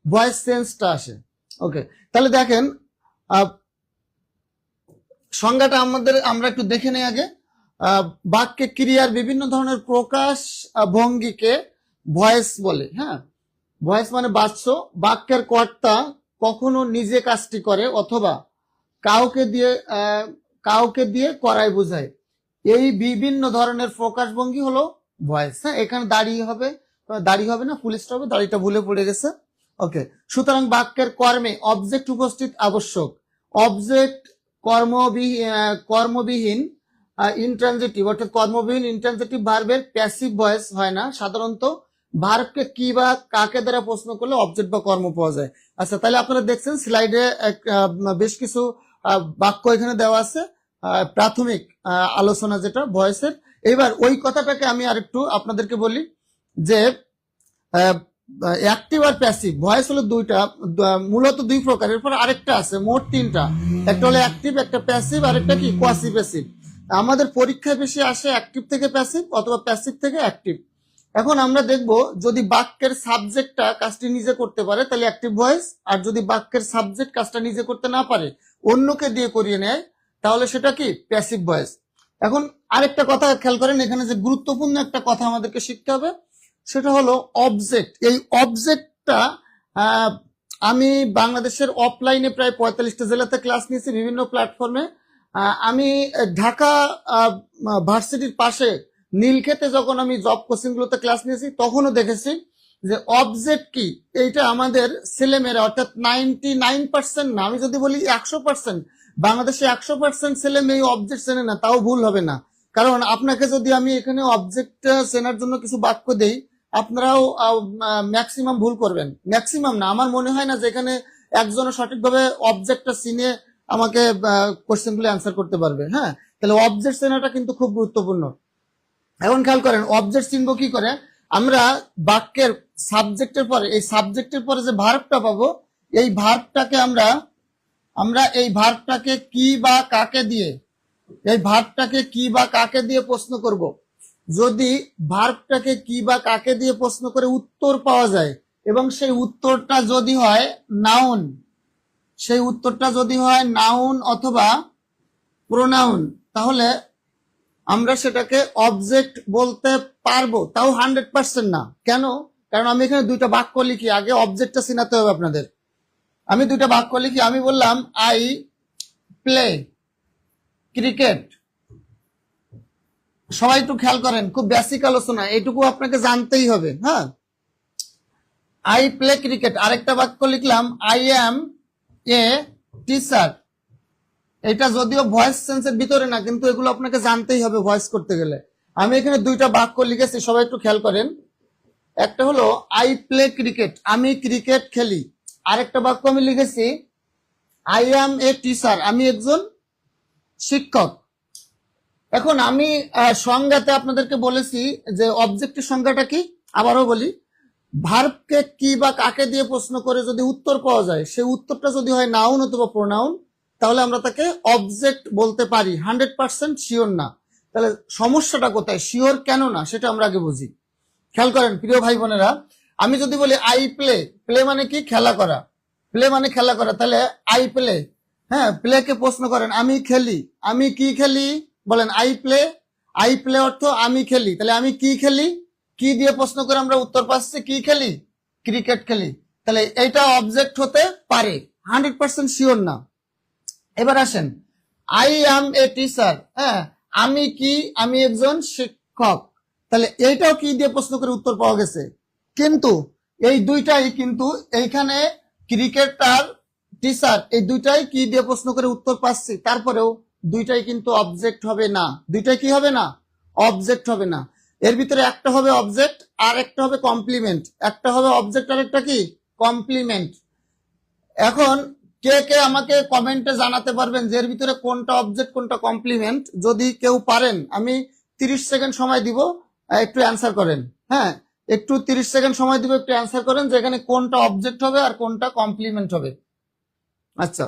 Voice চেঞ্জটা আসে। ওকে, তাহলে দেখেন সংজ্ঞাটা আমরা একটু দেখে নেই আগে। বাক্যে ক্রিয়ার বিভিন্ন ধরনের প্রকাশ ভঙ্গিকে ভয়েস বলে। হ্যাঁ, ভয়েস মানে বাচ্য। বাক্যের কর্তা কখনো নিজে কাজটি করে অথবা কাউকে দিয়ে করায় বোঝায়। এই বিভিন্ন ধরনের প্রকাশভঙ্গি হলো ভয়েস। হ্যাঁ, এখানে দাড়ি হবে না, ফুল স্টপ হবে, দাড়িটা ভুলে পড়ে গেছে। ওকে, সুতরাং বাক্যের কর্মে অবজেক্ট উপস্থিত আবশ্যক। অবজেক্ট কর্মবিহীন ইনট্রানজিটিভ অর্থাৎ কর্মবিহীন ইনট্রানজিটিভ ভার্বের প্যাসিভ ভয়েস হয় না। সাধারণত ভার্বকে কি বা কাকে দ্বারা প্রশ্ন করলে অবজেক্ট বা কর্ম পাওয়া যায়। আচ্ছা, তাহলে আপনারা দেখছেন স্লাইডে বেশ কিছু বাক্য এখানে দেওয়া আছে, প্রাথমিক আলোচনা যেটা ভয়েসের। এবার ওই কথাটাকে আমি আরেকটু আপনাদেরকে বলি যে অ্যাক্টিভ আর প্যাসিভ ভয়েস হলো দুইটা, মূলত দুই প্রকার। এরপর আরেকটা আছে, মোট তিনটা। একটা হলো অ্যাক্টিভ, একটা প্যাসিভ, আর একটা কি কোয়াসি প্যাসিভ। আমাদের পরীক্ষায় বেশি আসে অ্যাক্টিভ থেকে প্যাসিভ অথবা প্যাসিভ থেকে অ্যাক্টিভ। এখন আমরা দেখব যদি বাক্যের সাবজেক্টটা কাজটি নিজে করতে পারে তাহলে অ্যাক্টিভ ভয়েস, আর যদি বাক্যের সাবজেক্ট কাজটা নিজে করতে না পারে, অন্যকে দিয়ে করিয়ে নেয়, তাহলে সেটা কি প্যাসিভ ভয়েস। এখন আরেকটা কথা খেয়াল করেন, এখানে যে গুরুত্বপূর্ণ একটা কথা আমাদেরকে শিখতে হবে সেটা হলো অবজেক্ট। এই অবজেক্টটা আমি বাংলাদেশের অফলাইনে প্রায় 45টা জেলাতে ক্লাস নিয়েছি, বিভিন্ন প্ল্যাটফর্মে। আমি ঢাকা ভার্সিটির পাশে নীলক্ষেতে যখন আমি জব কোচিং গুলোতে ক্লাস নিয়েছি তখনও দেখেছি যে অবজেক্ট কি এইটা আমাদের ছেলেমেয়েরা অর্থাৎ 99% না, আমি যদি বলি 100%, বাংলাদেশে 100% ছেলে মেয়ে অবজেক্ট চেনে না, তাও ভুল হবে না। কারণ আপনাকে যদি আমি এখানে অবজেক্ট চেনার জন্য কিছু বাক্য দেই, আপনারাও ম্যাক্সিমাম ভুল করবেন। ম্যাক্সিমাম না, আমার মনে হয় না যে এখানে একজনও সঠিকভাবে অবজেক্টটা চিনে আমাকে কোশ্চেনগুলো অ্যান্সার করতে পারবে। হ্যাঁ, তাহলে অবজেক্ট চেনাটা কিন্তু খুব গুরুত্বপূর্ণ। এখন খেয়াল করেন অবজেক্ট চিনবো কি করে। আমরা বাক্যের সাবজেক্টের পরে, এই সাবজেক্টের পরে যে ভার্বটা পাবো, এই ভার্বটাকে আমরা এই ভার্বটাকে কি বা কাকে দিয়ে প্রশ্ন করব। যদি ভার্বটাকে কি বা কাকে দিয়ে প্রশ্ন করে উত্তর পাওয়া যায় এবং সেই উত্তরটা যদি হয় নাউন অথবা প্রোনাউন, তাহলে আমরা সেটাকে অবজেক্ট বলতে পারবো, তাও 100% না। কেন? কারণ আমি এখানে দুইটা বাক্য লিখি, আগে অবজেক্টটা চিনাতে হবে আপনাদের। আমি দুইটা বাক্য লিখি, আমি বললাম আই প্লে ক্রিকেট। সবাই একটু খেয়াল করেন, খুব বেসিক আলোচনা, এইটুকু আপনাকে জানতেই হবে। হ্যাঁ, আই প্লে ক্রিকেট। আরেকটা বাক্য লিখলাম আই অ্যাম এ টিচার। এটা যদিও ভয়েস সেন্সের ভিতরে না, কিন্তু এগুলো আপনাকে জানতেই হবে ভয়েস করতে গেলে। আমি এখানে দুইটা বাক্য লিখেছি, সবাই একটু খেয়াল করেন। একটা হলো আই প্লে ক্রিকেট, আমি ক্রিকেট খেলি। আরেকটা বাক্য আমি লিখেছি আই অ্যাম এ টিচার, আমি একজন শিক্ষক। এখন আমি সংজ্ঞাতে আপনাদেরকে বলেছি যে অবজেক্টের সংজ্ঞাটা কি, আবারও বলি। ভার্বকে কি বা কাকে দিয়ে প্রশ্ন করে যদি উত্তর পাওয়া যায়, সেই উত্তরটা যদি হয় নাউন অথবা প্রোনাউন, তাহলে আমরা তাকে অবজেক্ট বলতে পারি। 100% শিওর না। তাহলে সমস্যাটা কোথায়, শিওর কেন না, সেটা আমরা আগে বুঝি। খেয়াল করেন প্রিয় ভাই বোনেরা, আমি যদি বলি আই প্লে, প্লে মানে কি, খেলা করা। প্লে মানে খেলা করা, তাহলে আই প্লে। হ্যাঁ, প্লে কে প্রশ্ন করেন আমি খেলি, আমি কি খেলি, বলেন আই প্লে। আই প্লে অর্থ আমি খেলি, তাহলে আমি কি খেলি, কি দিয়ে প্রশ্ন করে আমরা উত্তর পাচ্ছি কি খেলি, ক্রিকেট খেলি। তাহলে এইটা অবজেক্ট হতে পারে, 100% শিওর না। এবার আসেন আই অ্যাম এ টিচার। হ্যাঁ, আমি একজন শিক্ষক। তাহলে এইটাও কি দিয়ে প্রশ্ন করে উত্তর পাওয়া গেছে, কিন্তু এই দুইটাই কিন্তু এইখানে ক্রিকেট আর টিচার, এই দুইটাই কি দিয়ে প্রশ্ন করে উত্তর পাচ্ছি, তারপরেও দুইটাই কিন্তু অবজেক্ট হবে না। দুইটাই কি হবে না, অবজেক্ট হবে না। এর ভিতরে একটা হবে অবজেক্ট আর একটা হবে কমপ্লিমেন্ট। একটা হবে অবজেক্ট আর একটা কি কমপ্লিমেন্ট। এখন কে কে আমাকে কমেন্টে জানাতে পারবেন যে এর ভিতরে কোনটা অবজেক্ট কোনটা কমপ্লিমেন্ট? যদি কেউ পারেন আমি 30 সেকেন্ড সময় দিব, একটু অ্যান্সার করেন। হ্যাঁ, একটু 30 সেকেন্ড সময় দিব, একটু অ্যান্সার করেন যে এখানে কোনটা অবজেক্ট হবে আর কোনটা কমপ্লিমেন্ট হবে। আচ্ছা,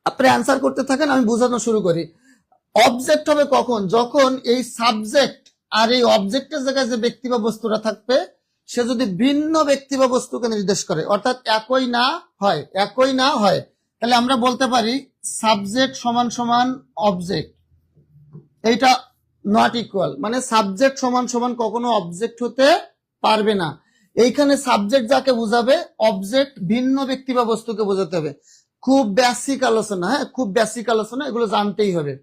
আপনি অ্যান্সার করতে থাকেন, আমি বোঝানো শুরু করি। অবজেক্ট হবে কখন, যখন এই সাবজেক্ট আর এই অবজেক্টের জায়গায় যে ব্যক্তি বা বস্তুটা থাকবে সে যদি ভিন্ন ব্যক্তি বা বস্তুকে নির্দেশ করে, অর্থাৎ একই না হয়, তাহলে আমরা বলতে পারি সাবজেক্ট সমান সমান অবজেক্ট। এইটা নট ইকুয়াল, মানে সাবজেক্ট সমান সমান কখনো অবজেক্ট হতে পারবে না। এইখানে সাবজেক্ট যাকে বুঝাবে, অবজেক্ট ভিন্ন ব্যক্তি বা বস্তুকে বোঝাতে হবে। খুব বেসিক আলোচনা, হ্যাঁ, খুব বেসিক আলোচনা, এগুলো জানতেই হবে।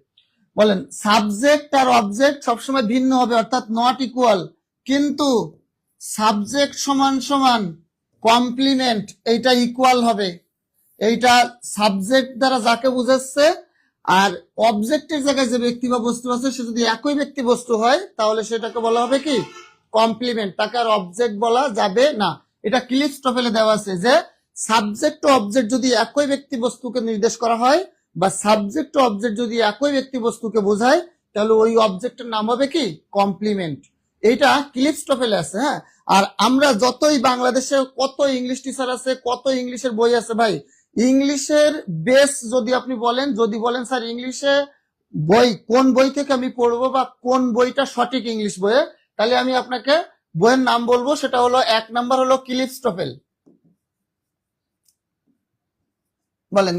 বলেন সাবজেক্ট আর অবজেক্ট সবসময় ভিন্ন হবে, অর্থাৎ নট ইকুয়াল, কিন্তু সাবজেক্ট সমান সমান কমপ্লিমেন্ট, এইটা ইকুয়াল হবে। এইটা সাবজেক্ট দ্বারা যাকে বুঝাচ্ছে আর অবজেক্টের জায়গায় যে ব্যক্তি বা বস্তু আছে সে যদি একই ব্যক্তি বস্তু হয় তাহলে সেটাকে বলা হবে কি কমপ্লিমেন্ট, তাকে আর অবজেক্ট বলা যাবে না। এটা ক্লিপস্টফেলে দেওয়া আছে যে সাবজেক্ট ও অবজেক্ট যদি একই ব্যক্তি বস্তুকে নির্দেশ করা হয় বা সাবজেক্ট ও অবজেক্ট যদি একই ব্যক্তি বস্তুকে বোঝায় তাহলে ওই অবজেক্টের নাম হবে কি কমপ্লিমেন্ট। এইটা ক্লিপস্টফেলে আছে। হ্যাঁ, আর আমরা যতই বাংলাদেশে কত ইংলিশ টিচার আছে, কত ইংলিশের বই আছে ভাই, ইংলিশের বেস যদি আপনি বলেন, যদি বলেন স্যার ইংলিশে বই কোন বই থেকে আমি পড়বো বা কোন বইটা সঠিক ইংলিশ বইয়ে, তাহলে আমি আপনাকে বইয়ের নাম বলবো। সেটা হলো 1 নাম্বার হলো ক্লিপস্টফেল, বলেন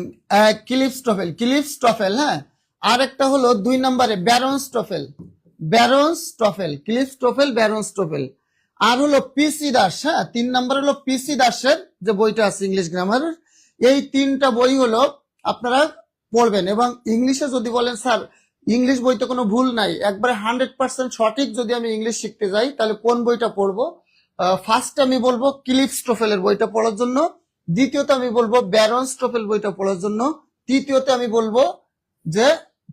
ক্লিপস্টফেল। হ্যাঁ, আর একটা হলো 2 নম্বরে ব্যারনস্টফেল, ক্লিপস্টফেল। আর হলো পিসি দাস। হ্যাঁ, 3 নাম্বার হলো পিসি দাসের যে বইটা আছে ইংলিশ গ্রামারের। এই 3টা বই হলো আপনারা পড়বেন। এবং ইংলিশে যদি বলেন স্যার ইংলিশ বইতে কোনো ভুল নাই, একবারে 100% সঠিক যদি আমি ইংলিশ শিখতে যাই তাহলে কোন বইটা পড়বো? ফার্স্ট আমি বলবো ক্লিপস্টফেলের বইটা পড়ার জন্য, দ্বিতীয়ত আমি বলবো ব্যারনস্টফেল বইটা পড়ার জন্য, তৃতীয়তে আমি বলবো যে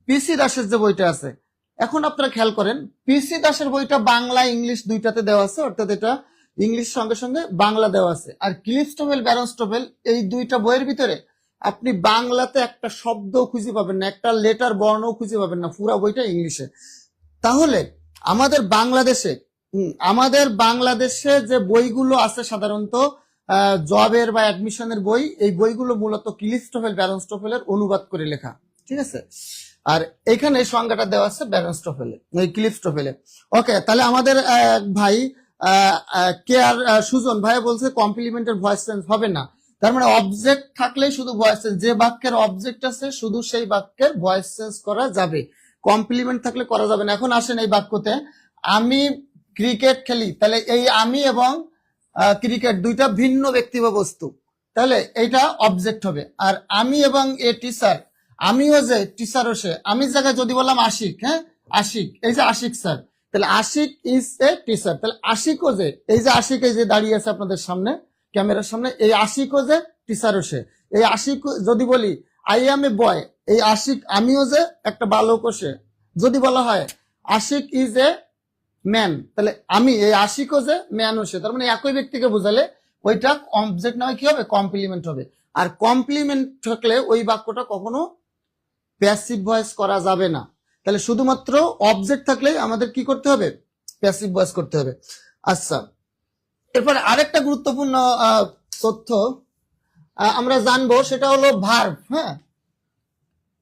পিসি দাসের যে বইটা আছে। এখন আপনারা খেয়াল করেন পিসি দাসের বইটা বাংলা ইংলিশ দুইটাতে দেওয়া আছে, অর্থাৎ এটা ইংলিশ সঙ্গে সঙ্গে বাংলা দেওয়া আছে। আর ক্লিপস্টফেল ব্যারনস্টফেল এই দুইটা বইয়ের ভিতরে আপনি বাংলাতে একটা শব্দ খুঁজে পাবেন না, একটা লেটার বর্ণ খুঁজে পাবেন না, পুরো বইটা ইংলিশে। তাহলে আমাদের বাংলাদেশে যে বইগুলো আছে সাধারণত জবের বা অ্যাডমিশনের বই, এই বইগুলো মূলত ক্লিপস্টফেল ব্যারনস্টফেলের অনুবাদ করে লেখা, ঠিক আছে। আর এখানে সংজ্ঞাটা দেওয়া আছে ব্যারনস্টফেলে, এই ক্লিপস্টফেলে। ওকে, তাহলে আমাদের ভাই কে আর সুজন ভাই বলছে কমপ্লিমেন্টের ভয়েস চেঞ্জ হবে না, তার মানে অবজেক্ট থাকলেই শুধু ভয়েস চেঞ্জ, যে বাক্যের অবজেক্ট আছে শুধু সেই বাক্যের ভয়েস চেঞ্জ করা যাবে, কমপ্লিমেন্ট থাকলে করা যাবে না। এখন আসেন এই বাক্যতে আমি ক্রিকেট খেলি, তাহলে এই আমি এবং ক্রিকেট দুইটা ভিন্ন ব্যক্তি বা বস্তু, তাহলে এইটা অবজেক্ট হবে। আর আমি এবং এ টিচার, আমিও যে টিচারও সে, আমি জায়গায় যদি বললাম আশিক, হ্যাঁ আশিক, এই যে আশিক স্যার, তাহলে আশিক ইজ এ টিচার, তাহলে আশিকও যে, এই যে আশিক এই যে দাঁড়িয়ে আছে আপনাদের সামনে ক্যামেরার সামনে, এই আশিকও যে টিচারও সে। এই আশিক যদি বলি আই এম এ বয়, এই আশিক আমিও যে একটা বালকও সে। যদি বলা হয় আশিক ইজ এ ম্যান, তাহলে আমি এই আশিকও যে ম্যানও সে, তার মানে একই ব্যক্তিকে বোঝালে ওইটা অবজেক্ট নয় কি হবে কমপ্লিমেন্ট হবে। আর কমপ্লিমেন্ট থাকলে ওই বাক্যটা কখনো প্যাসিভ ভয়েস করা যাবে না। তাহলে শুধুমাত্র অবজেক্ট থাকলে আমাদের কি করতে হবে? প্যাসিভ ভয়েস করতে হবে। আচ্ছা, এরপর আরেকটা গুরুত্বপূর্ণ তথ্য আমরা জানবো, সেটা হলো ভার্ব। হ্যাঁ,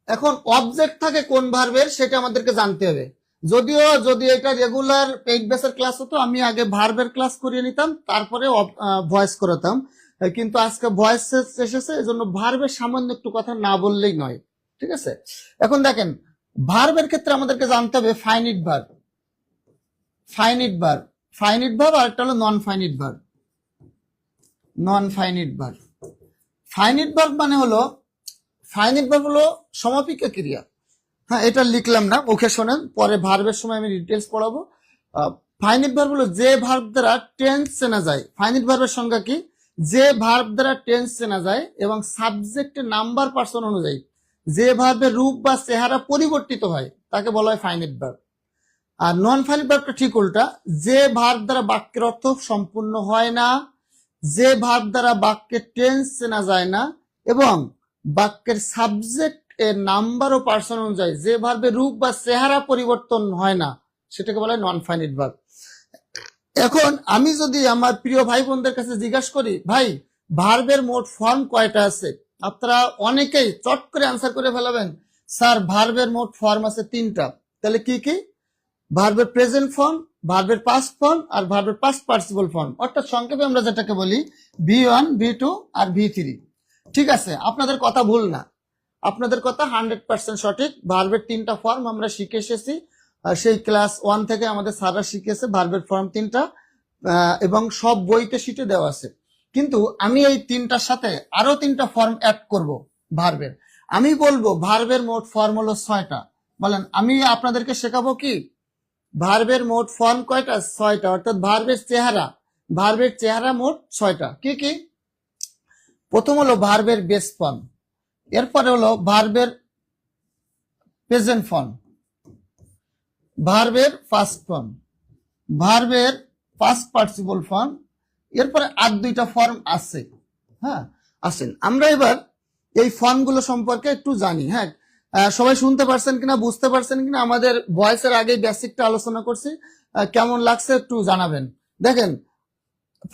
এখন অবজেক্ট থাকে কোন ভার্বের সেটা আমাদেরকে জানতে হবে। যদিও যদি এটা রেগুলার পেইড বেসের ক্লাস হতো আমি আগে ভার্বের ক্লাস করিয়ে নিতাম, তারপরে ভয়েস করাতাম, কিন্তু আজকে ভয়েস এসেছে, এজন্য ভার্বের সামান্য একটু কথা না বললেই নয়, ঠিক আছে। এখন দেখেন ভার্বের ক্ষেত্রে আমাদেরকে জানতে হবে ফাইনিট ভার্ব, আর একটা হলো non finite verb. Finite verb মানে হলো, ফাইনিট ভার্ব হলো সমাপিকা ক্রিয়া। হ্যাঁ, এটা লিখলাম না, মুখে শোনেন, পরে ভার্বের সময় আমি ডিটেলস পড়াবো। ফাইনিট ভার্ব হলো যে ভার্ব দ্বারা টেন্স চেনা যায়। ফাইনিট ভার্বের সংজ্ঞা কি? যে ভার্ব দ্বারা টেন্স চেনা যায় এবং সাবজেক্টের নাম্বার পার্সন অনুযায়ী যে ভার্বের রূপ বা চেহারা পরিবর্তিত হয় তাকে বলা হয় ফাইনিট ভার্ব। আর নন ফাইনিট ভার্বটা ঠিক উল্টা, যে ভার্ব দ্বারা বাক্যের অর্থ সম্পূর্ণ হয় না, যে ভার্ব দ্বারা বাক্যের টেন্স চেনা যায় না এবং বাক্যের সাবজেক্ট এর নাম্বার ও পার্সন অনুযায়ী যে ভার্বের রূপ বা চেহারা পরিবর্তন হয় না সেটাকে বলা হয় নন ফাইনিট ভার্ব। এখন আমি যদি আমার প্রিয় ভাই বোনদের কাছে জিজ্ঞাসা করি ভাই ভার্বের মোট ফর্ম কয়টা আছে, আপনারা অনেকেই চট করে অ্যান্সার করে ফেলাবেন স্যার ভার্বের মোট ফর্ম আছে 3টা। তাহলে কি কি? ভার্বের প্রেজেন্ট ফর্ম, ভার্বের পাস্ট ফর্ম আর ভার্বের পাস্ট পার্টিসিপল ফর্ম, অর্থাৎ সংক্ষেপে আমরা যেটাকে বলি V1 V2 আর V3। ঠিক আছে, আপনাদের কথা ভুল না, আপনাদের কথা 100% সঠিক। ভার্বের 3টা ফর্ম আমরা শিখে এসেছি, সেই ক্লাস 1 থেকে আমাদের স্যাররা শিখেছে ভার্বের ফর্ম 3টা, এবং সব বইতে শিটে দেওয়া আছে। কিন্তু আমি এই 3টার সাথে আরো 3টা ফর্ম অ্যাড করব ভার্বের। আমি বলবো ভার্বের মোট ফর্ম হলো 6টা। বলেন, আমি আপনাদেরকে শেখাবো কি ভার্বের মোট ফর্ম কয়টা? 6টা। অর্থাৎ ভার্বের চেহারা মোট 6টা। কি কি? প্রথম হলো ভার্বের বেস ফর্ম, এরপরে হলো ভার্বের প্রেজেন্ট ফর্ম, ভার্বের ফার্স্ট ফর্ম, ভার্বের পাস্ট পার্টিসিপল ফর্ম, এরপরে আর 2টা ফর্ম আছে। হ্যাঁ, আসেন আমরা এবার এই ফর্মগুলো সম্পর্কে একটু জানি। হ্যাঁ, সবাই শুনতে পারছেন কিনা, বুঝতে পারছেন কিনা? আমাদের ভয়েসের আগে বেসিকটা আলোচনা করছি, কেমন লাগছে একটু জানাবেন। দেখেন,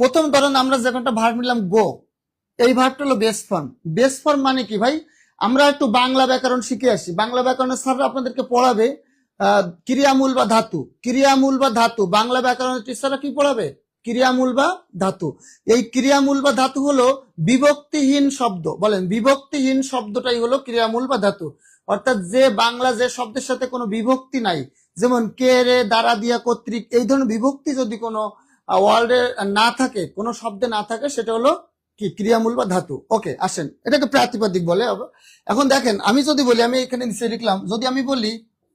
প্রথম ধরেন আমরা যে কোনটা ভার্ব নিলাম গো, এই ভার্বটা হলো বেস ফর্ম। বেস ফর্ম মানে কি ভাই? আমরা একটু বাংলা ব্যাকরণ শিখে আসি। বাংলা ব্যাকরণের স্যাররা আপনাদেরকে পড়াবে ক্রিয়ামূল বা ধাতু। ক্রিয়ামূল বা ধাতু বাংলা ব্যাকরণের টিচাররা কি পড়াবে? ক্রিয়ামূল বা ধাতু। এই ক্রিয়ামূল বা ধাতু হলো বিভক্তিহীন শব্দ। বলেন, বিভক্তিহীন শব্দটাই হলো ক্রিয়ামূল বা ধাতু। অর্থাৎ যে বাংলা যে শব্দের সাথে কোনো বিভক্তি নাই, যেমন কে, রে, দ্বারা, দিয়া, কর্তৃক, এই ধরনের বিভক্তি যদি কোনো ওয়ার্ডে না থাকে, কোনো শব্দে না থাকে, সেটা হলো কি? ক্রিয়ামূল বা ধাতু। ওকে, আসেন, এটাকে প্রাতিপদিক বলে। এখন দেখেন, আমি যদি বলি, আমি এখানে নিচে লিখলাম, যদি আমি বলি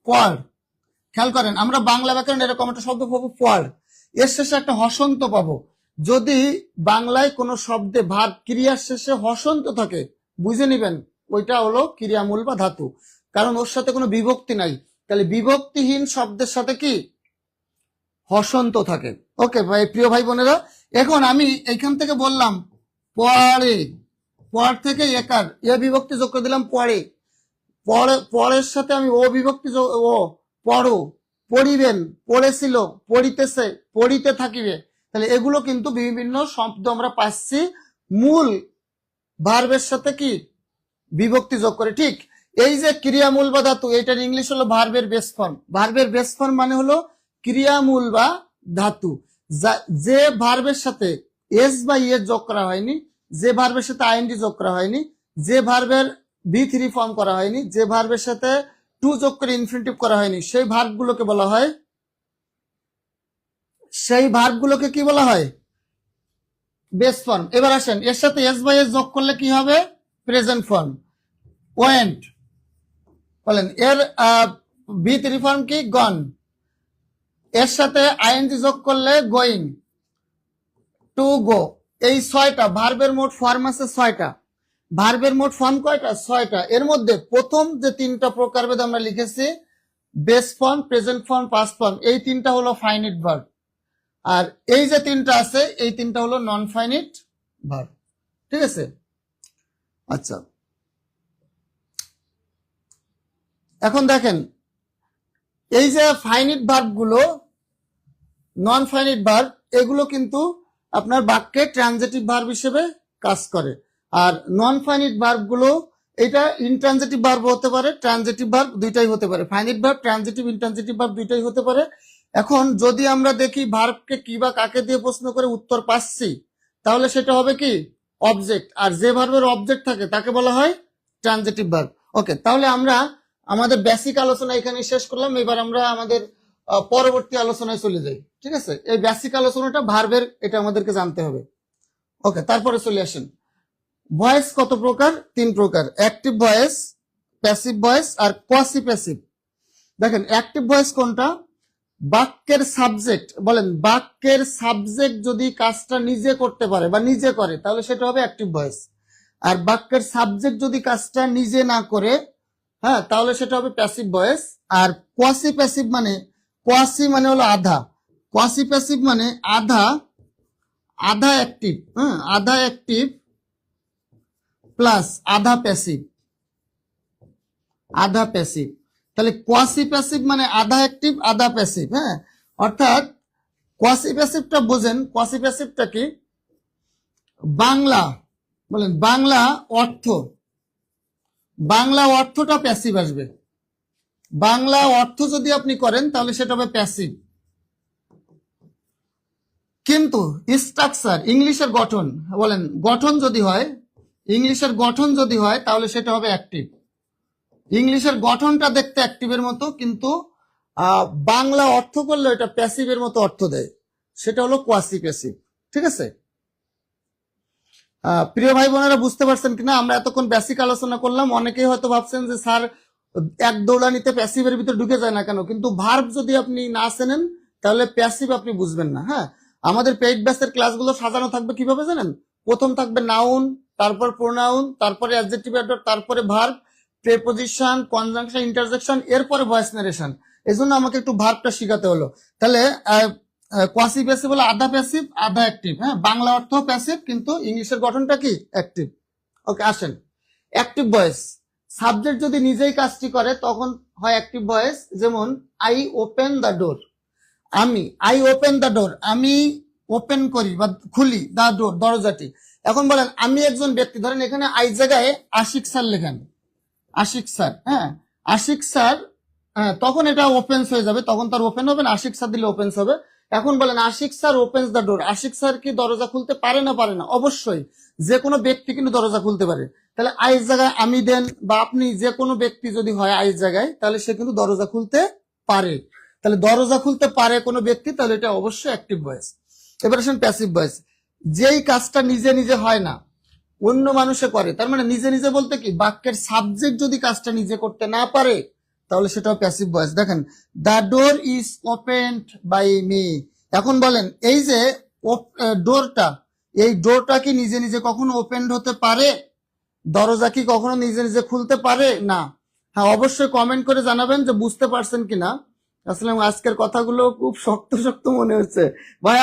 পড়, খেয়াল করেন আমরা বাংলা ব্যাকরণ এরকম একটা শব্দ পাবো পড়, এর শেষে একটা হসন্ত পাবো। যদি বাংলায় কোনো শব্দে ভার্ব ক্রিয়ার শেষে হসন্ত থাকে, বুঝে নিবেন ওইটা হলো ক্রিয়ামূল বা ধাতু, কারণ ওর সাথে কোনো বিভক্তি নাই। তাহলে বিভক্তিহীন শব্দের সাথে কি? হসন্ত থাকে। ওকে ভাই, প্রিয় ভাই বোনেরা, এখন আমি এইখান থেকে বললাম পড়ে, পর থেকে একার এ বিভক্তি যোগ করে দিলাম পড়ে, পরের সাথে আমি ও বিভক্তি ও, পড়ো, পড়িবেন, পড়েছিল, পড়িতেছে, পড়িতে থাকিবে। তাহলে এগুলো কিন্তু বিভিন্ন শব্দ আমরা পাচ্ছি মূল ভার্বের সাথে কি? বিভক্তি যোগ করে। ঠিক এই যে ক্রিয়ামূল বা ধাতু, এটার ইংলিশ হলো ভার্বের বেস ফর্ম। ভার্বের বেস ফর্ম মানে হলো ক্রিয়ামূল বা ধাতু, যে ভার্বের সাথে এস বা ইয়ে যোগ করা হয়নি, যে ভার্বের সাথে আইএনডি যোগ করা হয়নি, যে ভার্বের V3 ফর্ম করা হয়নি, যে ভার্বের সাথে টু যোগ করে ইনফিনিটিভ করা হয়নি, সেই ভার্বগুলোকে বলা হয়, সেই ভার্বগুলোকে কি বলা হয়? Base form. এবার আসেন, এর সাথে এস বা এস যোগ করলে কি হবে? Present form. ওয়েন্ট, বলেন এর V3 ফর্ম কি? গন। এর সাথে আইএনজি যোগ করলে গোয়িং, টু গো। এই 6টা ভার্বের মোট ফর্ম আছে 6টা। ভার্বের মোট ফর্ম কয়টা? 6টা। এর মধ্যে প্রথম যে 3টা প্রকারভেদ আমরা লিখেছি, base form, present form, past form, এই 3টা হলো ফাইনিট ভার্ব। আর এই যে 3টা আছে, এই 3টা হলো নন ফাইনিট ভার্ব। ঠিক আছে, আচ্ছা। এখন দেখেন, এই যে ফাইনিট ভার্ব গুলো, নন ফাইনিট ভার্ব, এগুলো কিন্তু আপনার বাক্যে ট্রানজিটিভ ভার্ব হিসেবে কাজ করে। আর নন ফাইনিট ভার্ব গুলো, এটা ইনট্রানজিটিভ ভার্ব হতে পারে, ট্রানজিটিভ ভার্ব, দুইটাই হতে পারে। Finite verb, transitive, intransitive verb দুইটাই হতে পারে। এখন যদি আমরা দেখি ভার্বকে কি বা কাকে দিয়ে প্রশ্ন করে উত্তর পাচ্ছি, তাহলে সেটা হবে কি? অবজেক্ট। আর যে ভার্বের অবজেক্ট থাকে তাকে বলা হয় ট্রানজিটিভ ভার্ব। ওকে, তাহলে আমরা আমাদের বেসিক আলোচনা এখানে শেষ করলাম। এবার আমরা আমাদের পরবর্তী আলোচনায় চলে যাই। ঠিক আছে, এই বেসিক আলোচনাটা ভার্বের, এটা আমাদেরকে জানতে হবে। ওকে, তারপরে চলে আসেন, ভয়েস কত প্রকার? 3 প্রকার, অ্যাক্টিভ ভয়েস, প্যাসিভ ভয়েস আর কোয়াসি প্যাসিভ। দেখেন, অ্যাক্টিভ ভয়েস কোনটা? বাক্যের সাবজেক্ট, বলেন বাক্যের সাবজেক্ট যদি কাজটা নিজে করতে পারে বা নিজে করে, তাহলে সেটা হবে অ্যাক্টিভ ভয়েস। আর বাক্যের সাবজেক্ট যদি কাজটা নিজে না করে, হ্যাঁ, তাহলে সেটা হবে প্যাসিভ ভয়েস। আর কোয়াসি প্যাসিভ মানে, কোয়াসি মানে হলো আধা, কোয়াসি প্যাসিভ মানে আধা, আধা অ্যাক্টিভ, হ্যাঁ, আধা অ্যাক্টিভ প্লাস আধা প্যাসিভ, আধা প্যাসিভ। তাহলে কোয়াসি প্যাসিভ মানে আধা অ্যাক্টিভ আধা প্যাসিভ। হ্যাঁ, অর্থাৎ কোয়াসি প্যাসিভটা বোঝেন, কোয়াসি প্যাসিভটা কি? বাংলা, বলেন বাংলা অর্থ, বাংলা অর্থটা প্যাসিভ আসবে। বাংলা অর্থ যদি আপনি করেন তাহলে সেটা হবে প্যাসিভ। কিন্তু স্ট্রাকচার ইংলিশের গঠন বলেন গঠন যদি হয়, ইংলিশের গঠন যদি হয় তাহলে সেটা হবে অ্যাক্টিভ। ইংলিশের গঠনটা দেখতে অ্যাক্টিভের মতো, কিন্তু বাংলা অর্থ করলে এটা প্যাসিভের মতো অর্থ দেয়, সেটা হলো কোয়াসি প্যাসিভ। ঠিক আছে, প্রিয় ভাই বোনেরা বুঝতে পারছেন কিনা? আমরা এতক্ষণ বেসিক আলোচনা করলাম। অনেকেই হয়তো ভাবছেন যে স্যার এক দৌড়ানিতে প্যাসিভের ভিতরে ঢুকে যায় না কেন, কিন্তু ভার্ব যদি আপনি না চেনেন তাহলে প্যাসিভ আপনি বুঝবেন না। হ্যাঁ, আমাদের পেইড ব্যাচের ক্লাসগুলো সাজানো থাকবে কিভাবে জানেন? প্রথম থাকবে নাউন, তারপর প্রোনাউন, তারপরে অ্যাডজেক্টিভ অ্যাডভার্ব, তারপরে ভার্ব, প্রিপজিশন, কনজাংশন, ইন্টারজেকশন, এরপরে ভয়েস নারেশন। এজন্য আমাকে একটু ভার্বটা শিখাতে হলো। তাহলে কোয়াসি প্যাসিভ হলো আধা প্যাসিভ আধা অ্যাক্টিভ। হ্যাঁ, বাংলা অর্থ প্যাসিভ কিন্তু ইংলিশের গঠনটা কি অ্যাক্টিভ। ওকে, আসেন অ্যাক্টিভ ভয়েস। সাবজেক্ট যদি নিজেই কাজটি করে তখন হয় অ্যাক্টিভ ভয়েস। যেমন আই ওপেন দ্য ডোর, আমি আই ওপেন দ্য ডোর, আমি ওপেন করি বা খুলি দ্য ডোর, দরজাটি। এখন বলেন আমি একজন ব্যক্তি, ধরেন এখানে আই জায়গায় আশিক স্যার লেখেন, আশিক স্যার। হ্যাঁ, আশিক স্যার, হ্যাঁ তখন এটা ওপেন্স হয়ে যাবে, তখন তার ওপেন হবে না, আশিক স্যার দিলে ওপেন্স হবে। এখন বলেন Ashiq sir opens the door, Ashiq sir কি দরজা খুলতে পারে না? পারে না, অবশ্যই। যে কোনো ব্যক্তি কিন্তু দরজা খুলতে পারে। তাহলে আইস জায়গায় আমি দেন বা আপনি, যে কোনো ব্যক্তি যদি হয় আইস জায়গায়, তাহলে সে কিন্তু দরজা খুলতে পারে। তাহলে দরজা খুলতে পারে কোনো ব্যক্তি, তাহলে এটা অবশ্যই অ্যাক্টিভ ভয়েস। এবার আসেন প্যাসিভ ভয়েস। যেই কাজটা নিজে নিজে হয় না, অন্য মানুষে করে, তার মানে নিজে নিজে বলতে কি, বাক্যের সাবজেক্ট যদি কাজটা নিজে করতে না পারে তাহলে সেটাও প্যাসিভ ভয়েস। দেখেন the door is opened by me. এখন বলেন এই যে ডোরটা, এই ডোরটা কি নিজে নিজে কখনো ওপেন হতে পারে? দরজা কি কখনো নিজে নিজে খুলতে পারে? না। হ্যাঁ, অবশ্যই কমেন্ট করে জানাবেন যে বুঝতে পারছেন কিনা। আসলে আজকের কথাগুলো খুব শক্ত শক্ত মনে হচ্ছে ভাই।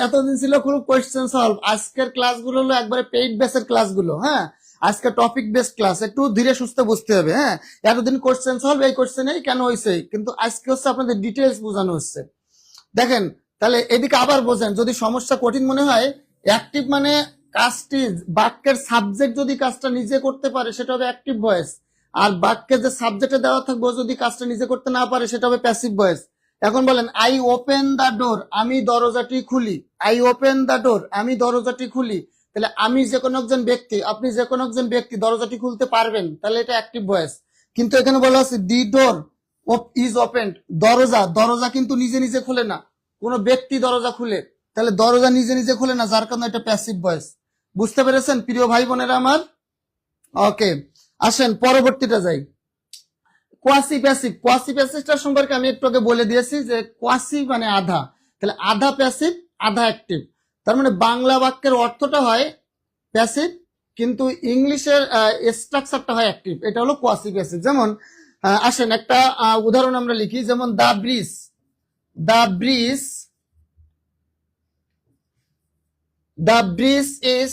এতদিন ছিল খুব কোয়েশ্চেন সলভ, আজকের ক্লাসগুলো হলো একবারে পেইড বেসের ক্লাসগুলো। হ্যাঁ, আজকে টপিক বেসড ক্লাস, একটু ধীরে সুস্থে বুঝতে হবে। হ্যাঁ, এতদিন কোয়েশ্চেন সলভ, এই কোয়েশ্চেন এই কেন হয়েছে, কিন্তু আজকে হচ্ছে আপনাদের ডিটেলস বোঝানো হচ্ছে। দেখেন তাহলে এদিকে আবার বোঝেন, যদি সমস্যা কঠিন মনে হয়, অ্যাক্টিভ মানে কাজটি, বাক্যের সাবজেক্ট যদি কাজটা নিজে করতে পারে সেটা হবে অ্যাক্টিভ ভয়েস। আর বাক্যে যে সাবজেক্টে দেওয়া থাকবে যদি কাজটা নিজে করতে না পারে সেটা হবে প্যাসিভ ভয়েস। এখন বলেন আই ওপেন দ্য ডোর, আমি দরজাটি খুলি। আই ওপেন দ্য ডোর, আমি দরজাটি খুলি। তাহলে আমি যে কোনো একজন ব্যক্তি, আপনি যে কোনো একজন ব্যক্তি দরজাটি খুলতে পারবেন, তাহলে এটা অ্যাক্টিভ ভয়েস। কিন্তু এখানে বলা হচ্ছে দি ডোর ইজ ওপেন, দরজা, দরজা কিন্তু নিজে নিজে খুলে না, কোনো ব্যক্তি দরজা খুলে, তাহলে দরজা নিজে নিজে খুলে না, যার কারণে এটা প্যাসিভ ভয়েস। বুঝতে পেরেছেন প্রিয় ভাই বোনেরা আমার? ওকে, আসেন পরবর্তীটা যাই। Quasi passive. কোয়াসি প্যাসিভটা সম্পর্কে আমি একটু আগে বলে দিয়েছি যে কোয়াসি মানে আধা, তাহলে আধা প্যাসিভ আধা অ্যাক্টিভ। তার মানে বাংলা বাক্যের অর্থটা হয় প্যাসিভ কিন্তু ইংলিশের স্ট্রাকচারটা হয় অ্যাক্টিভ, এটা হলো কোয়াসি প্যাসিভ। যেমন আসেন একটা উদাহরণ আমরা লিখি, যেমন the bridge, the bridge, the bridge is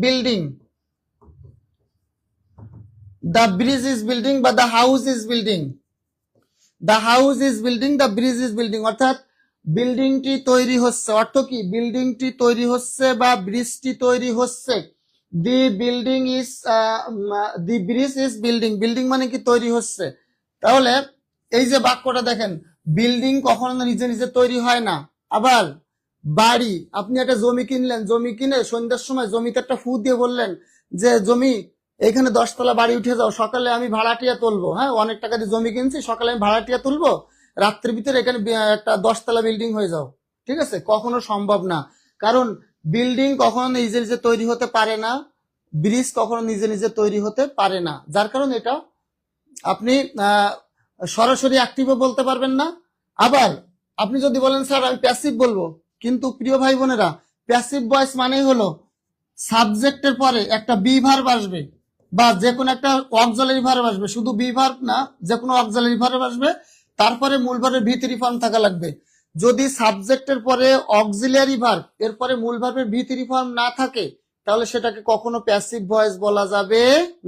building, the bridge is building বা the house is building, the house is building, the bridge is building, অর্থাৎ বিল্ডিংটি তৈরি হচ্ছে। অর্থ কি, বিল্ডিংটি তৈরি হচ্ছে বা ব্রিজটি তৈরি হচ্ছে। দি building is, the bridge is building, building মানে কি তৈরি হচ্ছে। তাহলে এই যে বাক্যটা দেখেন, বিল্ডিং কখনো নিজে নিজে তৈরি হয় না। আবার বাড়ি, আপনি একটা জমি কিনলেন, জমি কিনে সন্ধ্যার সময় জমিতে একটা ফু দিয়ে বললেন যে জমি এখানে 10 তলা বাড়ি উঠে যাও, সকালে আমি ভাড়াটিয়া তুলবো। হ্যাঁ, অনেক টাকা দিয়ে জমি কিনছি, সকালে আমি ভাড়াটিয়া তুলবো, রাত্রের ভিতরে এখানে একটা 10 তলা বিল্ডিং হয়ে যাও। ঠিক আছে, কখনো সম্ভব না, কারণ বিল্ডিং কখনো নিজে নিজে তৈরি হতে পারে না, ব্রিজ কখনো নিজে নিজে তৈরি হতে পারে না, যার কারণে এটা আপনি সরাসরি অ্যাক্টিভও বলতে পারবেন না। আবার আপনি যদি বলেন স্যার আমি প্যাসিভ বলবো, কিন্তু প্রিয় ভাই বোনেরা প্যাসিভ ভয়েস মানেই হলো সাবজেক্টের পরে একটা বি ভার্ব আসবে বা যে কোনো একটা অক্সিলারি ভার্ব আসবে, শুধু বি ভার্ব না, যে কোনো অক্সিলারি ভার্ব আসবে, তারপরে মূল ভার্বের ভি3 ফর্ম থাকা লাগবে। যদি সাবজেক্টের পরে অক্সিলারি ভার্ব, এরপরে মূল ভার্বের ভি3 ফর্ম না থাকে, তাহলে সেটাকে কখনো প্যাসিভ ভয়েস বলা যাবে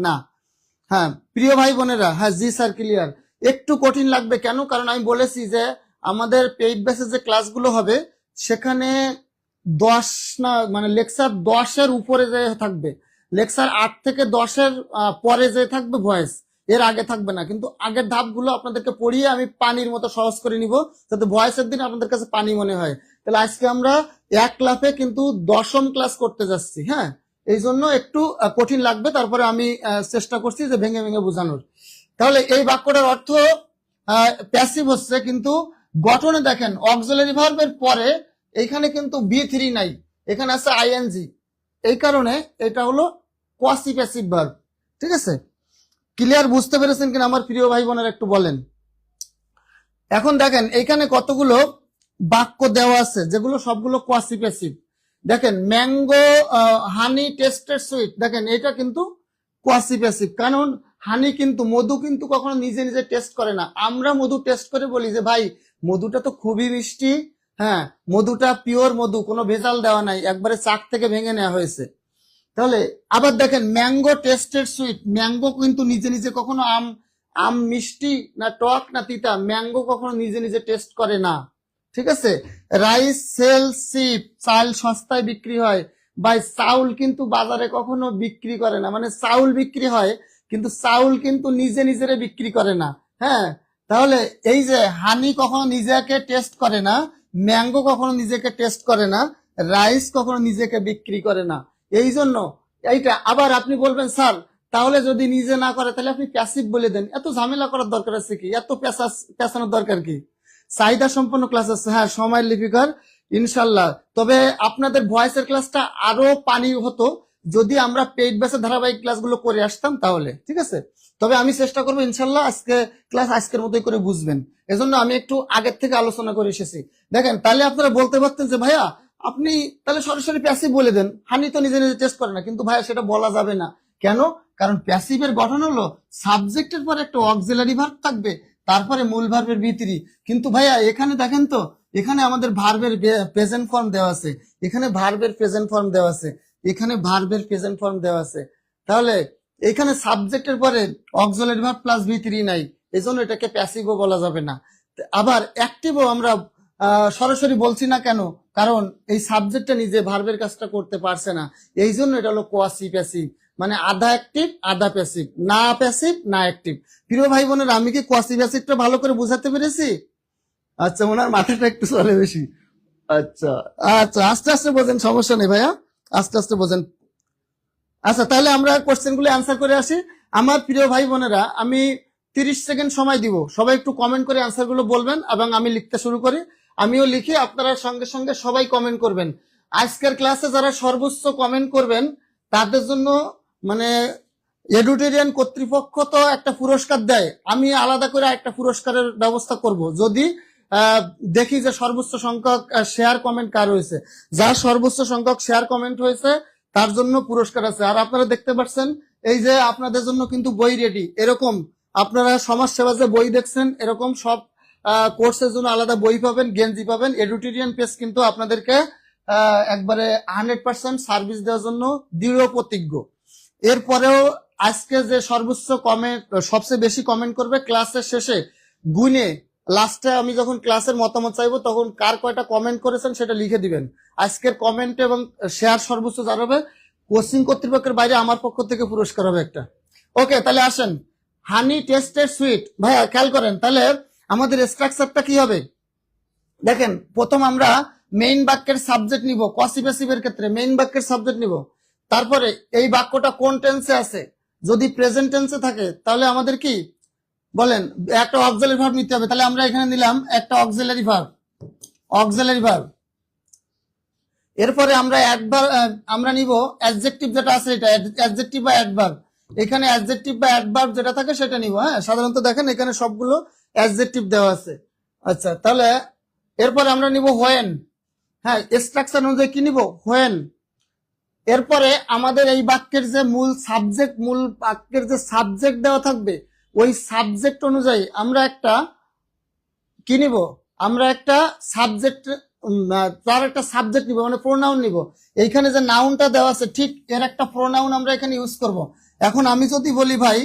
না। হ্যাঁ প্রিয় ভাই বোনেরা, হ্যাঁ জি স্যার ক্লিয়ার। একটু কঠিন লাগবে কেন, কারণ আমি বলেছি যে আমাদের পেইড বেসে যে ক্লাসগুলো হবে সেখানে 10 না মানে লেকচার 10-এর উপরে যে থাকবে, লেকচার 8 থেকে 10-এর পরে যে থাকবে ভয়েস, এর আগে থাকবে না। কিন্তু আগের ধাপগুলো আপনাদেরকে পড়িয়ে আমি পানির মতো সহজ করে নিব, যাতে ভয়েসের দিন আপনাদের কাছে পানি মনে হয়। তাহলে আজকে আমরা এক লাফে কিন্তু 10ম ক্লাস করতে যাচ্ছি। হ্যাঁ, এই জন্য একটু কঠিন লাগবে, তারপরে আমি চেষ্টা করছি যে ভেঙে ভেঙে বোঝানোর। তাহলে এই বাক্যটার অর্থ প্যাসিভ হচ্ছে, কিন্তু গঠনে দেখেন অক্সিলারি ভার্বের পরে এইখানে কিন্তু B3 নাই, এখানে আছে আইএনজি। এই কারণে এটা হলো কোয়াসি প্যাসিভ ভার্ব। ঠিক আছে, ক্লিয়ার? বুঝতে পেরেছেন কিনা আমার প্রিয় ভাই বোনেরা একটু বলেন। এখন দেখেন এইখানে কতগুলো বাক্য দেওয়া আছে যেগুলো সবগুলো কোয়াসি প্যাসিভ। দেখেন ম্যাঙ্গো হানি টেস্টেড সুইট, দেখেন এটা কিন্তু কোয়াসি প্যাসিভ, কারণ হানি কিন্তু মধু কিন্তু কখনো নিজে নিজে টেস্ট করে না। আমরা মধু টেস্ট করে বলি যে ভাই মধুটা তো খুবই মিষ্টি, হ্যাঁ মধুটা পিওর মধু, কোনো ভেজাল দেওয়া নাই, একবারে চাক থেকে ভেঙে নেওয়া হয়েছে। তাহলে আবার দেখেন ম্যাঙ্গো টেস্টেড সুইট, ম্যাঙ্গো কিন্তু নিজে নিজে কখনো আম মিষ্টি না টক না তিতা, ম্যাঙ্গো কখনো নিজে নিজে টেস্ট করে না। ঠিক আছে, রাইস সেল চিপ, চাল সস্তায় বিক্রি হয়, ভাই চাউল কিন্তু বাজারে কখনো বিক্রি করে না, মানে চাউল বিক্রি হয় কিন্তু চাউল কিন্তু নিজে নিজেরে বিক্রি করে না। হ্যাঁ, তাহলে এই যে হানি কখনো নিজেকে টেস্ট করে না, ম্যাঙ্গো কখনো নিজেকে টেস্ট করে না, রাইস কখনো নিজেকে বিক্রি করে না। এই জন্য এইটা আবার আপনি বলবেন স্যার তাহলে যদি নিজে না করে তাহলে আপনি প্যাসিভ বলে দেন, এত ঝামেলা করার দরকার আছে কি, এত পেঁচানোর দরকার কি? চাহিদা সম্পন্ন ক্লাস আছে, হ্যাঁ সময় লিপিকার ইনশাল্লাহ। তবে আপনাদের ভয়েসের ক্লাসটা আরো পানি হতো যদি আমরা পেইড বেসে ধারাবাহিক ক্লাসগুলো করে আসতাম তাহলে। ঠিক আছে, তবে আমি চেষ্টা করবো ইনশাল্লাহ আজকে ক্লাস আজকের মতোই করে বুঝবেন, এজন্য আমি একটু আগের থেকে আলোচনা করে এসেছি। দেখেন তাহলে আপনারা বলতে পারতেন যে ভাইয়া আপনি তাহলে সরাসরি প্যাসিভ বলে দেন, হানি তো নিজে নিজে টেস্ট করে না, কিন্তু ভাইয়া সেটা বলা যাবে না। কেন? কারণ প্যাসিভের গঠন হলো সাবজেক্টের পরে একটা অক্সিলারি ভার্ব থাকবে, তারপরে মূল ভার্বের ভিতরি। কিন্তু ভাইয়া এখানে দেখেন তো, এখানে আমাদের ভার্বের প্রেজেন্ট ফর্ম দেওয়া আছে, এখানে ভার্বের প্রেজেন্ট ফর্ম দেওয়া আছে, এখানে ভার্বের প্রেজেন্ট ফর্ম দেওয়া আছে। তাহলে এখানে সাবজেক্টের পরে অক্সিলারি ভার্ব প্লাস ভিতরি নাই, এজন্য এটাকে প্যাসিভও বলা যাবে না। আবার অ্যাক্টিভও আমরা সরাসরি বলছি না, কেন? কারণ এই সাবজেক্টটা নিজে ভার্বের কাজটা করতে পারছে না, এই জন্য এটা হলো কোয়াসি প্যাসিভ, মানে আধা অ্যাক্টিভ আধা প্যাসিভ, না প্যাসিভ না অ্যাক্টিভ। প্রিয় ভাই বোনের আমি কি কোয়াসি প্যাসিভটা ভালো করে বুঝাতে পেরেছি? আচ্ছা, ওনার মাথাটা একটু চলে বেশি। আচ্ছা আচ্ছা, আস্তে আস্তে বোঝেন, সমস্যা নেই ভাইয়া, আস্তে আস্তে বোঝেন। আচ্ছা, তাহলে আমরা কোশ্চেন গুলো অ্যান্সার করে আসি। আমার প্রিয় ভাই বোনেরা আমি 30 সেকেন্ড সময় দিব, সবাই একটু কমেন্ট করে অ্যান্সার গুলো বলবেন এবং আমি লিখতে শুরু করি। আমিও লিখি, আপনারা সঙ্গে সঙ্গে সবাই কমেন্ট করবেন। আজকের ক্লাসে যারা সর্বোচ্চ কমেন্ট করবেন তাদের জন্য মানে এডুটেরিয়ান কর্তৃপক্ষ তো একটা পুরস্কার দেয়, আমি আলাদা করে একটা পুরস্কারের ব্যবস্থা করব যদি দেখি যে সর্বোচ্চ সংখ্যক শেয়ার কমেন্ট কার হয়েছে। যার সর্বোচ্চ সংখ্যক শেয়ার কমেন্ট হয়েছে তার জন্য পুরস্কার আছে। আর আপনারা দেখতে পাচ্ছেন এই যে আপনাদের জন্য কিন্তু বই রেডি, এরকম আপনারা সমাজ সেবা যে বই দেখছেন এরকম সব কোর্সের জন্য আলাদা বই পাবেন, গেঞ্জি পাবেন। এডুটেরিয়ান পেজ কিন্তু আপনাদেরকে একবারে 100% সার্ভিস দেওয়ার জন্য দৃঢ় প্রতিজ্ঞ। এরপরেও আজকে যে সর্বোচ্চ কমেন্ট সবচেয়ে বেশি কমেন্ট করবে ক্লাসের শেষে গুনে লাস্টে আমি যখন ক্লাসের মতামত চাইবো তখন কার কয়টা কমেন্ট করেছেন সেটা লিখে দিবেন। আজকের কমেন্ট এবং শেয়ার সর্বোচ্চ যার হবে কোচিং কর্তৃপক্ষের বাইরে আমার পক্ষ থেকে পুরস্কার হবে একটা। ওকে, তাহলে আসেন হানি টেস্টেড সুইট। ভাইয়া খেয়াল করেন তাহলে আমাদের স্ট্রাকচারটা কি হবে। দেখেন প্রথম আমরা মেইন বাক্যের সাবজেক্ট নিব, কোয়াসি প্যাসিভের ক্ষেত্রে মেইন বাক্যের সাবজেক্ট নিব। তারপরে এই বাক্যটা কোন টেন্সে আছে, যদি প্রেজেন্ট টেন্সে থাকে তাহলে আমাদের কি বলেন একটা অক্সিলারি ভার্ব নিতে হবে। তাহলে আমরা এখানে নিলাম একটা অক্সিলারি ভার্ব, অক্সিলারি ভার্ব। এরপরে আমরা আমরা নিব অ্যাডজেক্টিভ যেটা আছে এটা অ্যাডজেক্টিভ বা অ্যাডভার্ব। এখানে অ্যাডজেক্টিভ বা অ্যাডভার্ব যেটা থাকে সেটা নিব। হ্যাঁ, সাধারণত দেখেন এখানে সবগুলো অ্যাডজেক্টিভ দেওয়া আছে। আচ্ছা, তাহলে এরপরে আমরা নিব হোয়েন। হ্যাঁ, স্ট্রাকচার অনুযায়ী কি নিব, হোয়েন। এরপরে আমাদের এই বাক্যের যে মূল বাক্যের যে সাবজেক্ট দেওয়া থাকবে ওই সাবজেক্ট অনুযায়ী আমরা একটা কি নিব, আমরা একটা সাবজেক্ট তার একটা সাবজেক্ট নিব, মানে প্রোনাউন নিব। এইখানে যে নাউনটা দেওয়া আছে ঠিক এর একটা প্রোনাউন আমরা এখানে ইউজ করব। এখন আমি যদি বলি ভাই,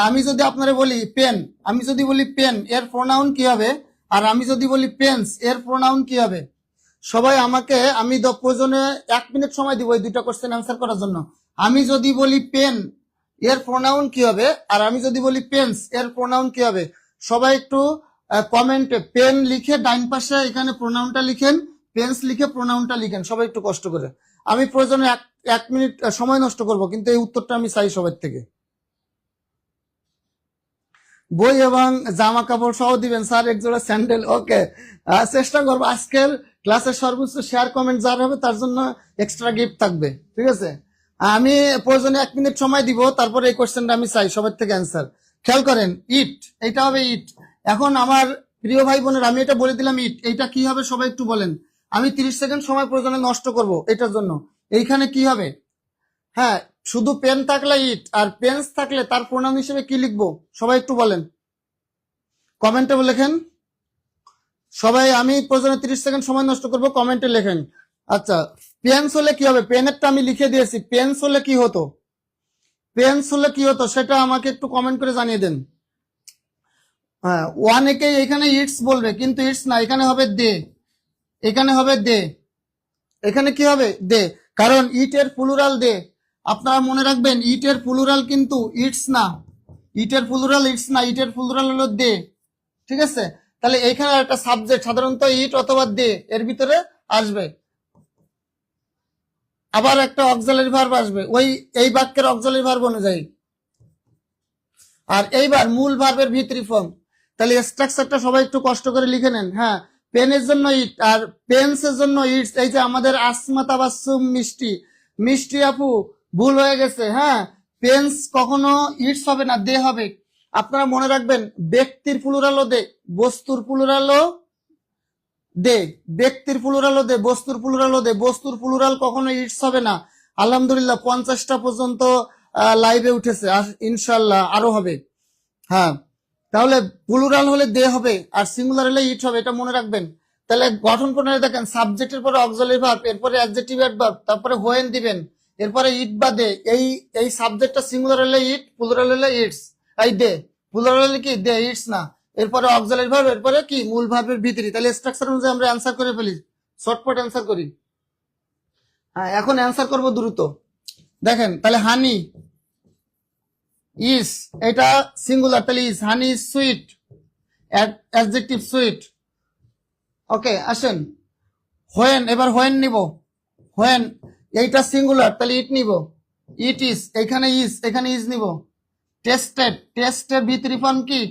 আমি যদি আপনারা বলি পেন, আমি যদি বলি পেন এর প্রোনাউন কি হবে, আর আমি যদি বলি পেন্স এর প্রোনাউন কি হবে। সবাই আমাকে, আমি প্রয়োজনে 1 মিনিট সময় দিব এই দুটো কোশ্চেন অ্যান্সার করার জন্য। আমি যদি বলি পেন এর প্রোনাউন কি হবে, আর আমি যদি বলি পেন্স এর প্রোনাউন কি হবে, সবাই একটু কমেন্টে পেন লিখে ডাইন পাশে এখানে প্রোনাউনটা লিখেন, পেন্স লিখে প্রোনাউনটা লিখেন সবাই একটু কষ্ট করে। আমি প্রয়োজনে এক মিনিট সময় নষ্ট করব, কিন্তু এই উত্তরটা আমি চাই সবার থেকে। বই এবং জামা কাপড় সহ দিবেন স্যার, এক জোড়া স্যান্ডেল। ওকে, চেষ্টা করবো। আজকের ক্লাসের সর্বোচ্চ শেয়ার কমেন্ট যার হবে তার জন্য এক্সট্রা গিফট থাকবে, ঠিক আছে? আমি প্রয়োজনে 1 মিনিট সময় দিব, তারপরে এই কোশ্চেনটা আমি চাই সবার থেকে অ্যান্সার। খেয়াল করেন, ইট, এটা হবে ইট। এখন আমার প্রিয় ভাই বোনের আমি এটা বলে দিলাম ইট, এইটা কি হবে সবাই একটু বলেন। আমি 30 সেকেন্ড সময় প্রয়োজনে নষ্ট করব এটার জন্য। এইখানে কি হবে? হ্যাঁ, শুধু পেন থাকলে ইট, আর পেন্স থাকলে তার প্রোনাউন হিসেবে কি লিখবো সবাই একটু বলেন, কমেন্টে লেখেন সবাই। আমি প্রয়োজনে 30 সেকেন্ড সময় নষ্ট করব, কমেন্টে লেখেন। আচ্ছা, পেন্স হলে কি হবে? পেনেরটা আমি লিখে দিয়েছি, পেন্স হলে কি হতো, পেন্স হলে কি হতো সেটা আমাকে একটু কমেন্ট করে জানিয়ে দেন। হ্যাঁ, অনেকেই এখানে ইটস বলবে, কিন্তু ইটস না, এখানে হবে দে, এখানে হবে দে, এখানে কি হবে? দে, কারণ ইটের প্লুরাল দে। আপনারা মনে রাখবেন, ইটের প্লুরাল কিন্তু ইটস না, ইটের প্লুরাল ইটস না, ইটের প্লুরাল হলো দে, ঠিক আছে? তাহলে এইখানে একটা সাবজেক্ট সাধারণত ইট অথবা দে এর ভিতরে আসবে, আবার একটা অক্সিলারি ভার্ব আসবে ওই এই বাক্যের অক্সিলারি ভার্ব অনুযায়ী, আর এইবার মূল ভার্বের ভিতরি ফর্ম। তাহলে স্ট্রাকচারটা সবাই একটু কষ্ট করে লিখে নেন। হ্যাঁ, পেনের জন্য ইট আর পেন্সের জন্য ইটস। এই যে আমাদের আসমা তাবাসসুম মিষ্টি, মিষ্টি আপু ভুল হয়ে গেছে। হ্যাঁ, পেন্স কখনো ইটস হবে না, দে হবে। আপনারা মনে রাখবেন, ব্যক্তির প্লুরালও দে, বস্তুর প্লুরালও দে, ব্যক্তির প্লুরালও দে, বস্তুর প্লুরালও দে। বস্তুর প্লুরাল কখনো ইটস হবে না। আলহামদুলিল্লাহ 50টা পর্যন্ত লাইভে উঠেছে, আর ইনশাল্লাহ আরো হবে। হ্যাঁ, তাহলে প্লুরাল হলে দে হবে আর সিঙ্গুলার হলে ইট হবে, এটা মনে রাখবেন। তাহলে গঠন প্রণালী দেখেন, সাবজেক্টের পরে অক্সিলারি ভার্ব, এরপরে অ্যাডজেক্টিভ অ্যাডভার্ব, তারপরে হোয়েন দিবেন, এরপরে ইট বা দে। এই সাবজেক্টটা সিঙ্গুলার হলে ইট, প্লুরাল হলে ইটস। এই দে, প্লুরাল হলে কি দে, ইটস না। এরপরে অক্সিলারি ভার্ব, এরপরে কি মূল ভার্বের ভিতরে। তাহলে স্ট্রাকচার অনুযায়ী আমরা অ্যান্সার করে ফেলি, শর্টকাট অ্যান্সার করি। হ্যাঁ, এখন অ্যান্সার করব দ্রুত। দেখেন, তাহলে হানি ইস, এটা সিঙ্গুলার, তাহলে is, honey is sweet, adjective sweet. Okay, আসেন হোয়েন, এবার হোয়েন নিব। হোয়েন, এইটা সিঙ্গুলার, তাহলে ইট নিব, ইট ইজ, এখানে ইজ, এখানে ইজ নিব। টেস্টেড, টেস্টের ভিতরি ফর্ম কি?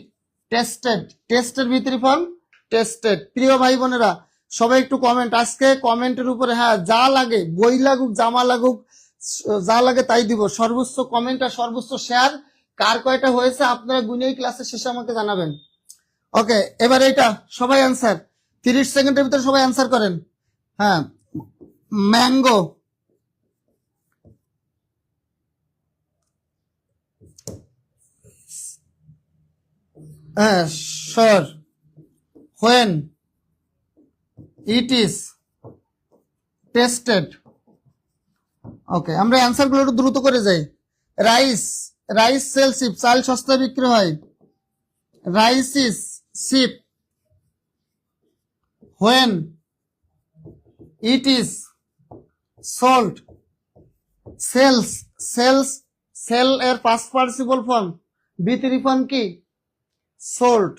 টেস্টেড, টেস্টের ভিতরি ফর্ম টেস্টেড। প্রিয় ভাই বোনেরা সবাই একটু কমেন্ট, আজকে কমেন্টের উপরে হ্যাঁ যা লাগে, বই লাগুক জামা লাগুক যা লাগে তাই দিব। সর্বোচ্চ কমেন্ট আর সর্বোচ্চ শেয়ার কার কয়টা হয়েছে আপনারা গুনেই ক্লাসের শেষে আমাকে জানাবেন। ওকে, এবার এইটা সবাই অ্যান্সার 30 সেকেন্ডের ভিতরে সবাই অ্যান্সার করেন। হ্যাঁ, ম্যাঙ্গো, হ্যাঁ সর, হোয়েন, ইট ইজ, টেস্টেড। ওকে, আমরা অ্যান্সার গুলো একটু দ্রুত করে যাই। রাইস, রাইস সেল শিপ, চাল সস্তায় বিক্রি হয়। Rice is cheap. When, it is sold. Sells, sells, sell এর past participle form, V three form কি? সোল্ড।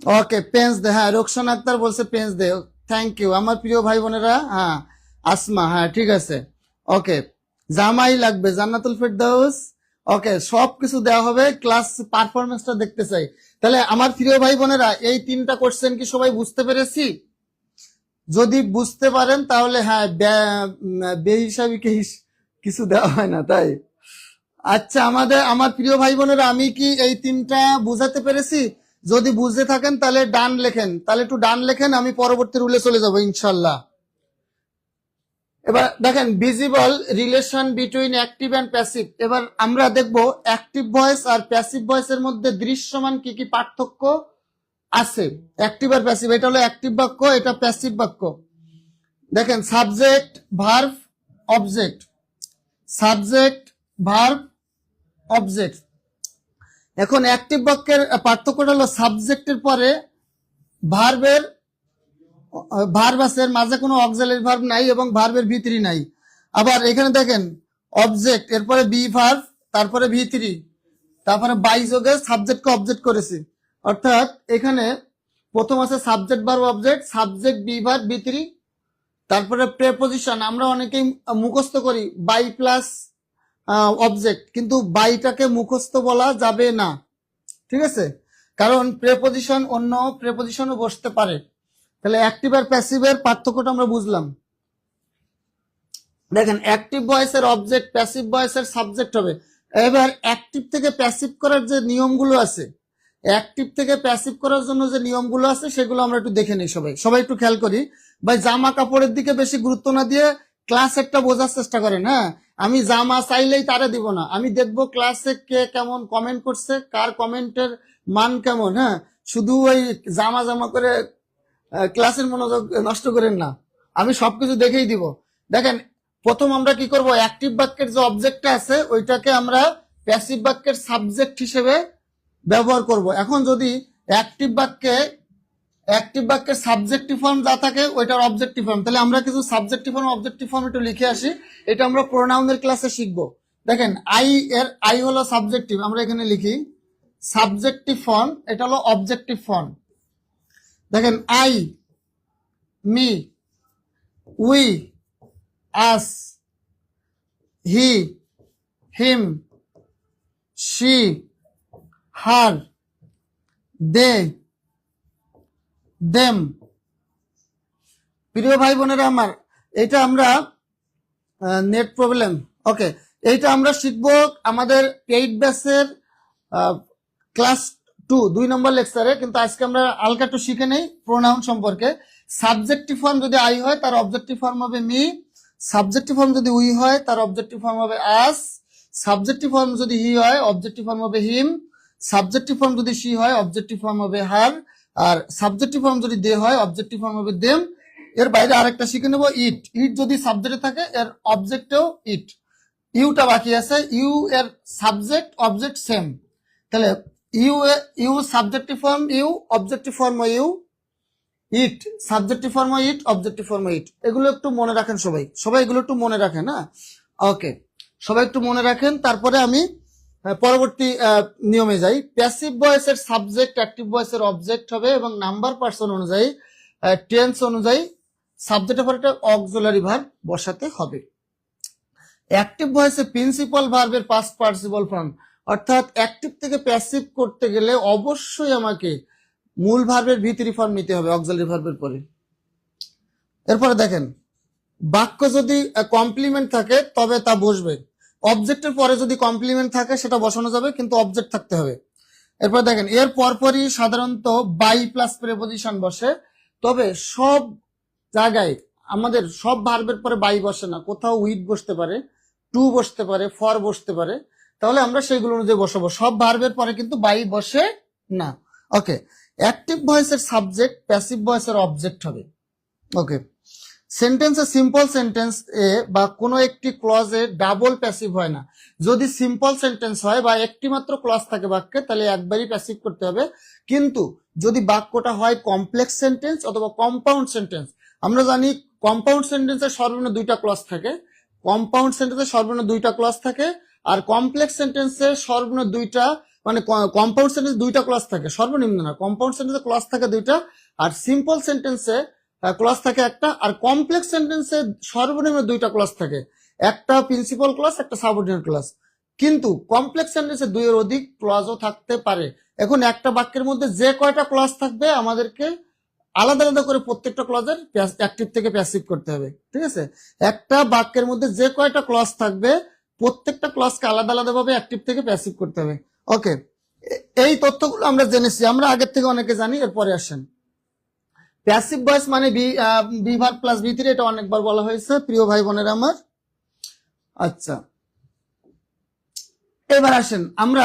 ওকে, পেন্স দে, হ্যাঁ রোকসান আক্তার বলছে পেন্স দে, থ্যাংক ইউ আমার প্রিয় ভাই বোনেরা। হ্যাঁ, আসমা, হ্যাঁ ঠিক আছে। ওকে, জামাই লাগবে, জান্নাতুল ফেরদৌস। ওকে, সবকিছু দেওয়া হবে, ক্লাস পারফরমেন্সটা দেখতে চাই। তাহলে আমার প্রিয় ভাই বোনেরা এই 3টা কোশ্চেন কি সবাই বুঝতে পেরেছি? যদি বুঝতে পারেন তাহলে হ্যাঁ, বেহিসাবি কিছু দেওয়া হয় না তাই। আচ্ছা, আমার প্রিয় ভাই বোনেরা আমি কি এই 3টা বুঝাতে পেরেছি? যদি বুঝতে থাকেন তাহলে ডান লেখেন, তাহলে একটু ডান লেখেন, আমি পরবর্তী রুলে চলে যাব ইনশাল্লাহ। এবার দেখেন, visible relation between active and passive. এবার আমরা দেখব অ্যাক্টিভ ভয়েস আর প্যাসিভ ভয়েসের মধ্যে দৃশ্যমান কি কি পার্থক্য আছে। অ্যাক্টিভ আর প্যাসিভ, এটা হলো অ্যাক্টিভ বাক্য, এটা প্যাসিভ বাক্য। দেখেন, subject verb object, subject verb object. এখন অ্যাক্টিভ বাক্যের পার্থক্যটা হলো সাবজেক্টের পরে ভার্বের ভার্ব আছে, এর মাঝে কোনো অক্সিলারি ভার্ব নাই এবং ভার্বের ভিতরি নাই। আবার এখানে দেখেন অবজেক্ট, এরপরে বি ভার্ব, তারপরে ভিতরি, তারপরে বাই যোগে সাবজেক্টকে অবজেক্ট করেছি। অর্থাৎ এখানে প্রথম আছে subject verb object, subject be verb be three, তারপরে প্রেপোজিশন আমরা অনেকেই মুখস্থ করি বাই প্লাস অবজেক্ট, কিন্তু বাইটাকে মুখস্থ বলা যাবে না, ঠিক আছে, কারণ প্রেপোজিশন অন্য প্রেপোজিশনও বসতে পারে। তাহলে অ্যাক্টিভ আর প্যাসিভের পার্থক্যটা আমরা বুঝলাম। দেখেন অ্যাক্টিভ ভয়েসের অবজেক্ট, প্যাসিভ ভয়েসের সাবজেক্ট হবে। এবার অ্যাক্টিভ থেকে প্যাসিভ করার যে নিয়মগুলো আছে, অ্যাক্টিভ থেকে প্যাসিভ করার জন্য যে নিয়মগুলো আছে সেগুলো আমরা একটু দেখে নিই। সবাই একটু খেয়াল করি ভাই, জামা কাপড়ের দিকে বেশি গুরুত্ব না দিয়ে ক্লাসেরটা বোঝার চেষ্টা করেন। হ্যাঁ, আমি জামা চাইলেই তারে দিব না, আমি দেখবো ক্লাসে কে কেমন কমেন্ট করছে, কার কমেন্টের মান কেমন। হ্যাঁ, শুধু ওই জামা জামা করে ক্লাসের মনোযোগ নষ্ট করেন না, আমি সবকিছু দেখেই দিব। দেখেন প্রথম আমরা কি করব, অ্যাক্টিভ বাক্যের যে অবজেক্টটা আছে ওইটাকে আমরা প্যাসিভ বাক্যের সাবজেক্ট হিসেবে ব্যবহার করব। এখন যদি অ্যাক্টিভ বাক্যের সাবজেক্টিভ ফর্ম যা থাকে ওইটার অবজেক্টিভ ফর্ম, তাহলে আমরা কিছু সাবজেক্টিভ ফর্ম অবজেক্টিভ ফর্ম একটু লিখে আসি, এটা আমরা প্রোনাউনের ক্লাসে শিখবো। দেখেন আই হলো সাবজেক্টিভ, আমরা এখানে লিখি সাবজেক্টিভ ফর্ম, এটা হলো অবজেক্টিভ ফর্ম। দেখেন I, me, we, us, he, him, she, her, they, them. প্রিয় ভাই বোনেরা আমার, এটা আমরা নেট প্রবলেম, ওকে, এইটা আমরা শিখবো আমাদের 8 ব্যাচের ক্লাস 2 2 নম্বর লেকচারে। কিন্তু আজকে আমরা হালকা একটু শিখে নেই প্রোনাউন সম্পর্কে। সাবজেক্টিভ ফর্ম যদি আই হয় তার অবজেক্টিভ ফর্ম হবে মি, সাবজেক্টিভ ফর্ম যদি উই হয় তার অবজেক্টিভ ফর্ম হবে আস, সাবজেক্টিভ ফর্ম যদি হি হয় অবজেক্টিভ ফর্ম হবে হিম, সাবজেক্টিভ ফর্ম যদি শি হয় অবজেক্টিভ ফর্ম হবে হার, আর সাবজেক্টিভ ফর্ম যদি দে হয় অবজেক্টিভ ফর্ম হবে দেম। এর বাইরে আরেকটা শিখে নেব ইট, ইট যদি সাবজেক্টে থাকে এর অবজেক্টেও ইট। ইউটা বাকি আছে, ইউ এর সাবজেক্ট অবজেক্ট সেম, তাহলে you subjective form you, objective form you, it subjective form it, objective form it. এগুলো একটু মনে রাখেন সবাই এগুলো একটু মনে রাখেন। হ্যাঁ, ওকে, সবাই একটু মনে রাখেন। তারপরে আমি পরবর্তী নিয়মে যাই। প্যাসিভ ভয়েসের সাবজেক্ট অ্যাক্টিভ ভয়েসের অবজেক্ট হবে এবং নাম্বার পার্সন অনুযায়ী টেন্স অনুযায়ী সাবজেক্টের পরে একটা অক্সিলারি ভার্ব বসাতে হবে। অ্যাক্টিভ ভয়েসে প্রিন্সিপাল ভার্বের পাস্ট পার্টিসিপল ফর্ম, অর্থাৎ অ্যাক্টিভ থেকে প্যাসিভ করতে গেলে অবশ্যই আমাকে মূল ভার্বের ভিতরি ফর্ম নিতে হবে অক্সিলারি ভার্বের পরে। এরপরে দেখেন বাক্য যদি কমপ্লিমেন্ট থাকে তবে তা বসবে, অবজেক্টের পরে যদি কমপ্লিমেন্ট থাকে সেটা বসানো যাবে, কিন্তু অবজেক্ট থাকতে হবে। এরপর দেখেন এর পরপরই সাধারণত বাই প্লাস প্রেপোজিশন বসে, তবে সব জায়গায় আমাদের সব ভার্বের পরে বাই বসে না, কোথাও উইথ বসতে পারে, টু বসতে পারে, ফর বসতে পারে, তাহলে আমরা সেগুলো অনুযায়ী বসাবো। সব ভার্বের পরে কিন্তু বাই বসে না। ওকে, অ্যাক্টিভ ভয়েসের সাবজেক্ট প্যাসিভ ভয়েসের অবজেক্ট হবে। ওকে, সেন্টেন্সে সিম্পল সেন্টেন্স এ বা কোনো একটি ক্লজে ডাবল প্যাসিভ হয় না। যদি সিম্পল সেন্টেন্স হয় বা একটি মাত্র ক্লজ থাকে বাক্যে তাহলে একবারই প্যাসিভ করতে হবে, কিন্তু যদি বাক্যটা হয় কমপ্লেক্স সেন্টেন্স অথবা কম্পাউন্ড সেন্টেন্স, আমরা জানি কম্পাউন্ড সেন্টেন্সে সর্বনিম্ন 2টা ক্লজ থাকে, কম্পাউন্ড সেন্টেন্সে সর্বনিম্ন 2টা ক্লজ থাকে, আর কমপ্লেক্স সেন্টেন্সে সর্বনিম্ন 2টা, মানে কম্পাউন্ড সেন্টেন্স 2টা ক্লজ থাকে, সর্বনিম্ন না, কম্পাউন্ড সেন্টেন্সে ক্লজ থাকে 2টা, আর সিম্পল সেন্টেন্সে ক্লজ থাকে একটা, আর কমপ্লেক্স সেন্টেন্সে সর্বনিম্ন 2টা ক্লজ থাকে, একটা প্রিন্সিপাল ক্লজ একটা সাবঅর্ডিনেট ক্লজ। কিন্তু কমপ্লেক্স সেন্টেন্সে 2 এর অধিক ক্লজও থাকতে পারে। এখন একটা বাক্যের মধ্যে যে কয়টা ক্লজ থাকবে আমাদেরকে আলাদা আলাদা করে প্রত্যেকটা ক্লজের অ্যাক্টিভ থেকে প্যাসিভ করতে হবে, ঠিক আছে। একটা বাক্যের মধ্যে যে কয়টা ক্লজ থাকবে প্রত্যেকটা ক্লজকে আলাদা আলাদা ভাবে অ্যাক্টিভ থেকে প্যাসিভ করতে হবে। ওকে, এই তথ্যগুলো আমরা জেনেছি, আমরা আগের থেকে অনেকে জানি। এরপরে আসেন প্যাসিভ ভয়েস মানে be verb plus V three, এটা অনেকবার বলা হয়েছে প্রিয় ভাই বোনেরা আমার। আচ্ছা, এবার আসেন আমরা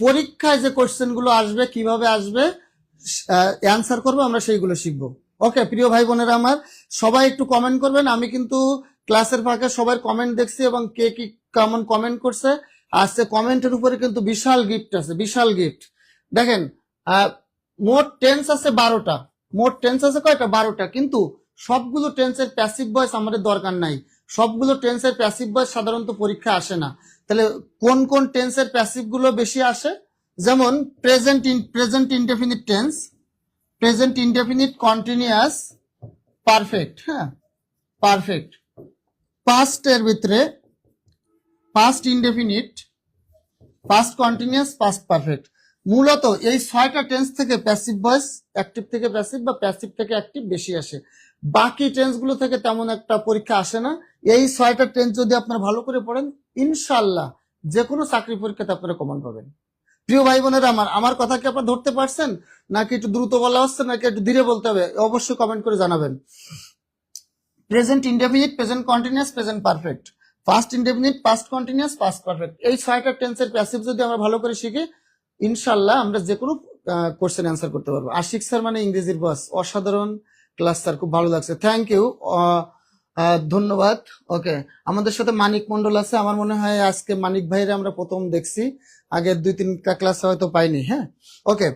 পরীক্ষায় যে কোশ্চেন গুলো আসবে কিভাবে আসবে অ্যান্সার করবো, আমরা সেইগুলো শিখবো। ওকে প্রিয় ভাই বোনেরা আমার, সবাই একটু কমেন্ট করবেন। আমি কিন্তু ক্লাসের ফাঁকে সবার কমেন্ট দেখছি এবং কে কি কেমন কমেন্ট করছে, আসছে কমেন্টের উপরে কিন্তু বিশাল গিফট আছে, বিশাল গিফট। দেখেন মোট টেন্স আছে 12টা, মোট টেন্স আছে কয়টা? 12টা, কিন্তু সবগুলো টেন্সের প্যাসিভ ভয়েস আমাদের দরকার নাই, সবগুলো টেন্সের প্যাসিভ ভয়েস সাধারণত পরীক্ষা আসে না। তাহলে কোন কোন টেন্সের প্যাসিভ গুলো বেশি আসে? যেমন present indefinite tense, present indefinite continuous perfect, হ্যাঁ পারফেক্ট। পাস্ট এর ভিতরে past indefinite, past continuous, past perfect. মূলত এই 6টা টেন্স থেকে প্যাসিভ ভয়েস অ্যাক্টিভ থেকে প্যাসিভ বা প্যাসিভ থেকে অ্যাক্টিভ বেশি আসে। বাকি টেন্স গুলো থেকে তেমন একটা পরীক্ষা আসে না। এই 6টা টেন্স যদি আপনারা ভালো করে পড়েন, ইনশাআল্লাহ যে কোনো চাকরি পরীক্ষাতে আপনারা কমন পাবেন। প্রিয় ভাই বোনেরা, আমার কথা কি আপনারা ধরতে পারছেন, নাকি একটু দ্রুত বলা হচ্ছে, নাকি একটু ধীরে বলতে হবে? অবশ্যই কমেন্ট করে জানাবেন। Present indefinite, present continuous, present perfect, past indefinite, past continuous, past perfect. এই 6টা টেন্সের প্যাসিভ যদি আমরা ভালো করে শিখি, ইনশাআল্লাহ আমরা যে কোনো কোশ্চেন অ্যান্সার করতে পারবো। আশিক স্যার মানে ইংরেজির বস, অসাধারণ ক্লাস স্যার, খুব ভালো লাগছে, থ্যাংক ইউ, ধন্যবাদ। ওকে, আমাদের সাথে মানিক মন্ডল আছে। আমার মনে হয় আজকে মানিক ভাইরে আমরা প্রথম দেখছি, আগের 2-3টা ক্লাস হয়তো পাইনি। হ্যাঁ, ওকে,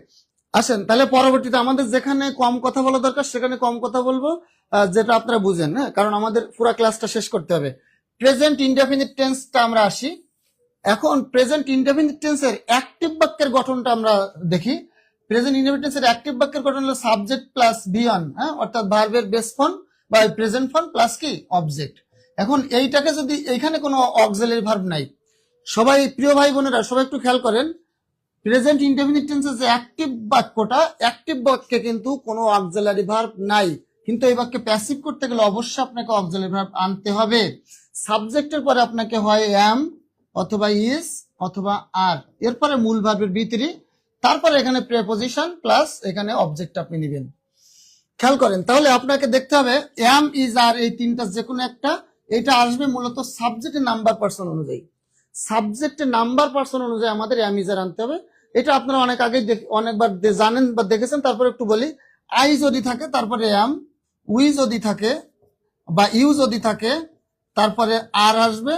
আসেন তাহলে পরবর্তীতে আমাদের যেখানে কম কথা বলা দরকার সেখানে কম কথা বলবো, যেটা আপনারা বুঝেন। হ্যাঁ, কারণ আমাদের পুরো ক্লাসটা শেষ করতে হবে। প্রেজেন্ট ইনডেফিনিট টেন্সটা আমরা আসি। এখন প্রেজেন্ট ইনডেফিনিট টেন্সের অ্যাক্টিভ বাক্যের গঠনটা আমরা দেখি। প্রেজেন্ট ইনডেফিনিট টেন্সের অ্যাক্টিভ বাক্যের গঠন হলো সাবজেক্ট প্লাস বি অন, হ্যাঁ, অর্থাৎ ভার্বের বেস ফর্ম বা প্রেজেন্ট ফর্ম প্লাস কি অবজেক্ট। এখন এইটাকে যদি এইখানে কোনো অক্সিলারি ভার্ব নাই, সবাই প্রিয় ভাই বোনেরা সবাই একটু খেয়াল করেন, প্রেজেন্ট ইনডেফিনিট টেন্সের যে অ্যাক্টিভ বাক্যটা, অ্যাক্টিভ বাক্যে কিন্তু কোনো অক্সিলারি ভার্ব নাই, কিন্তু এই বাক্যে প্যাসিভ করতে গেলে অবশ্যই আপনাকে অক্সিলারি ভার্ব আনতে হবে। সাবজেক্টের পরে আপনাকে হয় অ্যাম অথবা ইজ অথবা আর, এরপরে মূল ভার্বের ভিতরে, তারপরে এখানে প্রেপোজিশন প্লাস এখানে অবজেক্ট আপনি নেবেন। খেয়াল করেন, তাহলে আপনাকে দেখতে হবে অ্যাম ইজ আর এই তিনটা যে কোনো একটা, এটা আসবে মূলত সাবজেক্টের নাম্বার পার্সন অনুযায়ী। সাবজেক্টের নাম্বার পার্সন অনুযায়ী আমাদের অ্যাম ইজ আর আনতে হবে। এটা আপনারা অনেক আগে অনেকবার জানেন বা দেখেছেন। তারপরে একটু বলি, আই যদি থাকে তারপরে অ্যাম, উই যদি থাকে বা ইউ যদি থাকে তারপরে আর আসবে,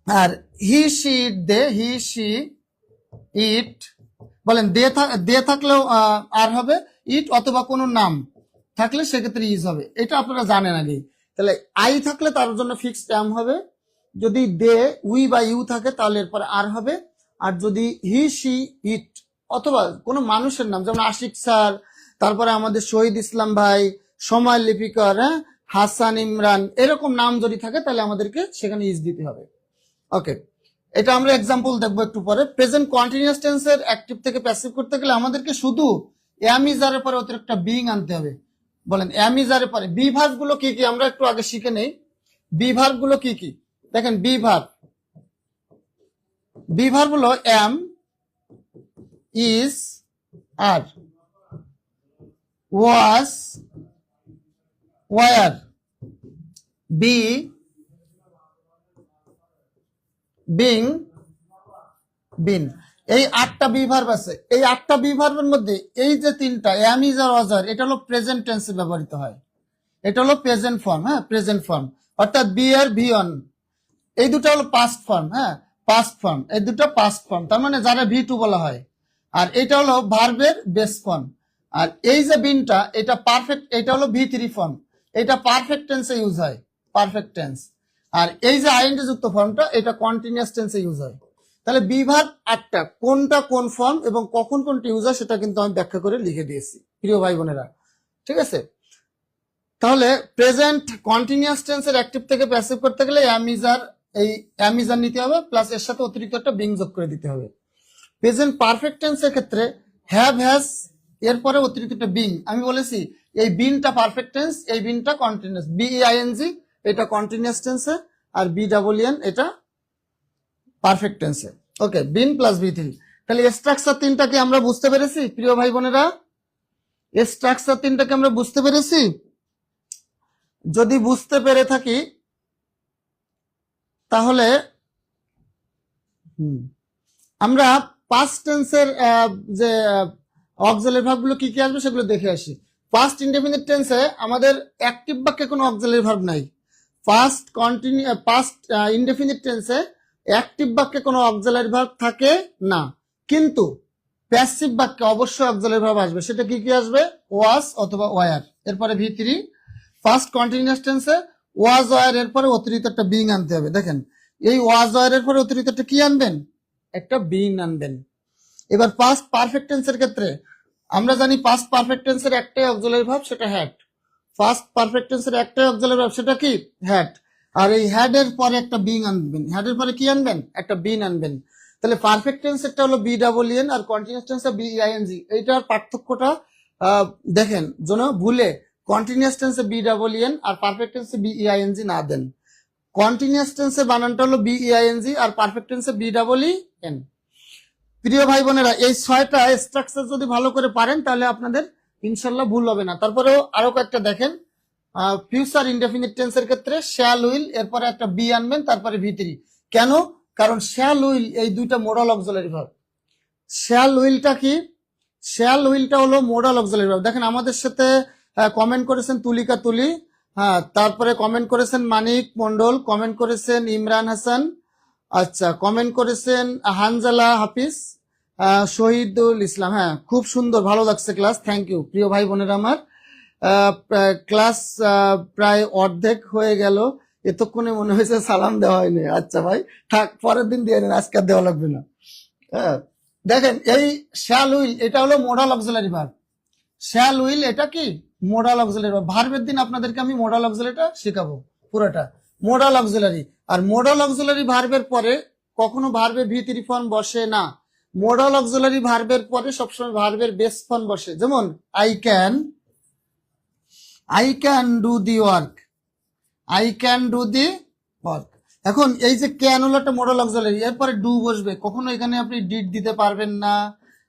আর he she it they, he she ইট, বলেন দে থাকলেও আর হবে, ইট অথবা কোনো নাম থাকলে সেক্ষেত্রে ইজ হবে। এটা আপনারা জানেন আগে। তাহলে আই থাকলে তার জন্য ফিক্সড অ্যাম হবে, যদি দে উই বা ইউ থাকে তাহলে এরপরে আর হবে, আর যদি হি সি ইট অথবা কোনো মানুষের নাম, যেমন আশিক স্যার, তারপরে আমাদের শহীদ ইসলাম ভাই, সময় লিপিকার, হ্যাঁ, হাসান ইমরান, এরকম নাম যদি থাকে তাহলে আমাদেরকে সেখানে ইজ দিতে হবে। ওকে, এটা আমরা এক্সাম্পল দেখবো একটু পরে। প্রেজেন্ট কন্টিনিউয়াস টেন্সের অ্যাক্টিভ থেকে প্যাসিভ করতে গেলে আমাদেরকে শুধু অ্যাম ইজ আর এর পরে অতিরিক্ত বিইং আনতে হবে। বলেন অ্যাম ইজ আর এর পরে বি ভার্ব গুলো কি কি আমরা একটু আগে শিখে নেই। বি ভার্ব গুলো কি কি দেখেন, বি ভার্ব হলো am, is, are, was, were, be, being, been. এই 8টা বি ভার্ব আছে। এই 8টা বি ভার্বের মধ্যে এই যে 3টা অ্যাম ইজ আর ওয়াজ আর, এটা হলো প্রেজেন্ট টেন্সে ব্যবহৃত হয়। এটা হলো প্রেজেন্ট ফর্ম, হ্যাঁ প্রেজেন্ট ফর্ম, অর্থাৎ বি আর ভি অন। এই দুটো হলো পাস্ট ফর্ম, হ্যাঁ পাস্ট ফর্ম, এই দুটো পাস্ট ফর্ম, তার মানে যারা ভি টু বলা হয়। আর এটা হলো ভার্বের বেস ফর্ম। আর এই যে বিনটা, এটা পারফেক্ট, এটা হলো ভি3 ফর্ম, এটা পারফেক্ট টেন্সে ইউজ হয়, পারফেক্ট টেন্স। আর এই যে আইএনজি যুক্ত ফর্মটা, এটা কন্টিনিউয়াস টেন্সে ইউজ হয়। তাহলে বি ভার্ব 8টা, কোনটা কোন ফর্ম এবং কখন কোনটা ইউজ হয় সেটা কিন্তু আমি ব্যাখ্যা করে লিখে দিয়েছি প্রিয় ভাই বোনেরা, ঠিক আছে। তাহলে প্রেজেন্ট কন্টিনিউয়াস টেন্সের অ্যাক্টিভ থেকে প্যাসিভ করতে গেলে অ্যাম ইজ আর, এই অ্যাম ইজ আর নিতে হবে, প্লাস এর সাথে অতিরিক্ত একটা বিং যোগ করে দিতে হবে। প্রেজেন্ট পারফেক্ট টেন্সের ক্ষেত্রে হ্যাভ, হ্যাজ, এরপরে অতিরিক্ত একটা বিং। আমি বলেছি এই বিনটা পারফেক্ট টেন্স, এই বিনটা কন্টিনিউয়াস, বিইআইএনজি এটা কন্টিনিউয়াস টেন্সে, আর বিডব্লিউএন এটা পারফেক্ট টেন্সে। ওকে, বিন প্লাস ভি3। তাহলে স্ট্রাকচার 3টাকে আমরা বুঝতে পেরেছি প্রিয় ভাই বোনেরা, স্ট্রাকচার 3টাকে আমরা বুঝতে পেরেছি। যদি বুঝতে পেরে থাকি তাহলে আমরা পাস্ট টেন্সের যে অক্সিলারি ভার্বগুলো কি কি আসবে সেগুলো দেখে আসি। পাস্ট ইনডেফিনিট টেন্সে আমাদের অ্যাক্টিভ বাক্যে কোনো অক্সিলারি ভার্ব নাই। পাস্ট ইনডেফিনিট টেন্সে অ্যাক্টিভ বাক্যে কোনো অক্সিলারি ভার্ব থাকে না, কিন্তু প্যাসিভ বাক্যে অবশ্যই অক্সিলারি ভার্ব আসবে। সেটা কি কি আসবে? ওয়াজ অথবা ওয়ার, এরপরে ভি3। ফার্স্ট কন্টিনিউয়াস টেন্সে ওয়াজ ওয়ার এরপরে অতিরিক্ত একটা বিং আনতে হবে। দেখেন এই ওয়াজ ওয়ার এর পরে অতিরিক্ত একটা কি আনবেন? একটা বিং আনবেন। এবার পাস্ট পারফেক্ট টেন্সের ক্ষেত্রে আমরা জানি পাস্ট পারফেক্ট টেন্সের একটাই অক্সিলারি ভার্ব, সেটা হ্যাড। ফার্স্ট পারফেক্ট টেন্সের একটাই অক্সিলারি ভার্ব, সেটা কি হ্যাড। আর এই হ্যাড এর পরে একটা বিং আনবেন, হ্যাড এর পরে কি আনবেন, একটা বিন আনবেন। তাহলে পারফেক্ট টেন্সেরটা হলো বি ডাবল এন আর কন্টিনিউয়াস টেন্সের বি আইএনজি। এইটার পার্থক্যটা দেখেন যেন ভুলে কন্টিনিউয়াস টেন্সে বি ডাবল এন আর পারফেক্ট টেন্সে বি আইএনজি না দেন। কন্টিনিউয়াস টেন্সে বানানটা হলো বি আইএনজি আর পারফেক্ট টেন্সে বি ডাবল এন। প্রিয় ভাই বোনেরা, এই 6টা স্ট্রাকচার যদি ভালো করে পারেন তাহলে আপনাদের ইনশাল্লাহ ভুল হবে না। তারপরেও আরো কয়েকটা দেখেন। ফিউচার ইনডেফিনিট টেন্সের ক্ষেত্রে শ্যাল উইল এরপরে একটা বি আনবেন, তারপরে ভি3। কেন? কারণ শ্যাল উইল এই দুইটা মোডাল অক্সিলারি ভার্ব। শ্যাল উইলটা কি? শ্যাল উইলটা হলো মোডাল অক্সিলারি ভার্ব। দেখেন আমাদের সাথে কমেন্ট করেছেন তুলিকা তুলি, হ্যাঁ, তারপরে কমেন্ট করেছেন মানিক মন্ডল, কমেন্ট করেছেন ইমরান হাসান, আচ্ছা, কমেন্ট করেছেন হানজালা হাফিজ, শহীদুল ইসলাম। হ্যাঁ, খুব সুন্দর, ভালো লাগছে ক্লাস, থ্যাংক ইউ প্রিয় ভাই বোনেরা আমার। ক্লাস প্রায় অর্ধেক হয়ে গেল, এতক্ষণে মনে হয়েছে সালাম দেওয়া হয়নি। আচ্ছা ভাই থাক, পরের দিন দিয়ে নেন, আজকে আর দেওয়া লাগবে না। হ্যাঁ, দেখেন এই শ্যাল উইল এটা হলো modal auxiliary verb. Shall will এটা কি মোডাল অক্সিলারি ভার্ব। ভার্বের দিন আপনাদেরকে আমি মোডাল অক্সিলারিটা শেখাবো, পুরোটা মোডাল অক্সিলারি। আর মোডাল অক্সিলারি ভার্বের পরে কখনো ভার্বে ভি3 ফর্ম বসে না। মোডাল অক্সিলারি ভার্বের পরে সবসময় ভার্বের বেস ফর্ম বসে। যেমন I can do the work, I can do the work. এখন এই যে ক্যান হলো একটা মোডাল অক্সিলারি, এরপরে ডু বসবে। কখনো এখানে আপনি ডিড দিতে পারবেন না,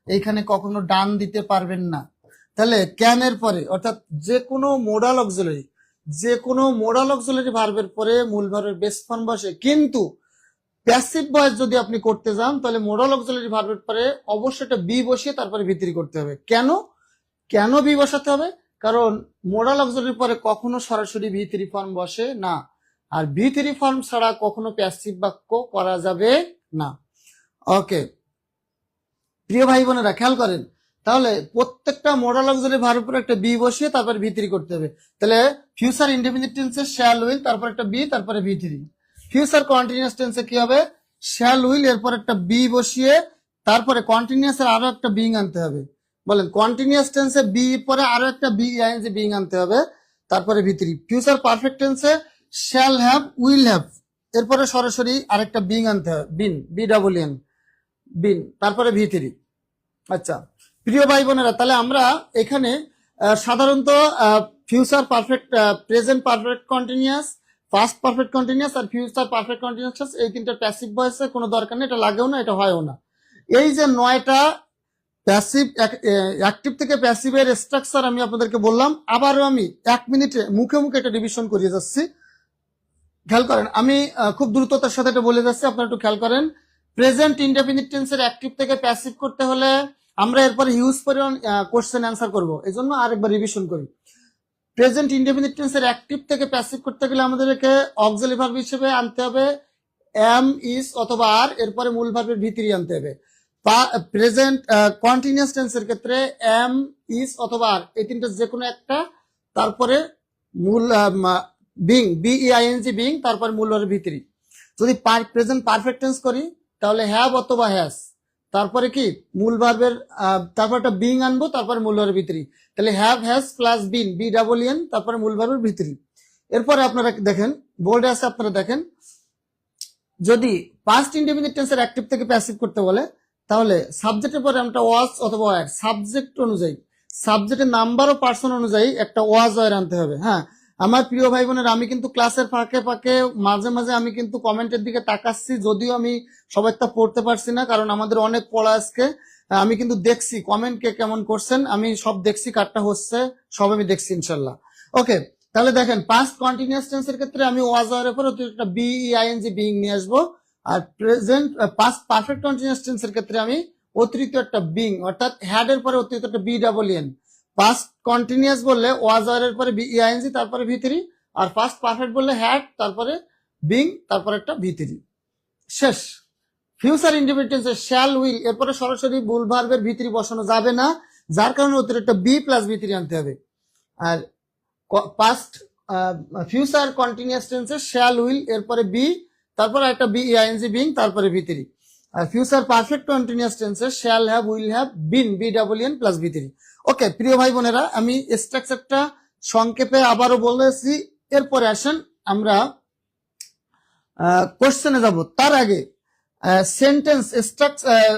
এইখানে কখনো ডান দিতে পারবেন না। তাহলে ক্যান এর পরে অর্থাৎ যে কোনো মোডাল অক্সিলারি ভার্বের পরে মূল ভার্বের বেস ফর্ম বসে। কিন্তু প্যাসিভ ভয়েস যদি আপনি করতে যান তাহলে মোডাল অক্সিলারি ভার্বের পরে অবশ্যই একটা বি বসিয়ে তারপরে ভি3 করতে হবে। কেন বি বসাতে হবে? কারণ মোডাল অক্সিলারির পরে কখনো সরাসরি ভি3 ফর্ম বসে না, আর ভি3 ফর্ম ছাড়া কখনো প্যাসিভ বাক্য করা যাবে না। ওকে প্রিয় ভাই বোনেরা, খেয়াল করেন, তাহলে প্রত্যেকটা মোডাল অক্সিলারি ভার্বের উপরে একটা বি বসিয়ে তারপরে ভি3 করতে হবে। তাহলে ফিউচার ইনডেফিনিট টেন্সে শ্যাল উইল, তারপর একটা বি, তারপরে ভি3। ফিউচার কন্টিনিউয়াস টেন্সে কি হবে? শ্যাল উইল এরপর একটা বি বসিয়ে তারপরে কন্টিনিউয়াস এর আরো একটা বিং আনতে হবে। বলেন কন্টিনিউয়াস টেন্সে বি পরে আরো একটা বি আইএনজি বিং আনতে হবে, তারপরে ভি3। ফিউচার পারফেক্ট টেন্সে শ্যাল হ্যাভ, উইল হ্যাভ, এরপরে সরাসরি আরেকটা বিং আনতে হবে, বি ডাবল এন, বিন, তারপরে ভি3। আচ্ছা প্রিয় ভাই বোনেরা, তাহলে আমরা এখানে সাধারণত future perfect, present perfect continuous, past perfect continuous আর ফিউচার পারফেক্ট কন্টিনিউয়াস, এই তিনটা প্যাসিভ ভয়েসে কোনো দরকার নেই, এটা লাগেও না, এটা হয়ও না। এই যে 9টা প্যাসিভ অ্যাক্টিভ থেকে প্যাসিভের স্ট্রাকচার আমি আপনাদেরকে বললাম, আবারও আমি 1 মিনিটে মুখে মুখে এটা রিভিশন করিয়ে যাচ্ছি। খেয়াল করেন, আমি খুব দ্রুততার সাথে এটা বলে যাচ্ছি, আপনারা একটু খেয়াল করেন। প্রেজেন্ট ইনডেফিনিট টেন্সের অ্যাক্টিভ থেকে প্যাসিভ করতে হলে আমরা এরপরে হিউজ পরিমাণ কোশ্চেন অ্যান্সার করব, এই জন্য আরেকবার রিভিশন করি। প্রেজেন্ট ইনডেফিনিট টেন্সের অ্যাক্টিভ থেকে প্যাসিভ করতে গেলে আমাদেরকে অক্সিলারি ভার্ব হিসেবে আনতে হবে এম, ইজ অথবা আর, এরপরে মূল ভার্বের ভি3 আনতে হবে। প্রেজেন্ট কন্টিনিউয়াস টেন্সের ক্ষেত্রে এম, ইজ অথবা আর, এই তিনটা যে কোনো একটা, তারপরে মূল বিং, বিইআইএনজি বিং, তারপরে মূল ভার্বের ভি3। যদি প্রেজেন্ট পারফেক্ট টেন্স করি তাহলে হ্যাভ অথবা হ্যাজ, তারপরে কি মূল ভার্বের তারপর একটা বিং আনবো, তারপরে মূল ভার্বের ভি3। তাহলে have, has plus been, B double N, তারপরে মূল ভার্বের ভি3। এরপরে আপনারা দেখেন বোর্ডে আছে, আপনারা দেখেন, যদি পাস্ট ইনডেফিনিট টেন্সের অ্যাক্টিভ থেকে প্যাসিভ করতে বলে তাহলে সাবজেক্টের পরে আমরা ওয়াজ অথবা ওয়ার, সাবজেক্ট অনুযায়ী, সাবজেক্টের নাম্বার ও পার্সন অনুযায়ী একটা ওয়াজ ওয়ার আনতে হবে। হ্যাঁ আমার প্রিয় ভাই বোনের, আমি কিন্তু ক্লাসের ফাঁকে ফাঁকে মাঝে মাঝে আমি কিন্তু কমেন্টের দিকে তাকাচ্ছি, যদিও আমি সবাইটা পড়তে পারছি না, কারণ আমাদের অনেক পড়া আজকে। আমি কিন্তু দেখছি কমেন্ট কে কেমন করছেন, আমি সব দেখছি, কাটটা হচ্ছে সব আমি দেখছি ইনশাল্লাহ। ওকে তাহলে দেখেন, পাস্ট কন্টিনিউয়াস টেন্সের ক্ষেত্রে আমি ওয়াজ ওয়ার এর পর একটা বিইআইএনজি বিং নিয়ে আসবো, আর প্রেজেন্ট পাস্ট পারফেক্ট কন্টিনিউয়াস টেন্সের ক্ষেত্রে আমি অতিরিক্ত একটা বিং অর্থাৎ হ্যাড এর পরে অতিরিক্ত একটা B double N. Past continuous বললে ওয়াজ ওয়ার এর পরে বিইআইএনজি তারপরে ভি3, আর পাস্ট পারফেক্ট বললে হ্যাড তারপরে বিং তারপরে একটা ভি3, শেষ। ফিউচার ইনডেফিনিট টেন্সে শ্যাল, উইল এরপরে সরাসরি মূল ভার্বের ভি3 বসানো যাবে না, যার কারণে অতিরিক্ত বি প্লাস ভি3 আনতে হবে। আর পাস্ট ফিউচার কন্টিনিউয়াস টেন্সে শ্যাল, উইল এরপরে বি, তারপরে একটা বিইআইএনজি বিং, তারপরে ভি3। ফিউচার পারফেক্ট কন্টিনিউয়াস টেন্সে shall have, will have, been, BWN plus B3। Okay প্রিয় ভাই বোনেরা, আমি স্ট্রাকচারটা সংক্ষেপে আবারও বলেছি। এরপরে আসেন আমরা কোশ্চেনে যাব। তার আগে সেন্টেন্স স্ট্রাকচার,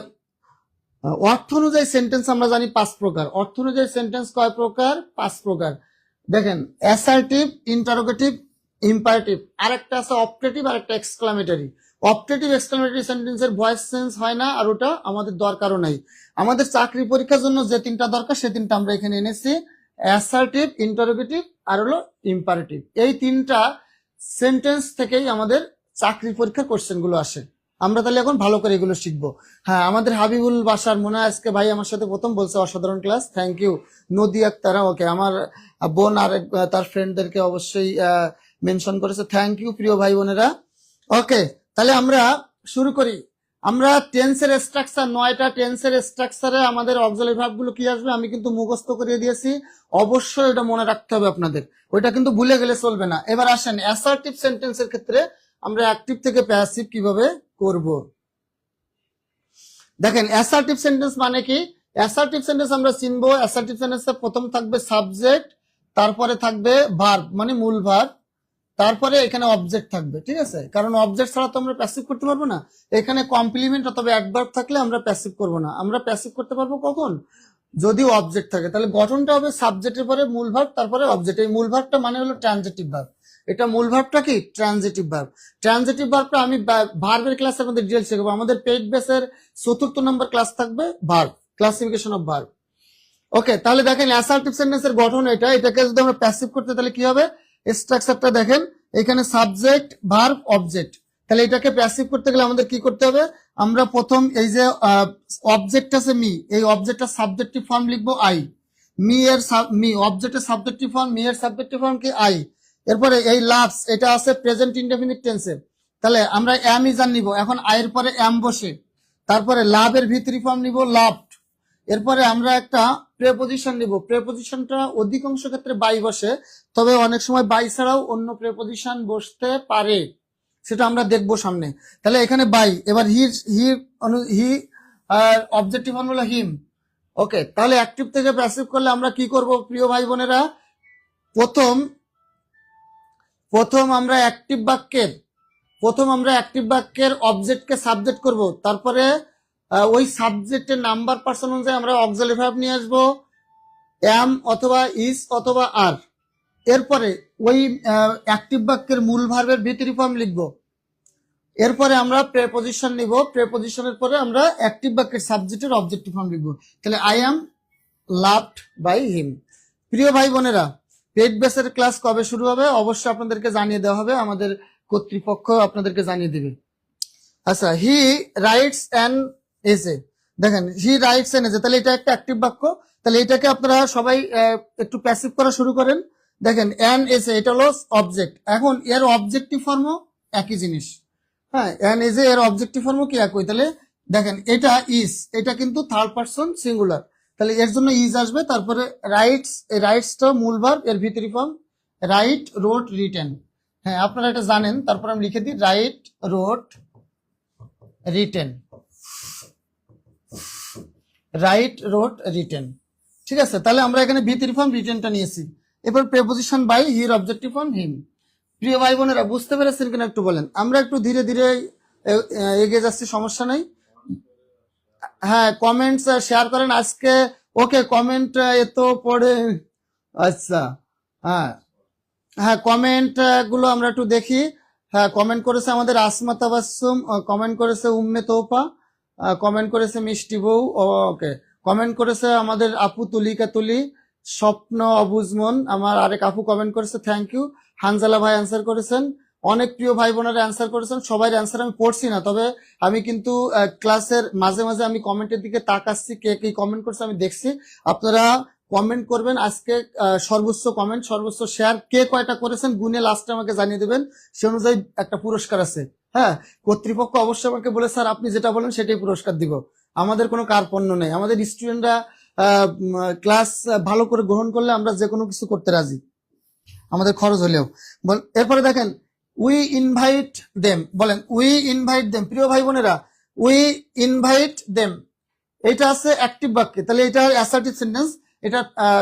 অর্থ অনুযায়ী সেন্টেন্স আমরা জানি 5 প্রকার। অর্থ অনুযায়ী সেন্টেন্স কয় প্রকার? 5 প্রকার। দেখেন অ্যাসার্টিভ, ইন্টারোগেটিভ, ইম্পারেটিভ, আরেকটা আছে অপটেটিভ, আর একটা এক্সক্লামেটরি। অপটেটিভ এক্সক্লামেটরি সেন্টেন্সের ভয়েস চেঞ্জ হয় না, আর ওটা আমাদের দরকারও নাই। আমাদের চাকরি পরীক্ষার জন্য যে 3টা দরকার সে 3টা আমরা এখানে এনেছি, অ্যাসার্টিভ, ইন্টারোগেটিভ আর হলো ইম্পারেটিভ। এই 3টা সেন্টেন্স থেকেই আমাদের চাকরি পরীক্ষার কোশ্চেন গুলো আসে। আমরা তাহলে এখন ভালো করে এগুলো শিখবো। হ্যাঁ, আমাদের হাবিবুল বাসার মনে হয় আজকে ভাই আমার সাথে প্রথম বলছে, অসাধারণ ক্লাস, থ্যাংক ইউ। নদী আক্তারা, ওকে, আমার বোন আর তার ফ্রেন্ডদেরকে অবশ্যই মেনশন করেছে, থ্যাংক ইউ প্রিয় ভাই বোনেরা। ওকে, তাহলে আমরা শুরু করি। আমরা টেন্সের স্ট্রাকচার, 9টা টেন্সের স্ট্রাকচারে আমাদের অক্সিলারি ভার্ব গুলো কি আসবে আমি কিন্তু মুখস্থ করিয়ে দিয়েছি, অবশ্যই এটা মনে রাখতে হবে আপনাদের, ওইটা কিন্তু ভুলে গেলে চলবে না। এবার আসেন অ্যাসার্টিভ সেন্টেন্সের ক্ষেত্রে আমরা অ্যাক্টিভ থেকে প্যাসিভ কিভাবে করব। দেখেন অ্যাসার্টিভ সেন্টেন্স মানে কি? অ্যাসার্টিভ সেন্টেন্স আমরা চিনবো। অ্যাসার্টিভ সেন্টেন্সে প্রথম থাকবে সাবজেক্ট, তারপরে থাকবে ভার্ব মানে মূল ভার্ব, তারপরে এখানে অবজেক্ট থাকবে, ঠিক আছে? কারণ অবজেক্ট ছাড়া তো আমরা প্যাসিভ করতে পারবো না। এখানে কমপ্লিমেন্ট অথবা অ্যাডভার্ব থাকলে আমরা প্যাসিভ করব না। আমরা প্যাসিভ করতে পারবো কখন? যদি অবজেক্ট থাকে। তাহলে গঠনটা হবে সাবজেক্টের পরে মূল ভার্ব, তারপরে অবজেক্ট। এই মূল ভার্বটা মানে হলো ট্রানজিটিভ ভার্ব। এটা মূল ভার্বটা কি? Transitive verb. ট্রানজিটিভ ভার্বটা আমি ভার্বের ক্লাসে আমাদের ডিটেইল শিখবো। আমাদের পেইড বেসের 4র্থ নম্বর ক্লাস থাকবে ভার্ব, ক্লাসিফিকেশন অফ ভার্ব। ওকে, তাহলে দেখেন অ্যাসার্টিভ সেন্টেন্সের গঠন এটা। এটাকে যদি আমরা প্যাসিভ করতে তাহলে কি হবে? স্ট্রাকচারটা দেখেন, এখানে সাবজেক্ট, ভার্ব, অবজেক্ট। তাহলে এটাকে প্যাসিভ করতে গেলে আমাদের কি করতে হবে? আমরা প্রথম এই যে অবজেক্ট আছে মি, এই অবজেক্টটা সাবজেক্টিভ ফর্ম লিখবো আই। মি অবজেক্টের সাবজেক্টিভ ফর্ম, মি এর সাবজেক্টিভ ফর্ম কি? আই। এরপরে এই লাভস, এটা আছে প্রেজেন্ট ইনডেফিনিট টেন্সে, তাহলে আমরা এম ইজান নিব। এখন আই এর পরে এম বসে, তারপরে লাভের ভিতরি ফর্ম নিব লাভড। এরপরে আমরা একটা প্রেপোজিশন নিব। প্রেপোজিশনটা অধিকাংশ ক্ষেত্রে বাই বসে, তবে অনেক সময় বাই ছাড়াও অন্য প্রেপোজিশন বসতে পারে, সেটা আমরা দেখবো সামনে। তাহলে এখানে বাই। এবার হি অবজেক্টিভ ফর্ম হলো হিম। ওকে, তাহলে অ্যাক্টিভ থেকে প্যাসিভ করলে আমরা কি করব প্রিয় ভাই বোনেরা? প্রথম আমরা অ্যাক্টিভ বাক্যের অবজেক্টকে সাবজেক্ট করব, তারপরে ওই সাবজেক্টের নাম্বার পার্সন অনুযায়ী আমরা অক্সিলারি ভার্ব নিয়ে আসবো, এম অথবা ইজ অথবা আর। এরপরে ওই অ্যাক্টিভ বাক্যের মূল ভার্বের ভিতরি ফর্ম লিখবো। এরপরে আমরা প্রেপোজিশন নিব। প্রেপোজিশনের পরে আমরা অ্যাক্টিভ বাক্যের সাবজেক্টের অবজেক্টিভ ফর্ম লিখবো। তাহলে I am loved by him. প্রিয় ভাই বোনেরা, পেইড বেসের ক্লাস কবে শুরু হবে অবশ্যই আপনাদেরকে জানিয়ে দেওয়া হবে, আমাদের কর্তৃপক্ষ আপনাদেরকে জানিয়ে দিবে। আচ্ছা, হি রাইটস অ্যান এসে। দেখেন হি রাইটস অ্যান এসে, তাহলে এটা একটা অ্যাক্টিভ বাক্য। তাহলে এটাকে আপনারা সবাই একটু প্যাসিভ করা শুরু করেন। দেখেন অ্যান এসে, এটা হলো অবজেক্ট। এখন এর অবজেক্টিভ ফর্মও একই জিনিস। হ্যাঁ, অ্যান এসে এর অবজেক্টিভ ফর্মও কি একই। তাহলে দেখেন এটা ইজ, এটা কিন্তু থার্ড পারসন সিঙ্গুলার, তাহলে এর জন্য ইজ আসবে। তারপরে রাইটস, এই রাইটসটা মূল ভার্ব, এর V three form right, wrote, written. হ্যাঁ, আপনারা এটা জানেন। তারপর আমি লিখে দিই write, wrote, written. Write, wrote, written. ঠিক আছে, তাহলে আমরা এখানে ভিতরি ফর্ম রিটেনটা নিয়েছি। এবার প্রেপোজিশন বাই, হির অবজেক্টিভ ফর্ম হিম। প্রিয় ভাই বোনেরা, বুঝতে পেরেছেন কিনা একটু বলেন? আমরা একটু ধীরে ধীরে এগিয়ে যাচ্ছি, সমস্যা নাই। হ্যাঁ, কমেন্টস শেয়ার করেন আজকে। ওকে, কমেন্ট এত পড়ে, আচ্ছা, হ্যাঁ হ্যাঁ, কমেন্ট গুলো আমরা একটু দেখি। হ্যাঁ, কমেন্ট করেছে আমাদের আসমা তাবাসসুম, কমেন্ট করেছে উম্মে তোপা, কমেন্ট করেছে মিষ্টি বউ, ওকে, কমেন্ট করেছে আমাদের আপু তুলিকা তুলি, স্বপ্ন অবুজমন, আমার আরেক আপু কমেন্ট করেছে, থ্যাংক ইউ। হানজালা ভাই অ্যান্সার করেছেন, অনেক প্রিয় ভাই বোনেরা অ্যান্সার করেছেন। সবাই অ্যান্সার আমি পড়ছি না, তবে আমি কিন্তু ক্লাসের মাঝে মাঝে আমি কমেন্টের দিকে তাকাচ্ছি, কে কি কমেন্ট করছে আমি দেখছি। আপনারা কমেন্ট করবেন আজকে, সর্বোচ্চ কমেন্ট, সর্বোচ্চ শেয়ার কে কয়টা করেছেন গুনে লাস্টে আমাকে জানিয়ে দেবেন, সে অনুযায়ী একটা পুরস্কার আছে। হ্যাঁ, কর্তৃপক্ষ অবশ্যই আমাকে বলে স্যার আপনি যেটা বলেন সেটাই পুরস্কার দিব, আমাদের কোনো কার্পণ্য নেই। আমাদের স্টুডেন্টরা ক্লাস ভালো করে গ্রহণ করলে আমরা যে কোনো কিছু করতে রাজি, আমাদের খরচ হলেও। এরপরে দেখেন উই ইনভাইট দেম, বলেন উই ইনভাইট দেম। প্রিয় ভাই বোনেরা, উই ইনভাইট দেম, এটা আছে অ্যাক্টিভ বাক্যে, তাহলে এটা অ্যাসার্টিভ সেন্টেন্স। এটা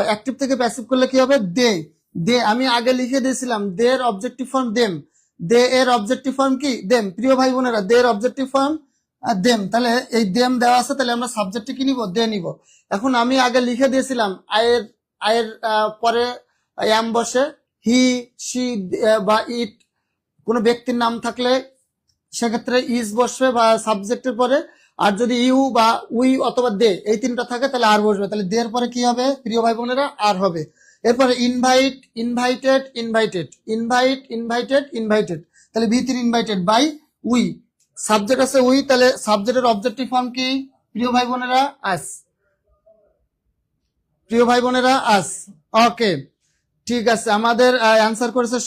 অ্যাক্টিভ থেকে প্যাসিভ করলে কি হবে? দে, দে আমি আগে লিখে দিয়েছিলাম, দের অবজেক্টিভ ফর্ম দেম, দে এর অবজেক্টিভ ফর্ম কি? দেম। প্রিয় ভাই বোনেরা, দের অবজেক্টিভ ফর্ম দেম, তাহলে এই দেম দেওয়া আছে, তাহলে আমরা সাবজেক্টে কি নিব? দে নিব। এখন আমি আগে লিখে দিয়েছিলাম আয়ের, আয়ের পরে এম বসে, হি, সি বা ইট, কোনো ব্যক্তির নাম থাকলে সেক্ষেত্রে ইজ বসবে বা সাবজেক্টের পরে, আর যদি ইউ বা উই অথবা দে এই তিনটা থাকে তাহলে আর বসবে, তাহলে দের পরে কি হবে প্রিয় ভাই বোনেরা? আর হবে। এরপরে invite, invited, invited, invite, invited, invited, তাহলে ভি3 ইনভাইটেড বাই উই, সাবজেক্ট আছে উই, তাহলে সাবজেক্টের অবজেক্টিভ ফর্ম কি প্রিয় ভাই বোনেরা? আস, প্রিয় ভাই বোনেরা আস। ওকে, ঠিক আছে। আমাদের অ্যান্সার করেছে,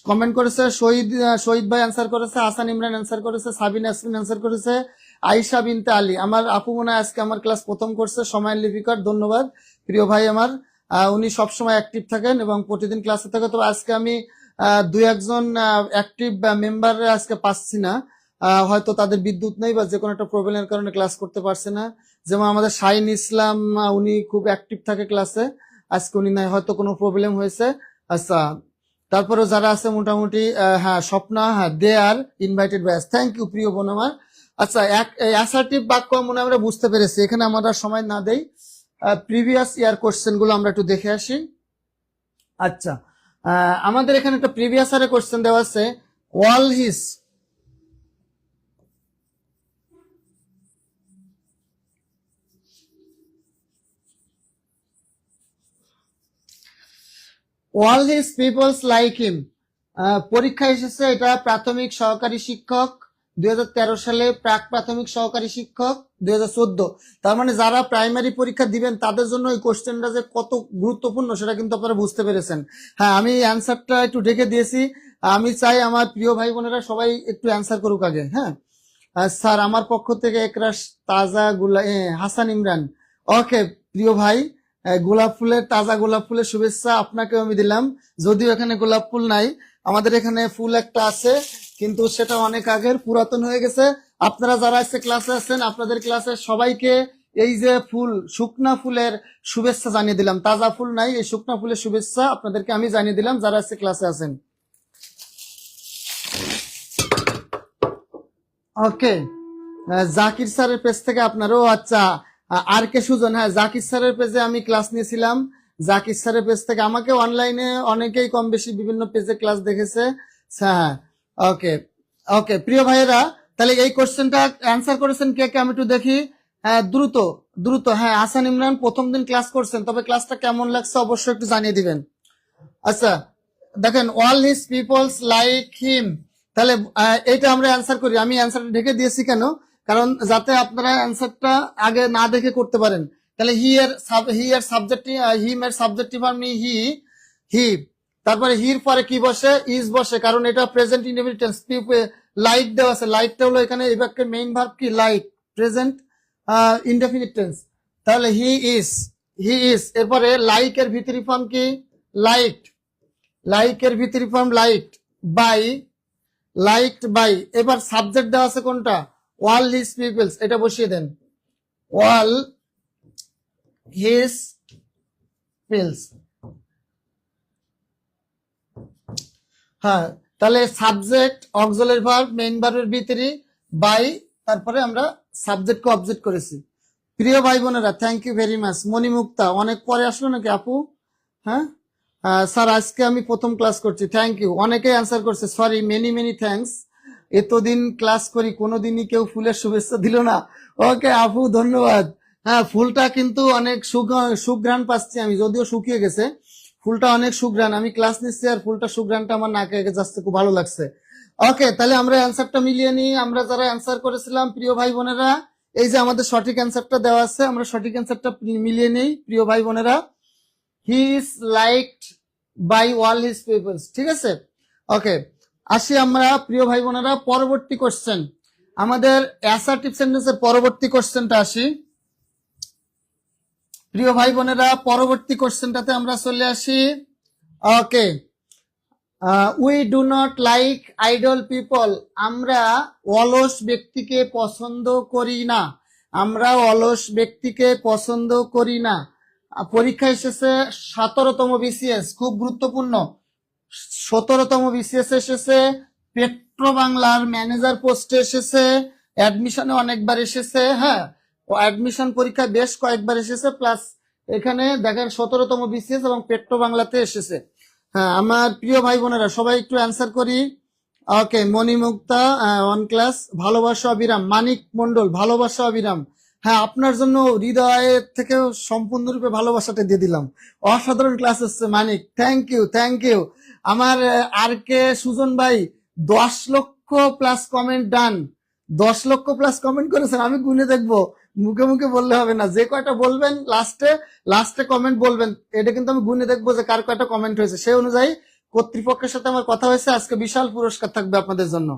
কমেন্ট করেছে শহীদ, শহীদ ভাই অ্যান্সার করেছে, হাসান ইমরান অ্যান্সার করেছে, সাবিনা ইয়াসমিন অ্যান্সার করেছে, আয়েশা বিনতে আলী। আমার আপু মনে হয় আজকে আমার ক্লাস প্রথম করছে, সময় লিপিকার, ধন্যবাদ প্রিয় ভাই আমার। উনি সবসময় অ্যাক্টিভ থাকেন এবং প্রতিদিন ক্লাসে থাকে। তো আজকে আমি দুই একজন অ্যাক্টিভ মেম্বার আজকে পাচ্ছি না, হয়তো তাদের বিদ্যুৎ নেই বা যে কোনো একটা প্রবলেমের কারণে ক্লাস করতে পারছে না। যেমন আমাদের শাহিন ইসলাম, উনি খুব অ্যাক্টিভ থাকে ক্লাসে, আজকে উনি নাই, হয়তো কোনো প্রবলেম হয়েছে। আচ্ছা, তারপরে যারা আছে মোটামুটি, হ্যাঁ স্বপ্না, হ্যাঁ দে আর ইনভাইটেড ব্যাস, থ্যাংক ইউ প্রিয় বোন আমার। আচ্ছা, অ্যাসার্টিভ বাক্য মনে আমরা বুঝতে পেরেছি, এখানে আমরা সময় না দেই, প্রিভিয়াস ইয়ার কোশ্চেন গুলো আমরা একটু দেখে আসি। আচ্ছা, আমাদের এখানে একটা প্রিভিয়াস ইয়ারের কোশ্চেন দেওয়া আছে, ওয়াল হিস, all his peoples like him, পরীক্ষা এসেছে, এটা প্রাথমিক সহকারী শিক্ষক 2013 সালে, প্রাক প্রাথমিক সহকারী শিক্ষক 2014, তার মানে যারা প্রাইমারি পরীক্ষা দিবেন তাদের জন্য এই কোশ্চেনটা যে কত গুরুত্বপূর্ণ সেটা কিন্তু আপনারা বুঝতে পেরেছেন। হ্যাঁ, আমি অ্যান্সারটা একটু ঢেকে দিয়েছি, আমি চাই আমার প্রিয় ভাই বোনেরা সবাই একটু অ্যান্সার করুক আগে। হ্যাঁ স্যার, আমার পক্ষ থেকে একরাশ তাজা হাসান ইমরান, ওকে প্রিয় ভাই, গোলাপ ফুলের, তাজা গোলাপ ফুলের শুভেচ্ছা আপনাকেও আমি দিলাম। যদিও এখানে গোলাপ ফুল নাই, আমাদের এখানে ফুল একটা আছে, কিন্তু সেটা অনেক আগের, পুরাতন হয়ে গেছে। আপনারা যারা আজকে ক্লাসে আছেন, আপনাদের ক্লাসে সবাইকে এই যে ফুল, শুকনা ফুলের শুভেচ্ছা জানিয়ে দিলাম। তাজা ফুল নাই, এই শুকনা ফুলের শুভেচ্ছা আপনাদেরকে আমি জানিয়ে দিলাম যারা আজকে ক্লাসে আছেন। ওকে, জাকির স্যারের পেজ থেকে আপনারও, আচ্ছা আর কে সুজন, হ্যাঁ জাকির স্যারের পেজে আমি ক্লাস নিয়েছিলাম, জাকির স্যারের পেজ থেকে আমাকে অনলাইনে অনেকেই কম বেশি বিভিন্ন পেজে ক্লাস দেখেছে। হ্যাঁ, ওকে ওকে প্রিয় ভাইয়েরা, তাহলে এই কোশ্চেনটা অ্যান্সার করেছেন কে কে আমি একটু দেখি। হ্যাঁ দ্রুত দ্রুত, হ্যাঁ হাসান ইমরান প্রথম দিন ক্লাস করছেন, তবে ক্লাসটা কেমন লাগছে অবশ্যই একটু জানিয়ে দিবেন। আচ্ছা দেখেন, all his people's like him, তাহলে এইটা আমরা অ্যান্সার করি। আমি অ্যান্সারটা ঢেকে দিয়েছি কেন? কারণ যাতে আপনারা অ্যান্সারটা আগে না দেখে করতে পারেন। তাহলে হি এর সাবজেক্ট, হিম এর সাবজেক্টিভ ফর্ম নি হি, হি, তারপরে হির পরে কি বসে? ইজ বসে, কারণ এটা প্রেজেন্ট ইনডেফিনিট টেন্স। লাইক দেওয়া আছে, লাইকটা হলো এখানে এই বাক্যের মেইন ভার্ব কি? Like, present indefinite tense. তাহলে হি ইজ, হি ইজ, এরপরে লাইক এর ভিতরি ফর্ম কি? লাইক, লাইকের V three form like, by, liked by. এবার সাবজেক্ট দেওয়া আছে কোনটা? অল হিজ পিপলস, এটা বসিয়ে দেন, অল হিজ পিপলস। হ্যাঁ, তাহলে সাবজেক্ট, অক্সিলারি ভার্ব, মেইন ভার্বের ভিতরি, বাই, তারপরে আমরা সাবজেক্টকে অবজেক্ট করেছি। প্রিয় ভাই বোনেরা, থ্যাংক ইউ ভেরি মাচ। মণিমুক্তা অনেক পরে আসলো নাকি আপু? হ্যাঁ স্যার, আজকে আমি প্রথম ক্লাস করছি, থ্যাংক ইউ। অনেকে অ্যান্সার করছে, সরি, মেনি মেনি থ্যাঙ্কস। এতদিন ক্লাস করি কোনোদিনই কেউ ফুলের শুভেচ্ছা দিল না। ওকে আপু, ধন্যবাদ। হ্যাঁ, ফুলটা কিন্তু অনেক সুঘ্রাণ পাচ্ছি আমি, যদিও শুকিয়ে গেছে, ফুলটা অনেক সুঘ্রাণ। আমি ক্লাস নিচ্ছি আর ফুলটা সুঘ্রাণটা আমার নাকে যাচ্ছে, খুব ভালো লাগছে। ওকে, তাহলে আমরা অ্যান্সারটা মিলিয়ে নিই। আমরা যারা অ্যান্সার করেছিলাম প্রিয় ভাই বোনেরা, এই যে আমাদের সঠিক অ্যান্সারটা দেওয়া আছে, আমরা সঠিক অ্যান্সারটা মিলিয়ে নেই প্রিয় ভাই বোনেরা। He is liked by all his peoples, ঠিক আছে। ওকে, আসি আমরা প্রিয় ভাই বোনেরা পরবর্তী কোশ্চেন, আমাদের অ্যাসার্টিভ সেন্টেন্সের পরবর্তী কোশ্চেনটা আসি। প্রিয় ভাই বোনেরা পরবর্তী কোশ্চেনটাতে আমরা চলে আসি। Okay, we do not like idle people, আমরা অলস ব্যক্তিকে পছন্দ করি না, আমরা অলস ব্যক্তিকে পছন্দ করি না। পরীক্ষা এসেছে 17তম বিসিএস, খুব গুরুত্বপূর্ণ। 17তম বিসিএস এসেছে, পেট্রো বাংলার ম্যানেজার পোস্টে এসেছে, অ্যাডমিশনে অনেকবার এসেছে, হ্যাঁ অ্যাডমিশন পরীক্ষা বেশ কয়েকবার এসেছে, প্লাস এখানে দেখেন 17তম বিসিএস এবং পেট্রো বাংলাতে এসেছে। হ্যাঁ আমার প্রিয় ভাই বোনেরা সবাই একটু অ্যান্সার করি। ওকে, মণিমুক্তা ওয়ান ক্লাস, ভালোবাসা অবিরাম, মানিক মন্ডল ভালোবাসা অবিরাম, হ্যাঁ আপনার জন্য হৃদয়ের থেকে সম্পূর্ণরূপে ভালোবাসাটা দিয়ে দিলাম। অসাধারণ ক্লাস হচ্ছে মানিক, থ্যাংক ইউ থ্যাংক ইউ। আমার আর কে সুজন ভাই 10 লক্ষ প্লাস কমেন্ট ডান, 10 লক্ষ প্লাস কমেন্ট করেছেন, আমি গুনে দেখবো, মুখে মুখে বললে হবে না, যে কয়টা বলবেন লাস্টে কমেন্ট বলবেন, এটা কিন্তু আমি গুনে দেখবো যে কার কয়টা কমেন্ট হয়েছে, সেই অনুযায়ী কর্তৃপক্ষের সাথে আমার কথা হয়েছে, আজকে বিশাল পুরস্কার থাকবে আপনাদের জন্য।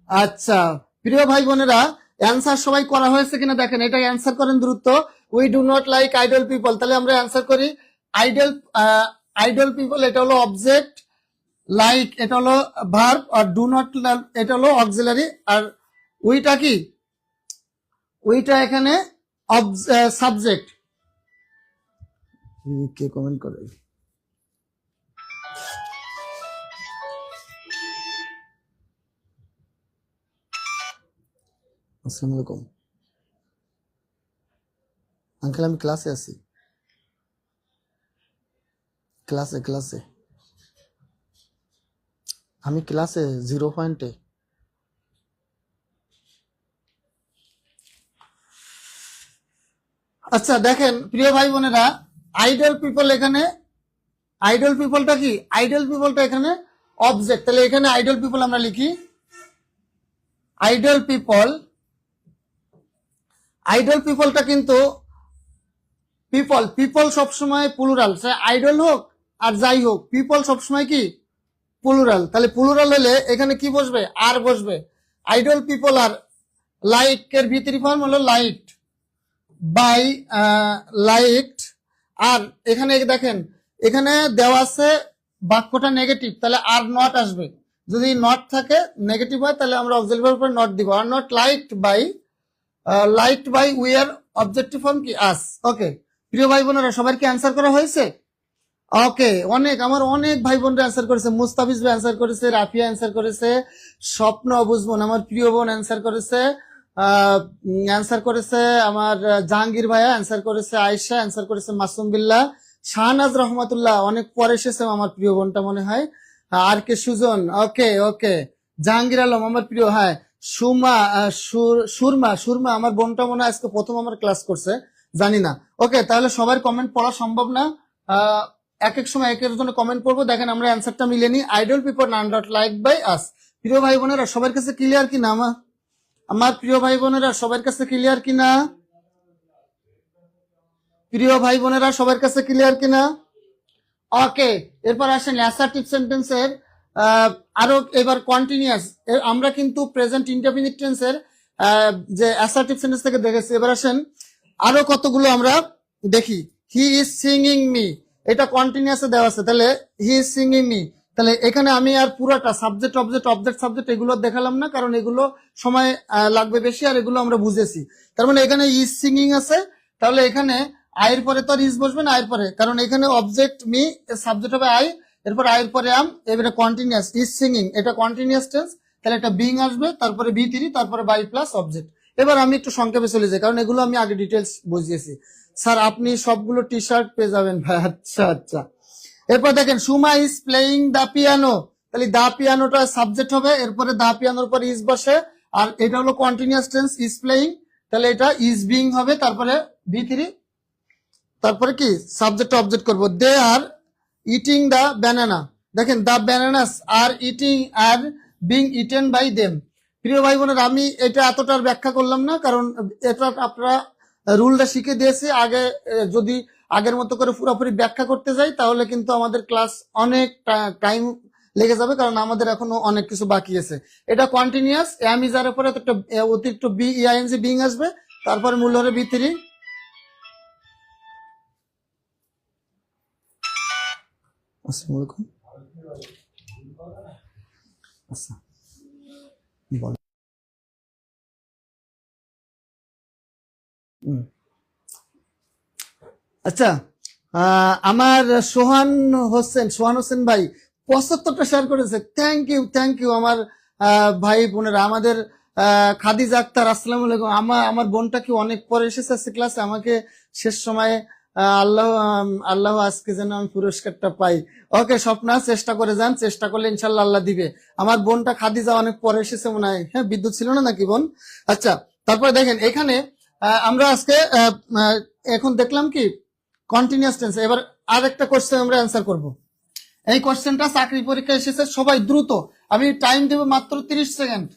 আচ্ছা প্রিয় ভাই বোনেরা, অ্যান্সার সবাই করা হয়েছে কিনা দেখেন, এটা অ্যান্সার করেন দ্রুত। We do not like idle people, তাহলে আমরা অ্যান্সার করি আইডল, আইডল পিপল এটা হলো অবজেক্ট, লাইক এটা হলো ভার্ব, আর ডু নট এটা হলো অক্সিলারি, আর উইটা কি, উইটা এখানে সাবজেক্ট। কে কমেন্ট করে, আসসালামু আলাইকুম আঙ্কেল, আমি ক্লাসে আছি, ক্লাসে আমি ক্লাসে 0 পয়েন্টে। আচ্ছা দেখেন প্রিয় ভাই বোনেরা, আইডল পিপল এখানে, আইডল পিপলটা কি, আইডল পিপলটা এখানে অবজেক্ট, তাহলে এখানে আইডল পিপল আমরা লিখি আইডল পিপল, আইডল পিপলটা কিন্তু পিপল, পিপল সবসময় প্লুরাল, সে আইডল হোক আর যাই হোক, পিপল সবসময় কি প্লুরাল, তাহলে প্লুরাল হলে এখানে কি বসবে, আর বসবে। আইডল পিপল আর লাইক এর ভিতরি ফর্ম হলো লাইট বাই, লাইট, আর এখানে দেখেন এখানে দেওয়া আছে বাক্যটা নেগেটিভ, তাহলে আর নট আসবে, যদি নট থাকে নেগেটিভ হয় তাহলে আমরা অক্সিলারি উপর নট দিব, are not liked by we আর অবজেক্টিভ ফর্ম কি আস। ওকে প্রিয় ভাই বোনেরা সবার কি অ্যান্সার করা হয়েছে? ওকে, আমার অনেক ভাই বোনরা অ্যান্সার করেছে, মুস্তাফিজ ভাই অ্যান্সার করেছে, রাফিয়া অ্যান্সার করেছে, স্বপ্ন অবুজ বোন আমার প্রিয় বোন অ্যান্সার করেছে, অ্যান্সার করেছে আমার জাহাঙ্গীর ভাইয়া অ্যান্সার করেছে, আয়েশা অ্যান্সার করেছে, মাসুম বিল্লাহ, শাহনাজ রহমতুল্লাহ অনেক পরে এসেছে আমার প্রিয় বোনটা মনে হয়, আর কে সুজন, ওকে ওকে, জাহাঙ্গীর আলম আমার প্রিয়, হ্যাঁ সুমা, সুরমা আমার বোনটা মনে হয় আজকে প্রথম আমার ক্লাস করছে, জানি না। ওকে তাহলে সবার কমেন্ট পড়া সম্ভব না, এক এক সময় একের জন্য কমেন্ট করবো। দেখেন আমরা অ্যান্সারটা মিলে নিই, idle people not like by us. প্রিয় ভাই বোনেরা সবার কাছে ক্লিয়ার কিনা, আমার প্রিয় ভাই বোনেরা সবার কাছে ক্লিয়ার কিনা, প্রিয় ভাই বোনেরা সবার কাছে ক্লিয়ার কিনা? ওকে, এরপর আসেন অ্যাসার্টিভ সেন্টেন্সের আরো এবার কন্টিনিউয়াস, আমরা কিন্তু প্রেজেন্ট ইনডেফিনিট টেন্সের যে অ্যাসার্টিভ সেন্টেন্স থেকে দেখেছি, এবার আসেন আরো কতগুলো আমরা দেখি। হি ইজ সিঙ্গিং মি, এটা কন্টিনিউয়াসে দেওয়া আছে, তাহলে হি ইজ সিঙ্গিং মি, তাহলে এখানে আমি আর পুরাটা সাবজেক্ট অবজেক্ট অবজেক্ট সাবজেক্ট এগুলো দেখালাম না, কারণ এগুলো সময় লাগবে বেশি, আর এগুলো আমরা বুঝেছি। তার মানে এখানে ইজ সিঙ্গিং আছে, তাহলে এখানে আয়ের পরে তো আর ইজ বসবে না, আয়ের পরে, কারণ এখানে অবজেক্ট মি, সাবজেক্ট হবে আই, এরপর আয়ের পরে আম, এবারে কন্টিনিউয়াস ইজ সিঙ্গিং, এটা কন্টিনিউয়াস টেন্স, তাহলে একটা বিং আসবে, তারপরে বি3, তারপরে বাই প্লাস অবজেক্ট। এবার আমি একটু সংক্ষেপে চলে যাই, কারণ এগুলো আমি আগে ডিটেলস বুঝিয়েছি। স্যার আপনি সবগুলো টি শার্ট পেয়ে যাবেন ভাই, আচ্ছা আচ্ছা। এরপর দেখেন Suma is playing the piano, তাহলে দা পিয়ানোটা সাবজেক্ট হবে, এরপরে দা পিয়ানোর পর ইজ বসে, আর এটা হলো কন্টিনিউয়াস টেন্স ইজ প্লেইং, তাহলে এটা ইজ বিং হবে, তারপরে বি3, তারপরে কি সাবজেক্ট অবজেক্ট করব। দে আর ইটিং দা ব্যানানা, দেখেন দা ব্যানানাস আর eating are being eaten by them. প্রিয় ভাই বোনের আমি এটা এতটার ব্যাখ্যা করলাম না, কারণ এটা আপনারা রুলটা শিখে দিয়েছি, আগে যদি আগের মতো করে পুরোপুরি ব্যাখ্যা করতে যাই তাহলে কিন্তু আমাদের ক্লাস অনেক টাইম লেগে যাবে, কারণ আমাদের এখনো অনেক কিছু বাকি আছে। এটা কন্টিনিউয়াস, এম ইজ আর পরে একটা অতিরিক্ত বি ইআইএনজি বিং আসবে, তারপরে মূল হবে বি3। আসসালামু আলাইকুম। আচ্ছা বল। হুম। আচ্ছা, আমার সোহান হোসেন ভাই 75টা শেয়ার করেছে। থ্যাংক ইউ আমার ভাই বোনেরা। আমাদের খাদিজা আক্তার, আসসালামু আলাইকুম। আমার বোনটা কি অনেক পরে এসেছে আজকে ক্লাসে, আমাকে শেষ সময়ে আল্লাহ আজকে যেন আমি পুরস্কারটা পাই। ওকে স্বপ্না, চেষ্টা করে যান, চেষ্টা করলে ইনশাল্লাহ আল্লাহ দিবে। আমার বোনটা খাদিজা অনেক পরে এসেছে মনে হয়। হ্যাঁ, বিদ্যুৎ ছিল না নাকি বোন? আচ্ছা, তারপরে দেখেন এখানে আমরা আজকে এখন দেখলাম কি কন্টিনিউয়াস টেন্স। এবার আরেকটা কোশ্চেন আমরা অ্যান্সার করব। এই কোশ্চেনটা চাকরি পরীক্ষা এসেছে, সবাই দ্রুত, আমি টাইম দেব মাত্র 30 সেকেন্ড।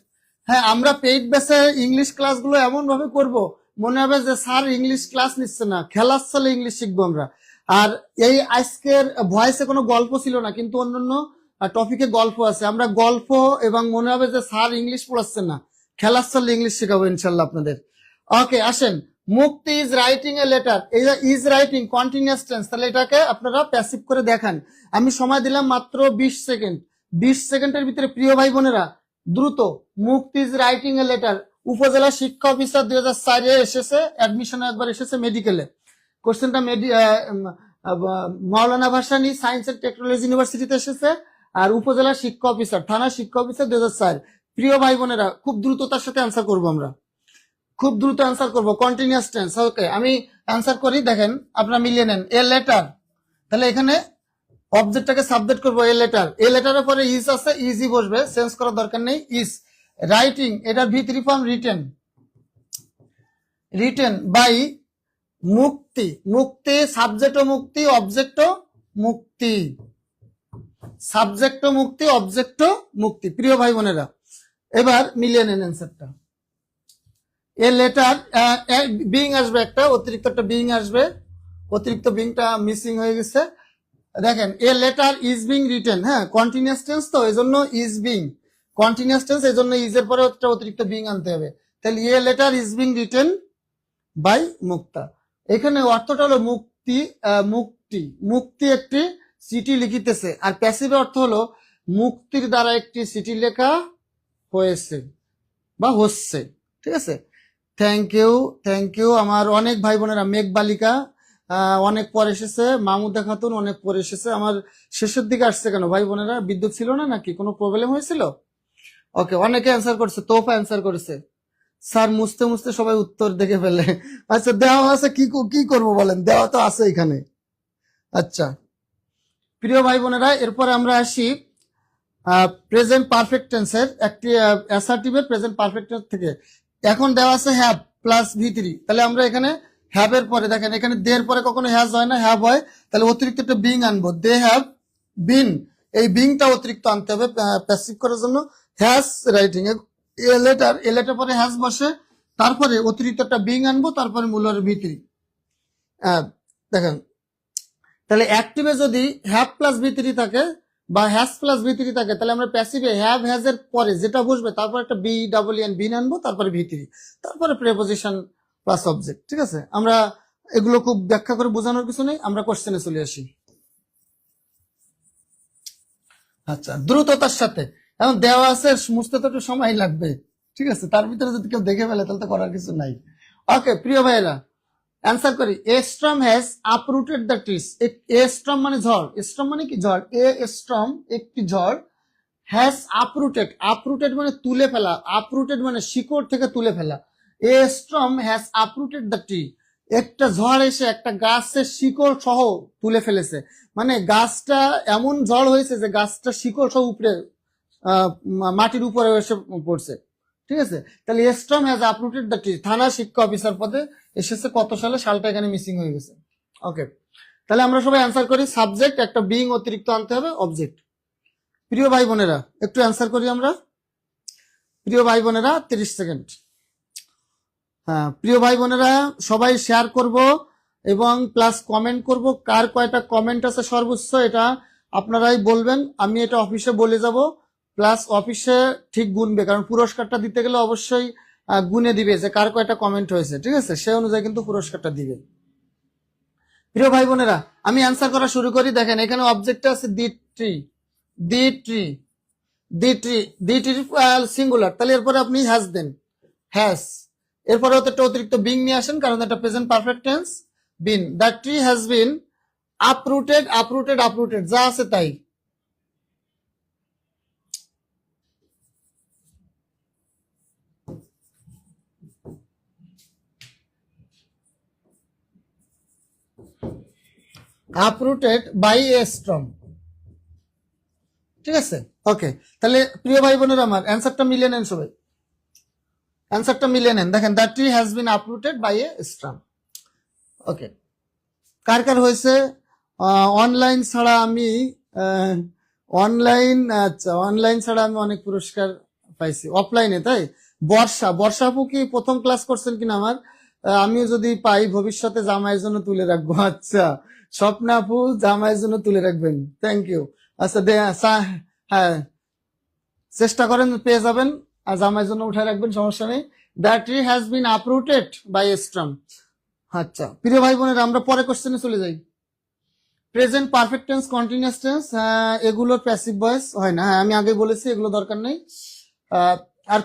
হ্যাঁ, আমরা পেইড বেসে ইংলিশ ক্লাসগুলো এমন ভাবে করব মনে হবে যে স্যার ইংলিশ ক্লাস নিচ্ছে না, খেলার ছলে ইংলিশ শিখবো আমরা। আর এই আজকের ভয়েসে কোনো গল্প ছিল না, কিন্তু অন্যান্য টপিকে গল্প আছে। আমরা গল্প এবং মনে হবে যে স্যার ইংলিশ পড়াচ্ছেন না, খেলার ছলে ইংলিশ শেখাবো ইনশাল্লাহ আপনাদের। ওকে আসেন, মুক্তি ইজ রাইটিং এ লেটার। এই যে ইজ রাইটিং কন্টিনিউয়াস টেন্স, তাহলে এটাকে আপনারা প্যাসিভ করে দেখান। আমি সময় দিলাম মাত্র 20 সেকেন্ড। 20 সেকেন্ডের ভিতরে প্রিয় ভাই বোনেরা দ্রুত, মুক্তি ইজ রাইটিং এ লেটার। উপজেলা শিক্ষা অফিসার 2004-এ এসেছে, অ্যাডমিশনে একবার এসেছে মেডিকেলে। কোশ্চেনটা মাওলানা ভাসানী সায়েন্স এন্ড টেকনোলজি ইউনিভার্সিটিতে এসেছে। আর উপজেলা শিক্ষা অফিসার, থানা শিক্ষা অফিসার 2004। প্রিয় ভাই বোনেরা খুব দ্রুততার সাথে অ্যান্সার করবো আমরা, খুব দ্রুত অ্যান্সার করবো। Continuous tense. ওকে আমি অ্যান্সার করি, দেখেন আপনারা মিলিয়ে নেন। এ লেটার, তাহলে এখানে অবজেক্টটাকে সাবজেক্ট করবো। এ লেটার, এ লেটারের পরে ইজ আছে, ইজি বসবে, চেঞ্জ করার দরকার নেই। ইজ রাইটিং, এটার ভি3 ফর্ম রিটেন। রিটেন বাই মুক্তি। মুক্তি সাবজেক্ট মুক্তি, অবজেক্ট মুক্তি, সাবজেক্ট মুক্তি, অবজেক্ট মুক্তি। প্রিয় ভাই বোনেরা এবার মিলিয়ে নেন অ্যান্সারটা। এ লেটার, বিং আসবে, একটা অতিরিক্ত একটা বিং আসবে, অতিরিক্ত বিংটা মিসিং হয়ে গেছে। দেখেন এ লেটার ইজ বিং রিটেন। হ্যাঁ, কন্টিনিউয়াস টেন্স তো এই জন্য ইজ বিং, কন্টিনিউয়াস টেন্স এই জন্য ইজের পরে একটা অতিরিক্ত বিং আনতে হবে। তাহলে a letter is being written by Mukta. এখানে অর্থটা হলো মুক্তি, মুক্তি, মুক্তি একটি চিঠি লিখিতেছে। আর প্যাসিভ অর্থ হলো মুক্তির দ্বারা একটি চিঠি লেখা হয়েছে বা হচ্ছে। ঠিক আছে, থ্যাংক ইউ আমার অনেক ভাই বোনেরা। মেঘ বালিকা অনেক পরে এসেছে, মামুদা খাতুন অনেক পরে এসেছে। আমার শেষের দিকে আসছে কেন ভাই বোনেরা? বিদ্যুৎ ছিল না নাকি, কোনো প্রবলেম হয়েছিল? ওকে, অনেকে অ্যান্সার করছে, তোফা অ্যান্সার করেছে। স্যার মুছতে মুছতে সবাই উত্তর দেখে ফেলে। আচ্ছা দেওয়া আছে, কি করবো বলেন, দেওয়া তো আছে এখানে। আচ্ছা প্রিয় ভাই বোনেরা এরপরে আমরা আসি প্রেজেন্ট পারফেক্ট টেন্সের একটি অ্যাসার্টিভের প্রেজেন্ট পারফেক্ট টেন্স থেকে। এখন দেওয়া আছে হ্যাভ প্লাস ভি3, তাহলে আমরা এখানে হ্যাভ এর পরে দেখেন এখানে দের পরে কখনো হ্যাজ হয় না, হ্যাভ হয়। তাহলে অতিরিক্ত একটা বিং আনবো, দে হ্যাভ বিন, এই বিংটা অতিরিক্ত আনতে হবে প্যাসিভ করার জন্য। হ্যাজ রাইটিং, এ লেটার পরে হ্যাজ বসে, তারপরে অতিরিক্ত একটা বিং আনবো, তারপরে মূলের ভি3। দেখেন তাহলে অ্যাক্টিভে যদি হ্যাভ প্লাস ভি3 থাকে বা হ্যাজ প্লাস ভি3 থাকে, তাহলে আমরা প্যাসিভে হ্যাভ হ্যাজ এর পরে যেটা বসবে তারপর একটা বি ডাবল এন বিন আনবো, তারপরে ভি3, তারপরে প্রেপোজিশন প্লাস অবজেক্ট। ঠিক আছে, আমরা এগুলো খুব ব্যাখ্যা করে বোঝানোর কিছু নেই, আমরা কোশ্চেনে চলে আসি। আচ্ছা দ্রুততার সাথে, এখন দেওয়া আছে মুছতে তো একটু সময় লাগবে। ঠিক আছে, তার ভিতরে যদি কেউ দেখে ফেলে তাহলে তো করার কিছু নাই। ওকে প্রিয় ভাইয়েরা অ্যান্সার করি। এ Sturm has uprooted the trees. A Sturm মানে ঝড়, স্টর্ম মানে কি ঝড়, এ স্টর্ম একটি ঝড়, হ্যাজ আপরুটেড, আপরুটেড মানে তুলে ফেলা, আপরুটেড মানে শিকড় থেকে তুলে ফেলা। এ Sturm has uprooted the tree, একটা ঝড় এসে একটা গাছের শিকড় সহ তুলে ফেলেছে। মানে গাছটা এমন ঝড় হয়েছে যে গাছটা শিকড় সহ উপরে মাটির উপরে এসে পড়ছে। ঠিক আছে, তাহলে storm has uprooted the tree, থানা শিক্ষা অফিসার পদে এসেছে কত সালে, সালটা এখানে মিসিং হয়ে গেছে। ওকে, তাহলে আমরা সবাই অ্যান্সার করি। সাবজেক্ট একটা বিং অতিরিক্ত আনতে হবে, অবজেক্ট। প্রিয় ভাই বোনেরা একটু অ্যান্সার করি আমরা। প্রিয় ভাই বোনেরা 30 সেকেন্ড। হ্যাঁ প্রিয় ভাই বোনেরা সবাই শেয়ার করব এবং প্লাস কমেন্ট করব। কার কয়টা কমেন্ট আছে সর্বোচ্চ এটা আপনারাই বলবেন, আমি এটা অফিসে বলে যাব। প্লাস অফিসে ঠিক গুনবে, কারণ পুরস্কারটা দিতে গেলে অবশ্যই গুনে দিবে যে কার কয়টা কমেন্ট হয়েছে। ঠিক আছে, সে অনুযায়ী কিন্তু পুরস্কারটা দিবে। প্রিয় ভাই বোনেরা আমি অ্যান্সার করা শুরু করি। দেখেন এখানে অবজেক্ট আছে the tree, the tree, the tree singular, তাহলে এরপরে আপনি হ্যাজ দেন, হ্যাজ। এরপরে হতে একটা অতিরিক্ত বিং নিয়ে আসেন, কারণ এটা present perfect tense. Been, the tree has been uprooted, uprooted, uprooted, যা আছে তাই। Uprooted by a storm. ঠিক আছে, ওকে। তাহলে প্রিয় ভাই বোনেরা আমার, অ্যান্সারটা মিলিয়ে নেন সবাই, অ্যান্সারটা মিলিয়ে নেন। দেখেন, the tree has been uprooted by a storm. Okay, কার কার হয়েছে? অনলাইন ছাড়া আমি অনলাইন, আচ্ছা অনলাইন ছাড়া আমি অনেক পুরস্কার পাইছি অফলাইনে, তাই? বর্ষা আপু কি প্রথম ক্লাস করছেন কিনা আমার? আমিও যদি পাই ভবিষ্যতে জামাইয়ের জন্য তুলে রাখবো। আচ্ছা, স্বপ্না আপু জামাইয়ের জন্য তুলে রাখবেন, থ্যাংক ইউ। আচ্ছা হ্যাঁ, চেষ্টা করেন, পেয়ে যাবেন। আর জামাইয়ের জন্য উঠে রাখবেন, সমস্যা নেই। The tree has been uprooted by a storm. আচ্ছা প্রিয় ভাই বোনেরা, আমরা পরে কোশ্চেনে চলে যাই। Present perfect tense, continuous tense, এগুলোর প্যাসিভ ভয়েস হয় না। হ্যাঁ, আমি আগে বলেছি এগুলো দরকার নেই। আর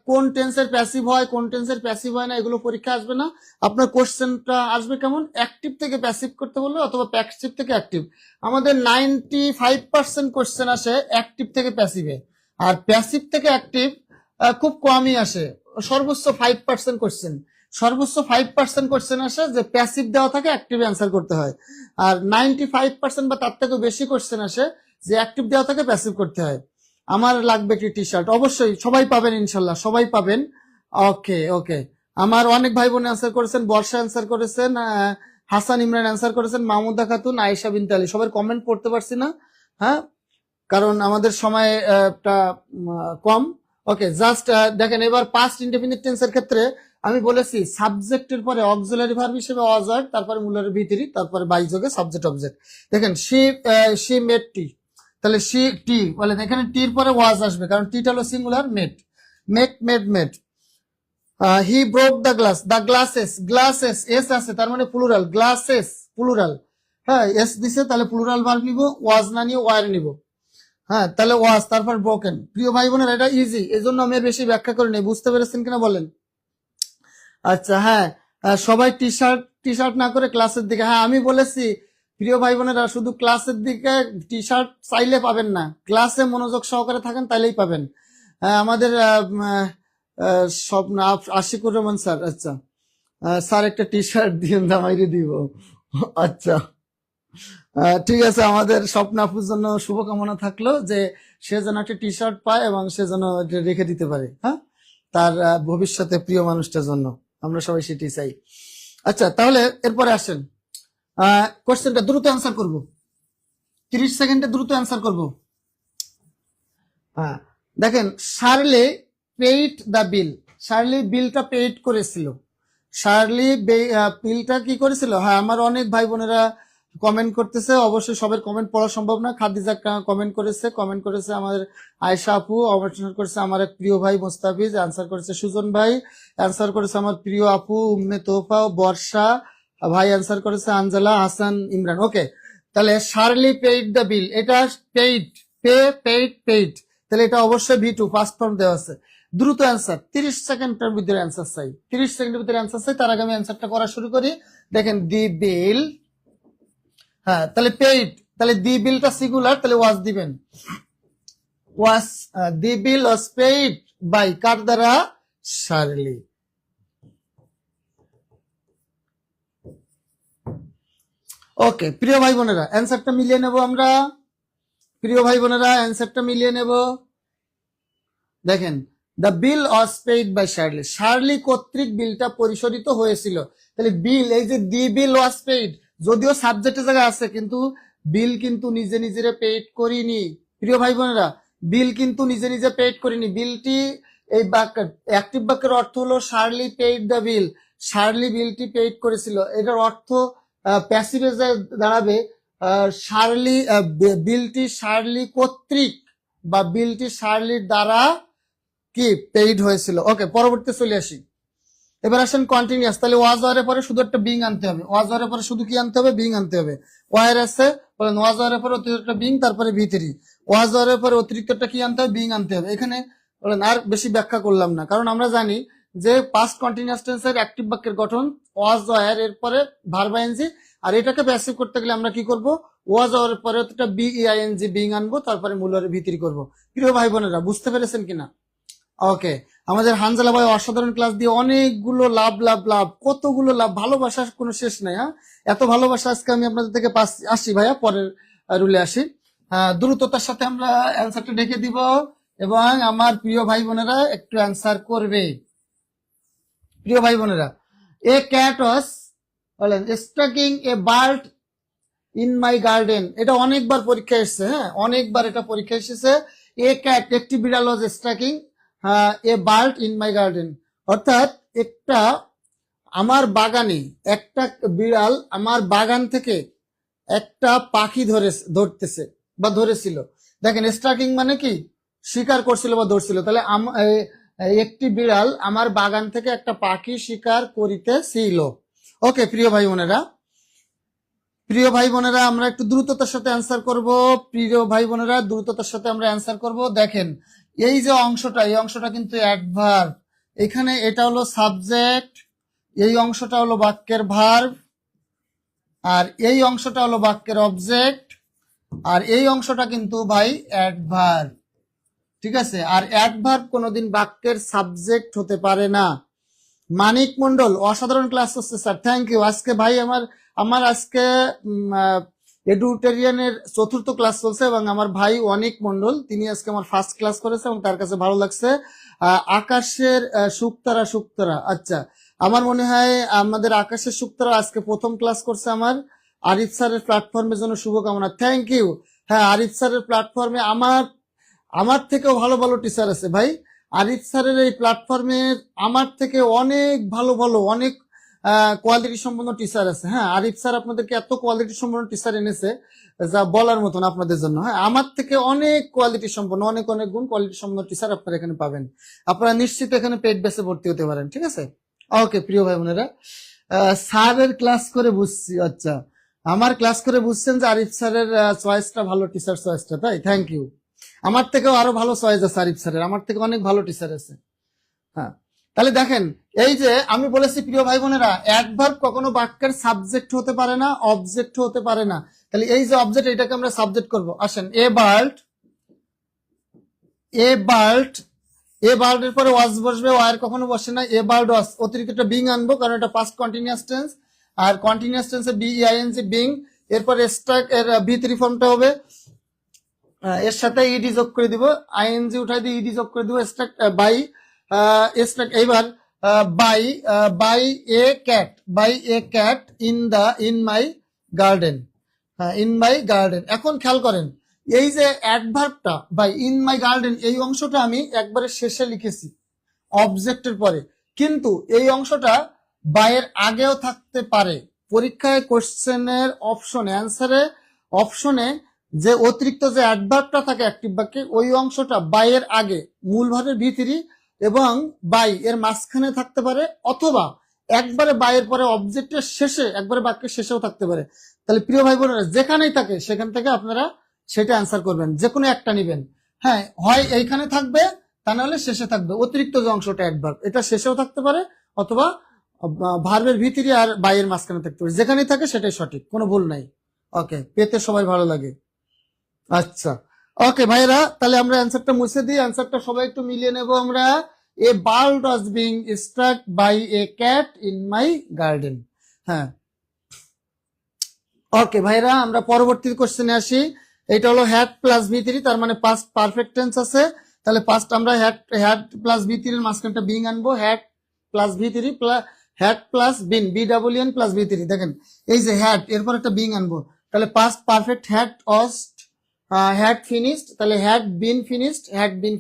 কোন টেন্সের প্যাসিভ হয়, কোন টেন্সের প্যাসিভ হয় না, এগুলো পরীক্ষা আসবে না। আপনার কোশ্চেনটা আসবে কেমন? অ্যাক্টিভ থেকে প্যাসিভ করতে বললে, অথবা প্যাসিভ থেকে অ্যাক্টিভ। আমাদের 95% কোশ্চেন আসে অ্যাক্টিভ থেকে প্যাসিভে, আর প্যাসিভ থেকে অ্যাক্টিভ খুব কমই আসে। সর্বোচ্চ 5% কোশ্চেন, সর্বোচ্চ 5% কোশ্চেন আসে যে প্যাসিভ দেওয়া থাকে, অ্যাক্টিভ অ্যান্সার করতে হয়। আর 95% বা তার থেকেও বেশি কোশ্চেন আসে যে অ্যাক্টিভ দেওয়া থাকে, প্যাসিভ করতে হয়। আমার লাগবে কি টি শার্ট? অবশ্যই সবাই পাবেন, ইনশাল্লাহ সবাই পাবেন। ওকে ওকে, আমার অনেক ভাই বোন অ্যান্সার করেছেন। বর্ষা অ্যান্সার করেছেন, হাসান ইমরান অ্যান্সার করেছেন, মাহমুদা খাতুন, আয়েশা বিনতে আলী। সবার কমেন্ট পড়তে পারছি না, হ্যাঁ, কারণ আমাদের সময় কম। ওকে, জাস্ট দেখেন, এবার পাস্ট ইনডেফিনিট টেন্সের ক্ষেত্রে আমি বলেছি সাবজেক্টের পরে অক্সিলারি ভার্ব হিসেবে ওয়াজ ওয়ার্ড, তারপরে মূলের ভিতরি, তারপরে বাই যোগে সাবজেক্ট অবজেক্ট। দেখেন, শি মেড টি, তাহলে শি টি বলে, এখানে টির পরে ওয়াজ আসবে, কারণ টিটা হলো singular, made, made. He broke the glass, the glasses, glasses S আছে, তার মানে প্লুরাল, গ্লাসেস প্লুরাল। হ্যাঁ, এস দিছে, তাহলে প্লুরাল ভার্ব নিব, ওয়াজ না নিয়ে ওয়ার নিব। হ্যাঁ, তাহলে ওয়াজ, তারপর ব্রোকেন। প্রিয় ভাই বোনের, এটা ইজি, এই জন্য আমি বেশি ব্যাখ্যা করি নাই। বুঝতে পেরেছেন কিনা বলেন? আচ্ছা, হ্যাঁ, সবাই টি শার্ট না করে ক্লাসের দিকে। হ্যাঁ, আমি বলেছি প্রিয় ভাই বোনেরা, শুধু ক্লাসের দিকে টি শার্ট চাইলে পাবেন না, ক্লাসে মনোযোগ সহকারে থাকেন, তাইলেই পাবেন। আমাদের স্বপ্ন আশিকুর রহমান স্যার, আচ্ছা স্যার একটা টি শার্ট দিয়ে দামাইরে দিব। আচ্ছা, ঠিক আছে, আমাদের স্বপ্নাপুর জন্য শুভকামনা থাকলো যে সে যেন একটা টি শার্ট পায় এবং সে যেন রেখে দিতে পারে, হ্যাঁ, তার ভবিষ্যতে প্রিয় মানুষটার জন্য। আমরা সবাই সেটি চাই। আচ্ছা, তাহলে এরপরে আসেন, কোশ্চেনটা দ্রুত অ্যান্সার করব, 30 সেকেন্ডে দ্রুত অ্যান্সার করব। হ্যাঁ, দেখেন, Shirley paid the bill, Shirley বিলটা পেইড করেছিল, শার্লি বিলটা কি করেছিল? হ্যাঁ, আমার অনেক ভাই বোনেরা কমেন্ট করতেছে, অবশ্যই সবার কমেন্ট পড়া সম্ভব না। খাদিজা কমেন্ট করেছে আমাদের আয়েশা আপু, অবশ্যই করেছে আমার এক প্রিয় ভাই মোস্তাফিজ, অ্যান্সার করেছে সুজন ভাই, অ্যান্সার করেছে আমার প্রিয় আপু উম্মে তোফা, বর্ষা ভাই অ্যান্সার করেছে, আঞ্জেলা, হাসান, ইমরান। ওকে, তাহলে শার্লি পেইড দ্য বিল, এটা পেইড, পেইড, তাহলে এটা অবশ্যই V2 ফার্স্ট ফর্ম দেওয়া আছে। দ্রুত অ্যান্সার, 30 সেকেন্ডের ভিতরে অ্যান্সার চাই, 30 সেকেন্ডের ভিতরে অ্যান্সার চাই। তার আগে আমি অ্যান্সারটা করা শুরু করি। দেখেন, দি বিল, হ্যাঁ, তাহলে পেইড, তাহলে দি বিলটা সিঙ্গুলার, তাহলে ওয়াজ দিবেন, ওয়াজ, দি বিল ওয়াজ পেইড বাই, কার দ্বারা? শার্লি। ওকে, প্রিয় ভাই বোনেরা, অ্যান্সারটা মিলিয়ে নেব আমরা, প্রিয় ভাই বোনেরা অ্যান্সারটা মিলিয়ে নেব। দেখেন, the bill was paid by Shirley, Shirley কর্তৃক বিলটা পরিশোধিত হয়েছিল। তাহলে বিল, এই যে দি বিল ওয়াজ পেইড, যদিও সাবজেক্টের জায়গায় আছে, কিন্তু বিল কিন্তু নিজে নিজে পেইড করিনি। প্রিয় ভাই বোনেরা, বিল কিন্তু নিজে নিজে পেইড করিনি। বিলটি, এই বাক্য অ্যাক্টিভ বাক্যের অর্থ হলো Shirley paid the bill, Shirley বিলটি পেইড করেছিল। এটার অর্থ প্যাসিভে দাঁড়াবে শার্লি, বিলটি শার্লি কর্তৃক বা বিলটি শার্লির দ্বারা কি পেইড হয়েছিল। ওকে, পরবর্তী চলে আসি। এবার আসেন কন্টিনিউয়াস, তাহলে ওয়াজ ওয়ারের পরে শুধু একটা বিং আনতে হবে, ওয়াজ ওয়ারের পরে শুধু কি আনতে হবে? বিং আনতে হবে। ওয়ার আছে, বলেন ওয়াজ ওয়ারের পরে অতিরিক্তটা বিং, তারপরে ভি3। ওয়াজ ওয়ারের পরে অতিরিক্তটা কি আনতে হবে? বিং আনতে হবে। এখানে বলেন আর বেশি ব্যাখ্যা করলাম না, কারণ আমরা জানি যে পাস্ট কন্টিনিউয়াস টেন্সের অ্যাক্টিভ বাক্যের গঠন ওয়াজ ওয়ার এর পরে ভার্ব আইএনজি, আর এটাকে প্যাসিভ করতে গেলে আমরা কি করব? ওয়াজ ওয়ার পরে একটা বিইআইএনজি বিং আনবো, তারপরে মূল ওয়ারের ভি3 করবো। প্রিয় ভাই বোনেরা, বুঝতে পেরেছেন কিনা? ওকে, আমাদের হানজালা ভাই অসাধারণ ক্লাস দিয়ে অনেকগুলো লাভ লাভ লাভ, কতগুলো লাভ, ভালোবাসার কোনো শেষ নাই। হ্যাঁ, এত ভালোবাসা আজকে আমি আপনাদের থেকে আসছি ভাইয়া, পরের রুলে আসি। দ্রুততার সাথে আমরা অ্যান্সারটা ডেকে দিব এবং আমার প্রিয় ভাই বোনেরা একটু অ্যান্সার করবে। প্রিয় ভাই বোনেরা, এ ক্যাট ওয়াজ বলেন striking a bird in my garden, এটা অনেকবার পরীক্ষা এসেছে। হ্যাঁ, অনেকবার এটা পরীক্ষা এসেছে। এ ক্যাট একটি বিড়াল was striking a bird in my garden, অর্থাৎ একটা আমার বাগানে একটা বিড়াল আমার বাগান থেকে একটা পাখি ধরতেছে বা ধরেছিল। দেখেন স্ট্রাকিং মানে কি? শিকার করছিল বা ধরছিল। তাহলে একটি বিড়াল আমার বাগান থেকে একটা পাখি শিকার করিতেছিল। ওকে প্রিয় ভাই বোনেরা, আমরা একটু দ্রুততার সাথে অ্যান্সার করব। প্রিয় ভাই বোনেরা, দ্রুততার সাথে আমরা অ্যান্সার করব। দেখেন এই যে অংশটা, এই অংশটা কিন্তু অ্যাডভার্ব। এখানে এটা হলো সাবজেক্ট, এই অংশটা হলো বাক্যের ভার্ব, আর এই অংশটা হলো বাক্যের অবজেক্ট, আর এই অংশটা কিন্তু ভাই অ্যাডভার্ব। ঠিক আছে, আর অ্যাডভার্ব কোনোদিন বাক্যের সাবজেক্ট হতে পারে না। মানিক মন্ডল অসাধারণ ক্লাস হচ্ছে স্যার, থ্যাংক ইউ। আজকে ভাই আমার আজকে এডুটেরিয়ানের 4th ক্লাস চলছে এবং আমার ভাই অনিক মন্ডল তিনি আজকে আমার ফার্স্ট ক্লাস করেছে এবং তার কাছে ভালো লাগছে। আকাশের শুকতারা, আচ্ছা আমার মনে হয় আমাদের আকাশের শুকতারা আজকে প্রথম ক্লাস করছে। আমার আরিফ স্যারের প্ল্যাটফর্মের জন্য শুভকামনা, থ্যাংক ইউ। হ্যাঁ, আরিফ স্যারের প্ল্যাটফর্মে আমার থেকেও ভালো ভালো টিচার আছে ভাই। আরিফ স্যারের এই প্ল্যাটফর্মে আমার থেকে অনেক ভালো অনেক কোয়ালিটি সম্পন্ন টিচার আছে। হ্যাঁ, আরিফ স্যার আপনাদেরকে এত কোয়ালিটি সম্পন্ন টিচার এনেছে যা বলার মতন আপনাদের জন্য। হ্যাঁ, আমার থেকে অনেক কোয়ালিটি সম্পন্ন, অনেক গুণ কোয়ালিটি সম্পন্ন টিচার আপনারা এখানে পাবেন। আপনারা নিশ্চিত এখানে পেইড বেসে ভর্তি হতে পারেন। ঠিক আছে, ওকে প্রিয় ভাই বোনেরা, স্যারের ক্লাস করে বুঝছি। আচ্ছা, আমার ক্লাস করে বুঝছেন যে আরিফ স্যারের চয়েসটা ভালো, টিচার চয়েসটা, তাই থ্যাংক ইউ। আমার থেকেও আরো ভালো চয়েস আছে আরিফ স্যারের, আমার থেকে অনেক ভালো টিচার আছে। হ্যাঁ, তাহলে দেখেন এই যে আমি বলেছি প্রিয় ভাই বোনেরা, অ্যাডভার্ব কখনো বাক্যের সাবজেক্ট হতে পারে না, অবজেক্ট হতে পারে না। তাহলে এই যে অবজেক্ট, এটাকে আমরা সাবজেক্ট করব। আসেন, এ বার্ড এর পরে ওয়াজ বসবে, ওয়ার কখনো বসে না। এ বার্ড ওয়াজ অতিরিক্ত একটা বিং আনবো, কারণ এটা পাস্ট কন্টিনিউয়াস টেন্স, আর কন্টিনিউয়াস টেন্সে বিইআইএনজি বিং, এরপরে স্ট্রাক এর ভি3 ফর্মটা হবে, এর সাথে ইডি যোগ করে দিব, আইএনজি উঠাই দিয়ে ইডি যোগ করে দিব, স্ট্রাক বাই স্ট্রাক। এইবার by a cat in my garden, in my garden. এখন খেয়াল করেন এই যে অ্যাডভার্বটা বাই ইন মাই গার্ডেন, এই অংশটা আমি একবারে শেষে লিখেছি অবজেক্টের পরে, কিন্তু এই অংশটা বাইয়ের আগেও থাকতে পারে। পরীক্ষায় কোশ্চেনের অপশনে, অ্যান্সারে অপশনে যে অতিরিক্ত যে অ্যাডভার্বটা থাকে অ্যাক্টিভ বাক্যে, ওই অংশটা বাইয়ের আগে মূল ভার্বের ভি3 এবং বাই এর মাঝখানে থাকতে পারে, অথবা একবারে বাইয়ের পরে অবজেক্টের শেষে, একবারে বাক্যের শেষেও থাকতে পারে। তাহলে প্রিয় ভাই বোনেরা, যেখানেই থাকে সেখান থেকে আপনারা সেটা অ্যান্সার করবেন, যে কোনো একটা নিবেন। হ্যাঁ, হয় এইখানে থাকবে, তা নাহলে শেষে থাকবে। অতিরিক্ত যে অংশটা অ্যাডভার্ব, এটা শেষেও থাকতে পারে, অথবা ভার্বের ভি3 আর বাইয়ের মাঝখানে থাকতে পারে। যেখানেই থাকে সেটাই সঠিক, কোনো ভুল নাই। ওকে, পেতে সবাই ভালো লাগে। আচ্ছা, ওকে ভাইরা, তাহলে আমরা অ্যান্সারটা মুছে দিই। অ্যান্সারটা সবাই একটু মিলিয়ে নেব আমরা। A bird was being struck by a cat in my garden. হ্যাঁ, ওকে ভাইরা, আমরা পরবর্তী কোশ্চেনে আসি। এটা হলো হ্যাড প্লাস ভি3, তার মানে পাস্ট পারফেক্ট টেন্স আছে। তাহলে পাস্ট আমরা হ্যাড প্লাস ভি3 এর মাঝখানটা বিং আনবো, had plus ভি3 had plus been, বিডাব্লিউএন plus ভি3। দেখেন এই যে হ্যাড, এরপর একটা বিং আনবো, তাহলে পাস্ট পারফেক্ট হ্যাড ফিনিশড, তাহলে had been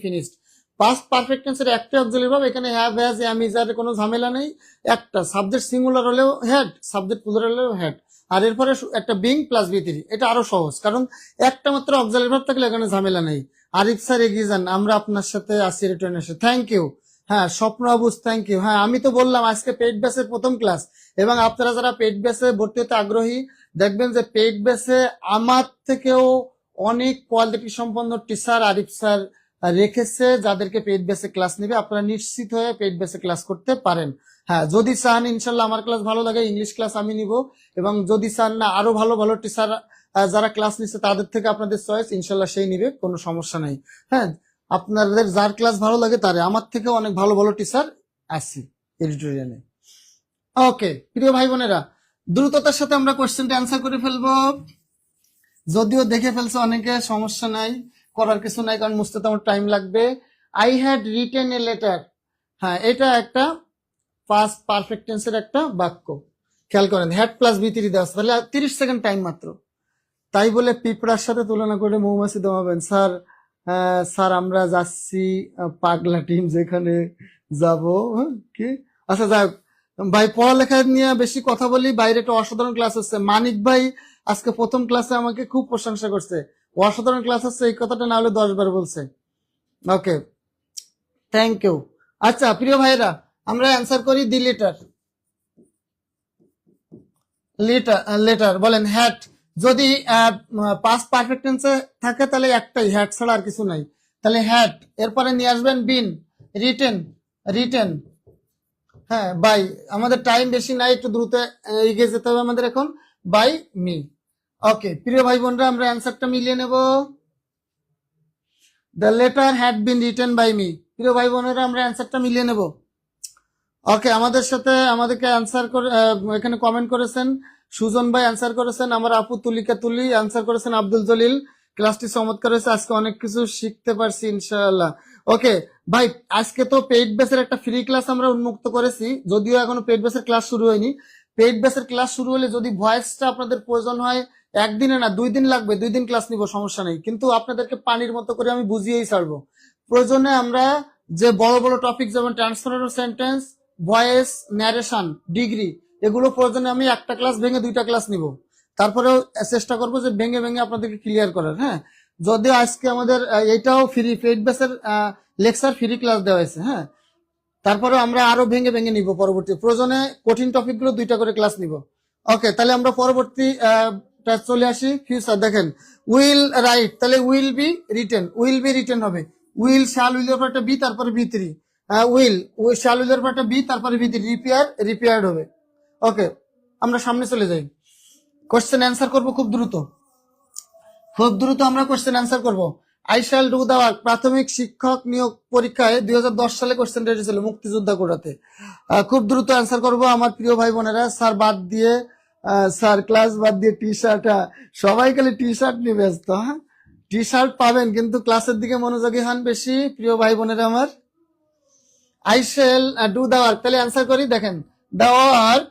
finished. Past perfect টেন্সের একটা অক্সিলারি ভার্ব, এখানে হ্যাভ, হ্যাজ, এম, ইজ, আর কোনো ঝামেলা নেই। একটা সাবজেক্ট সিঙ্গুলার হলেও হ্যাড, সাবজেক্ট প্লুরাল হলেও হ্যাড, আর এরপরে একটা বিং প্লাস ভি3। এটা আরো সহজ, কারণ একটা মাত্র অক্সিলারি ভার্ব থাকলে এখানে ঝামেলা নেই। আরিফ স্যার এগিয়ে যান, আমরা আপনার সাথে আসি রিটার্ন এসে, থ্যাংক ইউ। হ্যাঁ, স্বপ্ন আবুজ, থ্যাংক ইউ। হ্যাঁ, আমি তো বললাম আজকে পেইড ব্যাচের প্রথম ক্লাস, এবং আপনারা যারা পেইড ব্যাচে ভর্তি হতে আগ্রহী দেখবেন যে পেইড বেসে আমার থেকেও অনেক কোয়ালিটি সম্পন্ন টিচার আরিফ স্যার রেখেছে, যাদেরকে পেইড বেসে ক্লাস নেবে। আপনারা নিশ্চিত হয়ে পেইড বেসে ক্লাস করতে পারেন। হ্যাঁ, যদি চান ইনশাল্লাহ আমার ক্লাস ভালো লাগে, ইংলিশ ক্লাস আমি নিব, এবং যদি চান না আরো ভালো ভালো টিচার যারা ক্লাস নিচ্ছে তাদের থেকে আপনাদের চয়েস, ইনশাল্লাহ সেই নিবে, কোনো সমস্যা নাই। হ্যাঁ, আপনাদের যার ক্লাস ভালো লাগে তারে, আমার থেকে অনেক ভালো ভালো টিচার আছে এডিটোরিয়ালে। ওকে প্রিয় ভাই বোনেরা, দ্রুততার সাথে আমরা কোশ্চেনটা অ্যান্সার করে ফেলবো। যদিও দেখে ফেলছে অনেকে, সমস্যা নাই, করার কিছু নাই, কারণ মুছতে তো আমার টাইম লাগবে। I had written a letter. হ্যাঁ, এটা একটা পাস্ট পারফেক্ট টেন্সের একটা বাক্য। খেয়াল করেন, হ্যাড প্লাস ভি3 দেওয়া আছে, তাহলে 30 সেকেন্ড টাইম মাত্র। তাই বলে পিঁপড়ার সাথে তুলনা করে মৌমাছি দমাবেন? স্যার স্যার আমরা যাচ্ছি পাগলা টিম যেখানে যাব। কি আচ্ছা, যাই হোক ভাই, পড়ালেখা নিয়ে বেশি কথা বলি, বাইরে একটা অসাধারণ ক্লাস হচ্ছে। মানিক ভাই আজকে প্রথম ক্লাসে আমাকে খুব প্রশংসা করছে, অসাধারণ ক্লাস হচ্ছে, এই কথাটা না হলে 10 বার বলছে। ওকে, থ্যাংক ইউ। আচ্ছা প্রিয় ভাইরা, আমরা অ্যান্সার করি দি লেটার। লেটার বলেন হ্যাট। যদি পাস্ট পারফেক্ট টেন্সে থাকে তাহলে একটাই, হ্যাট ছাড়া আর কিছু নাই। তাহলে হ্যাট, এরপরে নিয়ে আসবেন বিন, রিটেন, রিটেন। হ্যাঁ, বাই। আমাদের টাইম বেশি নাই, একটু দ্রুত এগিয়ে যেতে হবে আমাদের এখন। By me. ওকে প্রিয় ভাই বোনরা, আমরা অ্যান্সারটা মিলিয়ে নেব। The letter had been written by me. প্রিয় ভাই বোনেরা, আমরা অ্যান্সারটা মিলিয়ে নেব। ওকে, আমাদের সাথে আমাদেরকে অ্যান্সার করে এখানে কমেন্ট করেছেন সুজন ভাই, অ্যান্সার করেছেন আমার আপু তুলিকা তুলি, অ্যান্সার করেছেন আব্দুল জলিল। ক্লাসটি চমৎকার হয়েছে, আজকে অনেক কিছু শিখতে পারছি ইনশাআল্লাহ। ওকে ভাই, আজকে তো পেইড বেসের একটা ফ্রি ক্লাস আমরা উন্মুক্ত করেছি, যদিও এখনো পেইড বেসের ক্লাস শুরু হয়নি। পেইড বেসের ক্লাস শুরু হলে যদি ভয়েসটা আপনাদের প্রয়োজন হয়, একদিনে না 2 দিন লাগবে, 2 দিন ক্লাস নিব, সমস্যা নেই, কিন্তু আপনাদেরকে পানির মতো করে আমি বুঝিয়েই ছাড়বো। প্রয়োজনে আমরা যে বড় বড় টপিক যেমন transferable sentence, voice, narration, degree, এগুলো প্রয়োজনে আমি একটা ক্লাস ভেঙে 2টা ক্লাস নিব। তারপরেও চেষ্টা করবো যে ভেঙে ভেঙে আপনাদেরকে ক্লিয়ার করার। হ্যাঁ, যদিও আজকে আমাদের এইটাও ফ্রি, পেইড বেসের লেকচার ফ্রি ক্লাস দেওয়া হয়েছে। হ্যাঁ, তারপরে আমরা আরো ভেঙে ভেঙে নিব, পরবর্তী প্রয়োজনে কঠিন টপিক গুলো 2টা করে ক্লাস নিব। ওকে, তাহলে আমরা পরবর্তী চলে আসি। ফিউচার দেখেন, উইল রাইট, তাহলে will be written, will be written হবে। উইল, শাল, উইলের পর একটা বি, তারপরে ভি3। উইল, শাল, উইলের পর একটা বি, তারপরে ভি3। রিপেয়ার, রিপেয়ার্ড হবে। ওকে, আমরা সামনে চলে যাই, কোশ্চেন অ্যান্সার করব খুব দ্রুত, খুব দ্রুত আমরা কোশ্চেন অ্যান্সার করব। I shall do the work, প্রাথমিক শিক্ষক নিয়োগ পরীক্ষায় 2010 সালে কোশ্চেন এসেছিল মুক্তিযোদ্ধা কোটাতে। খুব দ্রুত অ্যান্সার করব আমার প্রিয় ভাই বোনেরা। স্যার বাদ দিয়ে, স্যার ক্লাস বাদ দিয়ে টি শার্ট, সবাই খালি টি শার্ট নিয়ে ব্যস্ত। হ্যাঁ, টি শার্ট পাবেন, কিন্তু ক্লাসের দিকে মনোযোগী হন বেশি প্রিয় ভাই বোনেরা আমার। I shall do the work, তাহলে অ্যান্সার করি। দেখেন, দা ওয়ার্ক,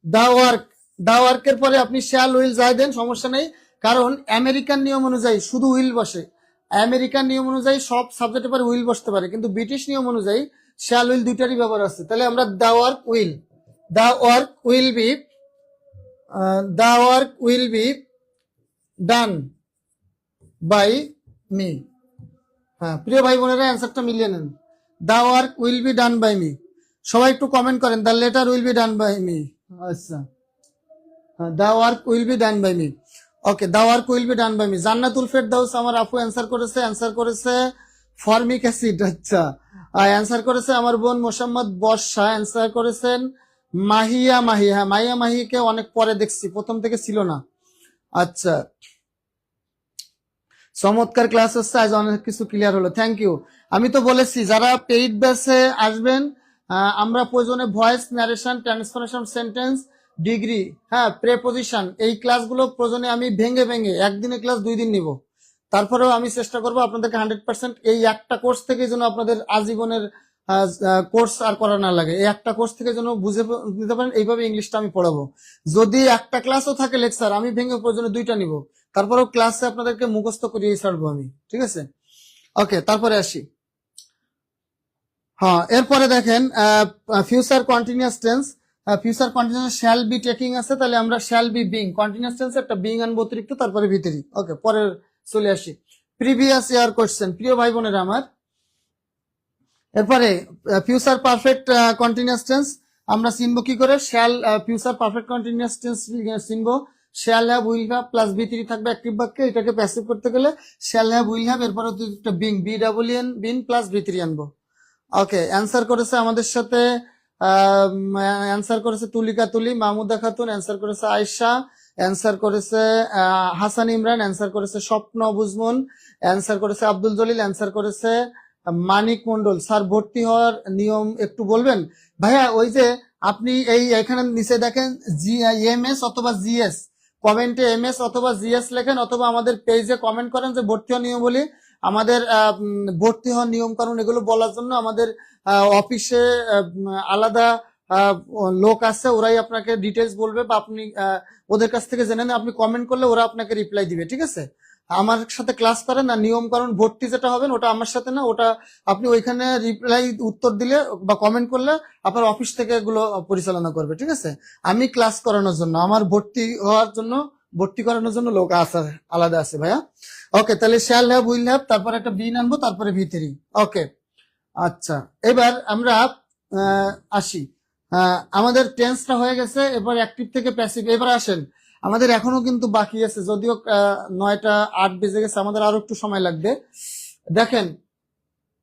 দা ওয়ার্ক, দা ওয়ার্কের পরে আপনি শ্যাল উইল যাই দেন, সমস্যা নেই, কারণ আমেরিকান নিয়ম অনুযায়ী শুধু উইল বসে। আমেরিকান নিয়ম অনুযায়ী সব সাবজেক্টের পরে উইল বসতে পারে, কিন্তু ব্রিটিশ নিয়ম অনুযায়ী শ্যাল উইল দুইটারই ব্যবহার আছে। তাহলে আমরা the work will, the work will be, the work will be done by me. হ্যাঁ প্রিয় ভাই বোনেরা, অ্যান্সারটা মিলিয়ে নেন। The work will be done by me. সবাই একটু কমেন্ট করেন, the letter will be done by me. আচ্ছা, the work will be done by me. Okay, the work will be done by me. Jannatul Ferdous আমার আপু অ্যান্সার করেছে, answer করেছে formic acid. আচ্ছা, answer করেছে আমার বোন মোসাম্মদ বর্ষা, অ্যান্সার করেছেন মাহিয়া মাহি। হ্যাঁ, মাহিয়া মাহিকে অনেক পরে দেখছি, প্রথম থেকে ছিল না। আচ্ছা, চমৎকার ক্লাস হচ্ছে, আজ অনেক কিছু ক্লিয়ার হলো, থ্যাংক ইউ। আমি তো বলেছি যারা পেইড ব্যাচে আসবেন, আমরা প্রয়োজনে voice, narration, transformation sentence, degree, হ্যাঁ প্রেপোজিশন, এই ক্লাসগুলো প্রয়োজনে আমি ভেঙে ভেঙে একদিনে ক্লাস 2 দিন নিব। তারপরেও আমি চেষ্টা করবো আপনাদেরকে 100% এই একটা কোর্স থেকে যেন আপনাদের আজীবনের কোর্স আর করা না লাগে, এই একটা কোর্স থেকে যেন বুঝে নিতে পারেন, এইভাবে ইংলিশটা আমি পড়াবো। যদি একটা ক্লাসও থাকে লেকচার, আমি ভেঙে প্রয়োজনে 2টা নিব, তারপরেও ক্লাসে আপনাদেরকে মুখস্থ করিয়ে ছাড়বো আমি, ঠিক আছে? ওকে, তারপরে আসি। হ্যাঁ, এরপরে দেখেন future continuous tense. Future continuous shall be taking আছে, তাহলে আমরা shall be being, continuous tense একটা বিং আনবো অতিরিক্ত, তারপরে ভিতরি। ওকে, পরে চলে আসি প্রিভিয়াস ইয়ার কোশ্চেন। প্রিয় ভাই বোনেরা আমার, এরপরে ফিউচার পারফেক্ট কন্টিনিউয়াস টেন্স, আমরা চিনবো কি করে, shall future perfect continuous tense চিনবো, shall have will have plus বি3 থাকবে অ্যাক্টিভ বাক্যে, এটাকে প্যাসিভ করতে গেলে শ্যাল হ্যাভ উইল হ্যাভ এরপরে একটা বিং বি বিন প্লাস বি3 আনবো। ওকে, অ্যান্সার করেছে আমাদের সাথে অ্যান্সার করেছে তুলিকা তুলি, মাহমুদা খাতুন, অ্যান্সার করেছে আয়েশা, অ্যান্সার করেছে হাসান ইমরান, অ্যান্সার করেছে স্বপ্ন বুজমুন, অ্যান্সার করেছে আব্দুল জলিল, অ্যান্সার করেছে মানিক মন্ডল। স্যার ভর্তি হওয়ার নিয়ম একটু বলবেন? ভাইয়া ওই যে আপনি এই এখানে নিচে দেখেন এমএস অথবা জিএস, কমেন্টে এমএস অথবা জিএস লেখেন অথবা আমাদের পেজে কমেন্ট করেন যে ভর্তি হওয়ার নিয়ম বলি। আমাদের ভর্তি হওয়ার নিয়ম কারণ এগুলো বলার জন্য আমাদের অফিসে আলাদা লোক আছে, ওরাই আপনাকে ডিটেলস বলবে বা আপনি ওদের কাছ থেকে জেনে নেন। আপনি কমেন্ট করলে ওরা আপনাকে রিপ্লাই দিবে, ঠিক আছে? আমার সাথে ক্লাস করেন না, নিয়ম কারণ ভর্তি যেটা হবেন ওটা আমার সাথে না, ওটা আপনি ওইখানে রিপ্লাই উত্তর দিলে বা কমেন্ট করলে আপনার অফিস থেকে এগুলো পরিচালনা করবে, ঠিক আছে? আমি ক্লাস করানোর জন্য, আমার ভর্তি হওয়ার জন্য, ভর্তি করানোর জন্য লোক আছে, আলাদা আছে ভাইয়া। ওকে, তাহলে শ্যাল হ্যাভ উইল হ্যাভ, তারপরে একটা বিন আনবো, তারপরে ভি3। ওকে, আচ্ছা এবার আমরা আসি, আমাদের টেন্সটা হয়ে গেছে, এবার অ্যাক্টিভ থেকে প্যাসিভ। এবার আসেন, আমাদের এখনো কিন্তু বাকি আছে, যদিও 9:08 বেজে গেছে, আমাদের আরো একটু সময় লাগবে। দেখেন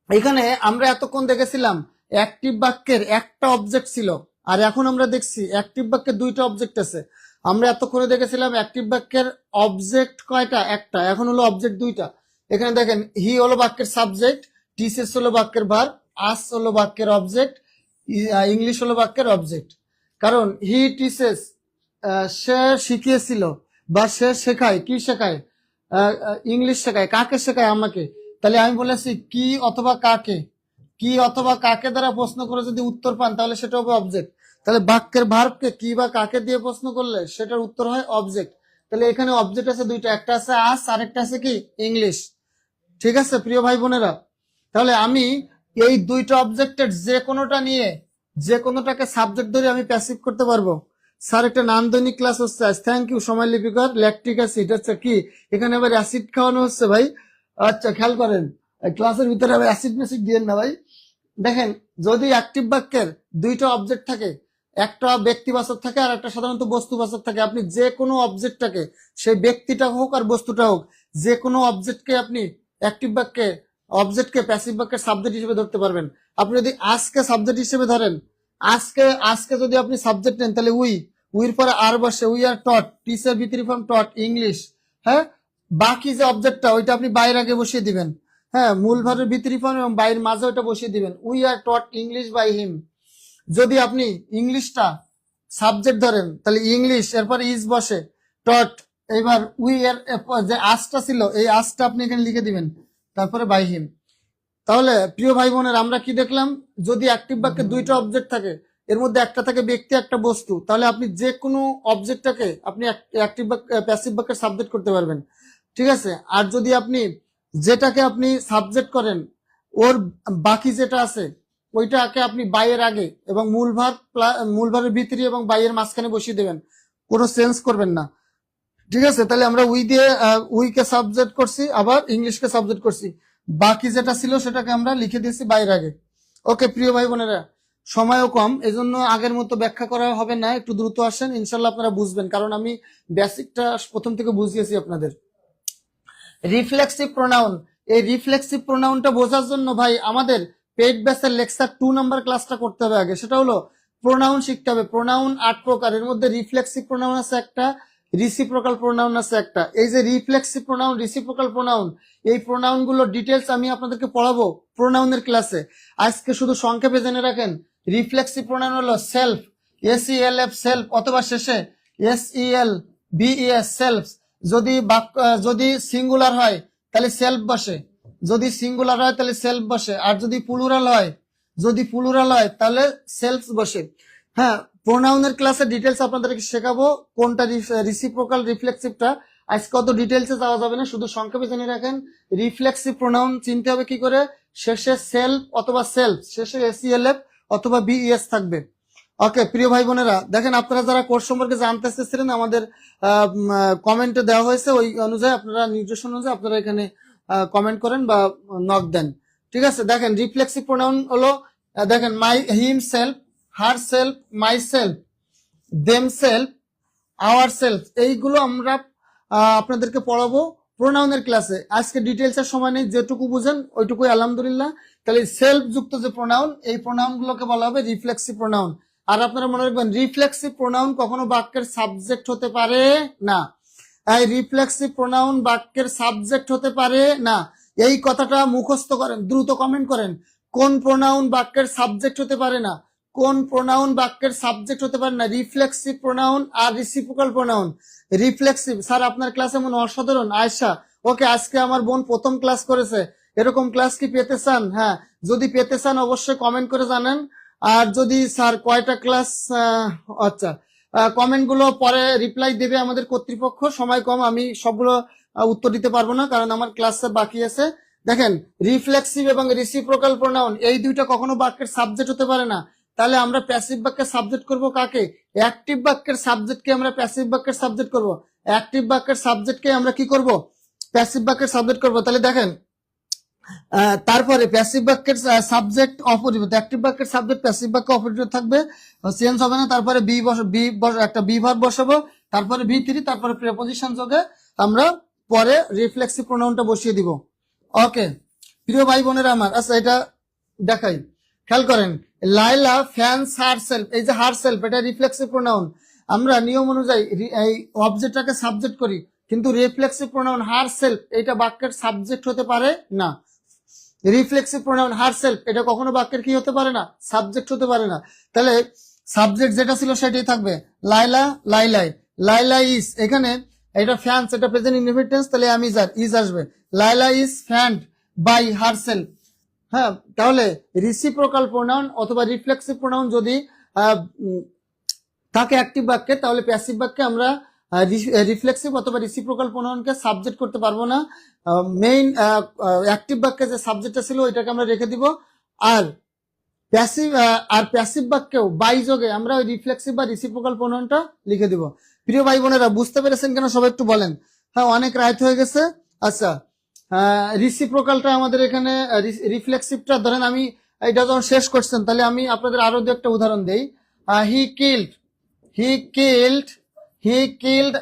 এখানে আমরা এতক্ষণ দেখেছিলাম অ্যাক্টিভ বাক্যের একটা অবজেক্ট ছিল, আর এখন আমরা দেখছি অ্যাক্টিভ বাক্যের দুইটা অবজেক্ট আছে। আমরা এতক্ষণে দেখেছিলাম অ্যাক্টিভ বাক্যের অবজেক্ট কয়টা, একটা, এখন হলো অবজেক্ট দুইটা। এখানে দেখেন হি হলো বাক্যের সাবজেক্ট, টিসেস হলো বাক্যের ভার্ব, আস হলো বাক্যের অবজেক্ট, ইংলিশ হলো বাক্যের অবজেক্ট। কারণ হি টিসেস সে শিখিয়েছিল বা সে শেখায়, কি শেখায়? ইংলিশ শেখায়। কাকে শেখায়? আমাকে। তাহলে আমি বলেছি কি অথবা কাকে, কি অথবা কাকে দ্বারা প্রশ্ন করে যদি উত্তর পান তাহলে সেটা হবে অবজেক্ট। তাহলে বাক্যের ভার্বকে কি বা কাকে দিয়ে প্রশ্ন করলে সেটার উত্তর হয় অবজেক্ট। তাহলে এখানে অবজেক্ট আছে দুইটা, একটা আছে আস আর একটা আছে কি ইংলিশ, ঠিক আছে প্রিয় ভাই বোনেরা? তাহলে আমি এই দুইটা অবজেক্টের যে কোনোটা নিয়ে, যে কোনোটাকে সাবজেক্ট ধরে আমি প্যাসিভ করতে পারবো। স্যার একটা নান্দনিক ক্লাস হচ্ছে আজ, থ্যাংক ইউ সময় লিপিকার। ল্যাকটিক অ্যাসিড, আচ্ছা কি এখানে আবার অ্যাসিড খাওয়ানো হচ্ছে ভাই? আচ্ছা খেয়াল করেন, ক্লাসের ভিতরে আবার অ্যাসিড মেসিড দিয়েন না ভাই। দেখেন যদি অ্যাক্টিভ বাক্যের দুইটা অবজেক্ট থাকে, একটা ব্যক্তিবাচক থাকে আর একটা সাধারণত বস্তুবাচক থাকে, আপনি যে কোনো অবজেক্টটাকে, সেই ব্যক্তিটা হোক আর বস্তুটা হোক, যে কোনো অবজেক্টকে আপনি অ্যাক্টিভ বাক্যে, অবজেক্টকে প্যাসিভ বাক্যের সাবজেক্ট হিসেবে ধরতে পারবেন। আপনি যদি আজকে সাবজেক্ট হিসেবে ধরেন, আজকে আজকে যদি আপনি সাবজেক্ট নেন তাহলে উইর পরে আর বসে, উই আর টট, টিচার ভি3 ফর্ম টট ইংলিশ, হ্যাঁ। বাকি যে অবজেক্টটা ওইটা আপনি বাইরের আগে বসিয়ে দিবেন, হ্যাঁ, মূল ভার্বের ভি3 ফর্ম এবং বাইরের মাঝে ওইটা বসিয়ে দিবেন, we are taught English by him. যদি আপনি ইংলিশটা সাবজেক্ট ধরেন তাহলে ইংলিশ এরপর ইজ বসে, টট, এবার উই এর যে আসটা ছিল এই আসটা আপনি এখানে লিখে দিবেন, তারপরে বাই হিম। তাহলে প্রিয় ভাই বোনের আমরা কি দেখলাম, যদি অ্যাক্টিভ বাক্যে দুইটা অবজেক্ট থাকে, এর মধ্যে একটা থাকে ব্যক্তি একটা বস্তু, তাহলে আপনি যে কোনো অবজেক্টটাকে আপনি অ্যাক্টিভ প্যাসিভ বাক্যের সাবজেক্ট করতে পারবেন, ঠিক আছে? আর যদি আপনি যেটাকে আপনি সাবজেক্ট করেন ওর বাকি যেটা আছে ওইটাকে আপনি বাইয়ের আগে এবং মূল ভার্বের ভিতরে এবং বাইয়ের মাঝখানে বসিয়ে দেবেন, কোনো চেঞ্জ করবেন না, ঠিক আছে? তাহলে আমরা উই দিয়ে উইকে সাবজেক্ট করছি, আবার ইংলিশকে সাবজেক্ট করছি, বাকি যেটা ছিল সেটাকে আমরা লিখে দিয়েছি বাইরের আগে। ওকে প্রিয় ভাই বোনেরা, সময়ও কম, এজন্য আগের মতো ব্যাখ্যা করা হবে না, একটু দ্রুত আসেন, ইনশাল্লাহ আপনারা বুঝবেন, কারণ আমি বেসিকটা প্রথম থেকে বুঝিয়েছি আপনাদের। রিফ্লেক্সিভ প্রোনাউন, এই রিফ্লেক্সিভ প্রোনাউনটা বোঝার জন্য ভাই আমাদের পেইড ব্যাচের লেকচার 2 নাম্বার ক্লাসটা করতে হবে আগে, সেটা হলো প্রোনাউন শিখতে হবে। প্রোনাউন 8 প্রকার, এর মধ্যে রিফ্লেক্সিভ প্রোনাউন আছে একটা, রিসিপ্রোকাল প্রোনাউন আছে একটা। এই যে রিফ্লেক্সিভ প্রোনাউন, রিসিপ্রোকাল প্রোনাউন, এই প্রোনাউন গুলোর ডিটেলস আমি আপনাদেরকে পড়াবো প্রোনাউনের ক্লাসে। আজকে শুধু সংক্ষেপে জেনে রাখেন, রিফ্লেক্সিভ প্রোনাউন হলো সেলফ, SELF সেলফ, অথবা শেষে SELBES সেলফ। যদি সিঙ্গুলার হয় তাহলে সেলফ বসে, যদি সিঙ্গুলার হয় তাহলে সেলফ বসে, আর যদি প্লুরাল হয় তাহলে সেলফ বসে। হ্যাঁ, প্রোনাউনের ক্লাসে ডিটেলস আপনাদেরকে শেখাবো, কোনটা রিসিপ্রোকাল রিফ্লেক্সিভটা। আজকে অত ডিটেলসে যাওয়া যাবে না, শুধু সংক্ষেপে জেনে রাখেন রিফ্লেক্সিভ প্রোনাউন চিনতে হবে কি করে, শেষে সেলফ অথবা সেলফ, শেষে SELF অথবা BES থাকবে। ওকে প্রিয় ভাই বোনেরা, দেখেন আপনারা যারা কোর্স সম্পর্কে জানতে চেয়েছিলেন আমাদের কমেন্টে দেওয়া হয়েছে, ওই অনুযায়ী আপনারা নির্দেশন অনুযায়ী আপনারা এখানে কমেন্ট করেন বা নক দেন, ঠিক আছে? দেখেন রিফ্লেক্সিভ প্রোনাউন হলো, দেখেন my himself, herself, myself, themself, ourself, এইগুলো আমরা আপনাদেরকে পড়াবো প্রোনাউনের ক্লাসে। আজকে ডিটেলস এর সময় নেই, যেটুকু বুঝেন ওইটুকুই আলহামদুলিল্লাহ। তাহলে সেলফ যুক্ত যে প্রোনাউন, এই প্রোনাউন গুলোকে বলা হবে রিফ্লেক্সিভ প্রোনাউন। আর আপনারা মনে রাখবেন, রিফ্লেক্সিভ প্রোনাউন কখনো বাক্যের সাবজেক্ট হতে পারে না। এই রিফ্লেক্সিভ প্রোনাউন বাক্যের সাবজেক্ট হতে পারে না, এই কথাটা মুখস্থ করেন, দ্রুত কমেন্ট করেন। কোন প্রোনাউন বাক্যের সাবজেক্ট হতে পারে না? কোন প্রোনাউন বাক্যের সাবজেক্ট হতে পারে না? রিফ্লেক্সিভ প্রোনাউন আর রিসিপ্রোকাল প্রোনাউন। রিফ্লেক্সিভ, স্যার আপনার ক্লাস এমন অসাধারণ। আয়শা, ওকে, আজকে আমার বোন প্রথম ক্লাস করেছে, এরকম ক্লাস কি পেতে চান? হ্যাঁ, যদি পেতে চান অবশ্যই কমেন্ট করে জানান। আর যদি স্যার কয়টা ক্লাস, আচ্ছা, কমেন্ট গুলো পরে রিপ্লাই দেবে আমাদের কর্তৃপক্ষ, সময় কম, আমি সবগুলো উত্তর দিতে পারবো না, কারণ আমার ক্লাস বাকি আছে। দেখেন, রিফ্লেক্সিভ এবং রিসিপ্রোকাল প্রোনাউন এই দুইটা কখনো বাক্যের সাবজেক্ট হতে পারে না। তাহলে আমরা প্যাসিভ বাক্যের সাবজেক্ট করব কাকে? অ্যাক্টিভ বাক্যের সাবজেক্টকে আমরা প্যাসিভ বাক্যের সাবজেক্ট করব। অ্যাক্টিভ বাক্যের সাবজেক্টকে আমরা কি করব? প্যাসিভ বাক্যের সাবজেক্ট করব। তাহলে দেখেন, তারপরে প্যাসিভ বাক্যের সাবজেক্ট অপরিবর্তিত, অ্যাক্টিভ বাক্যের সাবজেক্ট প্যাসিভ বাক্য অপরিবর্তিত থাকবে, চেঞ্জ হবে না। তারপরে একটা বি ভার্ব বসাবো, তারপরে V3, তারপরে প্রিপজিশন যোগে আমরা পরে রিফ্লেক্সিভ প্রোনাউনটা বসিয়ে দিব। ওকে প্রিয় ভাই বোনেরা আমার, আচ্ছা এটা দেখাই, খেয়াল করেন। লাইলা ফ্যান্স হার সেলফ, এই যে হার সেলফ, এটা রিফ্লেক্সিভ প্রোনাউন। আমরা নিয়ম অনুযায়ী এই অবজেক্টটাকে সাবজেক্ট করি, কিন্তু রিফ্লেক্সিভ প্রোনাউন হার সেলফ এটা বাক্যের সাবজেক্ট হতে পারে না। রিফ্লেক্সিভ প্রোনাউন হার সেলফ এটা কখনো বাক্যের কি হতে পারে না? সাবজেক্ট হতে পারে না। তাহলে সাবজেক্ট যেটা ছিল সেটাই থাকবে, লাইলা, লাইলাই, লাইলা ইজ, এখানে এটা ফ্যান্স, এটা প্রেজেন্ট ইনডেফিনিট টেন্স, তাহলে আমি ইজ আসবে। লাইলা ইজ ফ্যান্ড বাই হার সেলফ। হ্যাঁ, তাহলে রিসিপ্রোকাল প্রোনাউন অথবা রিফ্লেক্সিভ প্রোনাউন যদি থাকে অ্যাক্টিভ বাক্যে, তাহলে প্যাসিভ বাক্যে আমরা রিফ্লেক্সিভ অথবা রিসিপ্রোকাল প্রোনাউনকে সাবজেক্ট করতে পারবো না। মেইন অ্যাক্টিভ বাক্যে যে সাবজেক্টটা ছিল ওইটাকে আমরা রেখে দিব। আর প্যাসিভ বাক্যেও বাই যোগে আমরা ওই রিফ্লেক্সিভ বা রিসিপ্রোকাল প্রোনাউনটা লিখে দিব। প্রিয় ভাই বোনেরা, বুঝতে পেরেছেন কেন? সবাই একটু বলেন। হ্যাঁ, অনেক রাইট হয়ে গেছে। আচ্ছা, রিসিপ্রোকালটা আমাদের এখানে, রিফ্লেক্সিভটা ধরেন আমি এটা যখন শেষ করছেন, তাহলে আমি আপনাদের আরো দু একটা উদাহরণ দেই। He killed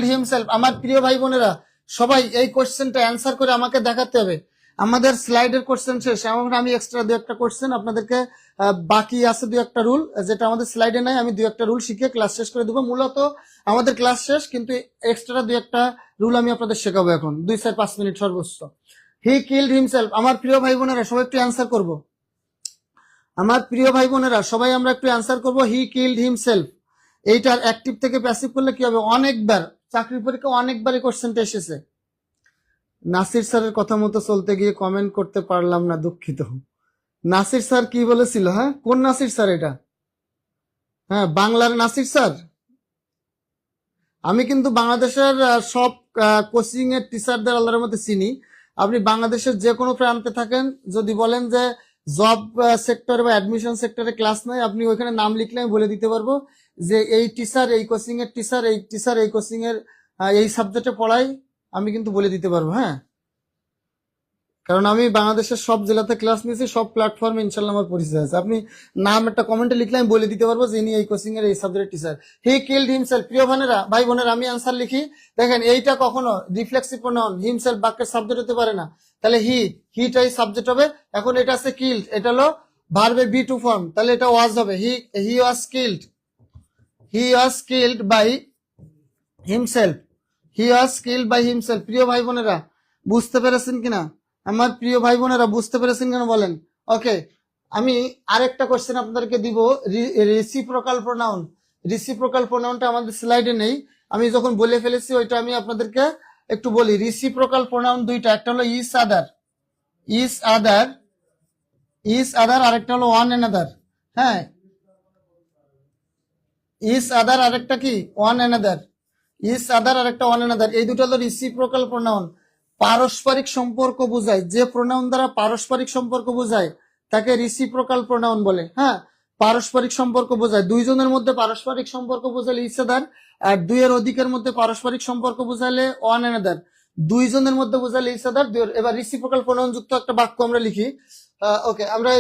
himself. আমার প্রিয় ভাই বোনেরা, সবাই এই কোশ্চেনটা অ্যান্সার করে আমাকে দেখাতে হবে। আমাদের স্লাইডের কোশ্চেন শেষ, এমন আমি এক্সট্রা দু একটা কোশ্চেন আপনাদেরকে, বাকি আছে দু একটা রুল যেটা আমাদের স্লাইডে নাই, আমি দু একটা রুল শিখে ক্লাস শেষ করে দেবো। মূলত আমাদের ক্লাস শেষ, কিন্তু এক্সট্রা দু একটা রুল আমি আপনাদের শেখাবো এখন, 2-5 মিনিট সর্বোচ্চ। হি কিল্ড হিমসেলফ, আমার প্রিয় ভাই বোনেরা সবাই একটু অ্যান্সার করবো। আমার প্রিয় ভাই বোনেরা সবাই আমরা একটু অ্যান্সার করবো। হি কিল্ড হিমসেলফ, এইটার অ্যাক্টিভ থেকে প্যাসিভ করলে কি হবে? অনেকবার চাকরির পরীক্ষা অনেকবারই কোশ্চেনটা এসেছে। নাসির স্যারের কথা মতো চলতে গিয়ে কমেন্ট করতে পারলাম না, দুঃখিত। নাসির স্যার কি বলেছিল? হ্যাঁ, কোন নাসির স্যার এটা? হ্যাঁ, বাংলার নাসির স্যার। আমি কিন্তু বাংলাদেশের সব কোচিং এর টিচারদের আল্লাহর মধ্যে চিনি। আপনি বাংলাদেশের যে কোনো প্রান্তে থাকেন, যদি বলেন যে জব সেক্টর বা অ্যাডমিশন সেক্টরে ক্লাস নাই, আপনি ওইখানে নাম লিখলে আমি বলে দিতে পারবো যে এই টিচার এই কোচিং এর টিচার, এই টিচার এই কোচিং এর এই সাবজেক্টে পড়াই, আমি কিন্তু বলে দিতে পারবো। হ্যাঁ, কারণ আমি বাংলাদেশের সব জেলাতে ক্লাস নিয়েছি, সব প্ল্যাটফর্মে ইনশাল্লাহ আমার পরিচয় আছে। আপনি নাম একটা কমেন্টে লিখলে আমি বলে দিতে পারবো যে ইনি এই কোচিং এর এই সাবজেক্টের টিচার। He killed himself. প্রিয় ভাই বোনেরা, আমি আনসার লিখি। দেখেন, এইটা কখনো রিফ্লেক্সিভ প্রোনাউন, হিমসেলফ বাক্যের সাবজেক্ট হতে পারে না। তাহলে হিটাই সাবজেক্ট হবে। এখন এটা আছে কিল্ড, এটা হলো ভার্বের বি টু ফর্ম, তাহলে এটা ওয়াজ হবে। He was killed by himself. He was killed by himself. প্রিয় ভাই বোনেরা, বুঝতে পেরেছেন কিনা? আমার প্রিয় ভাই বোনেরা, বুঝতে পেরেছেন কেন বলেন? ওকে, আমি আরেকটা কোশ্চেন আপনাদেরকে দিব। রিসিপ্রোকাল প্রোনাউন, রিসিপ্রোকাল প্রোনাউনটা আমাদের স্লাইডে নেই, আমি যখন বলে ফেলেছি ওইটা আমি আপনাদেরকে একটু বলি। রিসিপ্রোকাল প্রোনাউন দুইটা, একটা হলো ইজ আদার, আরেকটা হলো ওয়ান অ্যানাদার। হ্যাঁ, ইজ আদার আরেকটা কি ওয়ান অ্যানাদার, ইজ আদার আরেকটা ওয়ান অ্যানাদার। এই দুটো হলো রিসিপ্রোকাল প্রোনাউন, পারস্পরিক সম্পর্ক বোঝায়। যে প্রোনাউন দ্বারা পারস্পরিক সম্পর্ক বোঝায় তাকে রিসিপ্রোকাল প্রোনাউন বলে। হ্যাঁ, পারস্পরিক সম্পর্ক বোঝায়, দুইজনের মধ্যে পারস্পরিক সম্পর্ক বোঝালে ইজ আদার, আর দুইয়ের অধিকের মধ্যে পারস্পরিক সম্পর্ক বোঝালে ওয়ান অ্যানাদার। দুইজনের মধ্যে বোঝালে ইজ আদার। এবার রিসিপ্রোকাল প্রোনাউন যুক্ত একটা বাক্য আমরা লিখি। ওকে, আমরা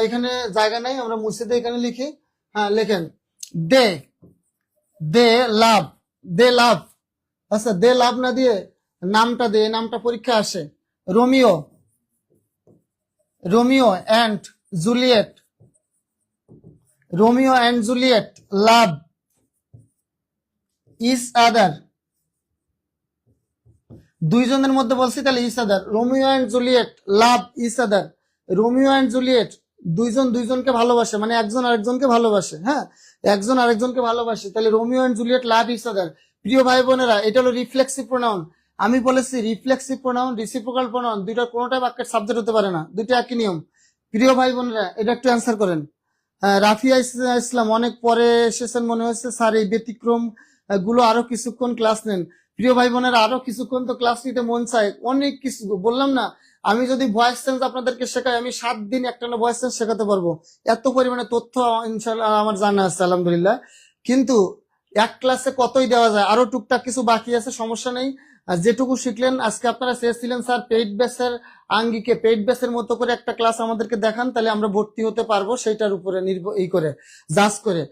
এখানে জায়গা নাই, আমরা মুছে দিয়ে এখানে লিখি। হ্যাঁ, লেখেন দে দে লাভ, দে লাভ। আচ্ছা, দে লাভ না দিয়ে নামটা দে, নামটা পরীক্ষা আসে। Romeo, Romeo and Juliet, Romeo and Juliet love each other. দুইজনের মধ্যে বলছি, তাহলে each other. Romeo and Juliet love each other. Romeo and Juliet দুইজন দুইজনকে ভালোবাসে, মানে একজন আরেকজনকে ভালোবাসে। হ্যাঁ, একজন আরেকজনকে ভালোবাসে, তাহলে Romeo and Juliet love each other. প্রিয় ভাই বোনেরা, এটা হলো রিফ্লেক্সিভ প্রোনাউন। আমি বলেছি রিফ্লেক্সিভ প্রোনাউন, রিসিপ্রোকাল প্রোনাউন দুইটা কোনোটাই বাক্যের সাবজেক্ট হতে পারে না, দুইটা একই নিয়ম। প্রিয় ভাই বোনেরা, এটা একটু অ্যান্সার করেন। রাফিয়া ইসলাম অনেক পরে এসেছেন মনে হচ্ছে, স্যার এই ব্যতিক্রম গুলো আরো কিছুক্ষণ ক্লাস নেন। প্রিয় ভাই বোনেরা, আরো কিছুক্ষণ তো ক্লাস নিতে মন চায়, অনেক কিছু বললাম না। আমি যদি ভয়েস চেঞ্জ আপনাদেরকে শেখাই, আমি 7 দিন একটানা ভয়েস চেঞ্জ শেখাতে পারবো, এত পরিমাণে তথ্য ইনশাল্লাহ আমার জানা আছে আলহামদুলিল্লাহ। কিন্তু এক ক্লাসে কতই দেওয়া যায়, আরো টুকটাক কিছু বাকি আছে, সমস্যা নেই। আর যেটুকু শিখলেন আজকে, আপনারা চেয়েছিলেন স্যার পেইড ব্যাচের আঙ্গিকে, পেইড ব্যাচের মতো করে একটা ক্লাস আমাদেরকে দেখান, তাহলে আমরা ভর্তি হতে পারবো, সেইটার উপরে করে জাজ করে।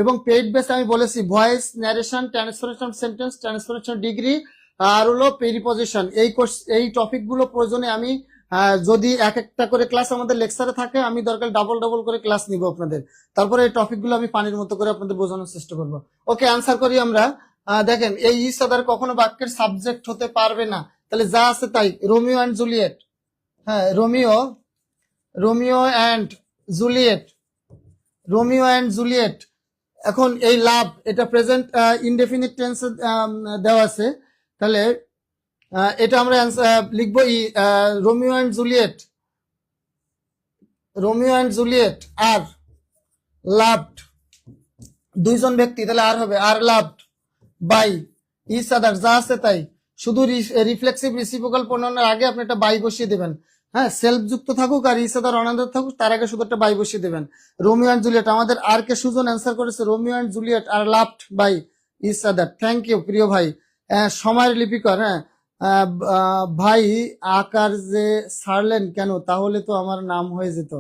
এবং পেইড ব্যাচ আমি বলেছি voice, narration, transformation sentence, transformation degree, আর হলো পেরিপজিশন, এই কোর্স, এই টপিক গুলো প্রয়োজনে আমি যদি এক একটা করে ক্লাস আমাদের লেকচারে থাকে, আমি দরকার ডাবল ডাবল করে ক্লাস নিব আপনাদের। তারপরে এই টপিক গুলো আমি পানির মতো করে আপনাদের বোঝানোর চেষ্টা করবো। ওকে, আনসার করি আমরা। দেখেন, এই ইচ আদার কখনো বাক্যের সাবজেক্ট হতে পারবে না, তাহলে যা আছে তাই। রোমিও অ্যান্ড জুলিয়েট, হ্যাঁ Romeo, Romeo and Juliet, Romeo and Juliet. এখন এই লাভ, এটা প্রেজেন্ট ইনডেফিনিট টেন্স দেওয়া আছে, তাহলে এটা আমরা লিখবো Romeo and Juliet, Romeo and Juliet are loved, দুইজন ব্যক্তি, তাহলে আর হবে are loved by each other, যা আছে তাই। শুধু রিফ্লেক্সিভ রিসিপ্রোকাল প্রোনাউনের আগে আপনি একটা বাই বসিয়ে দেবেন। হ্যাঁ, সেলফ যুক্ত থাকুক আর ইচ আদার অনাদার থাকুক, তার আগে শুধু একটা বাই বসিয়ে দেবেন। রোমিও অ্যান্ড জুলিয়েট, আমাদের আর কে সুজন অ্যান্সার করেছে, Romeo and Juliet are loved by each other. Thank you প্রিয় ভাই। সময়ের লিপিকর, হ্যাঁ ভাই আকার যে ছাড়লেন কেন, তাহলে তো আমার নাম হয়ে যেত।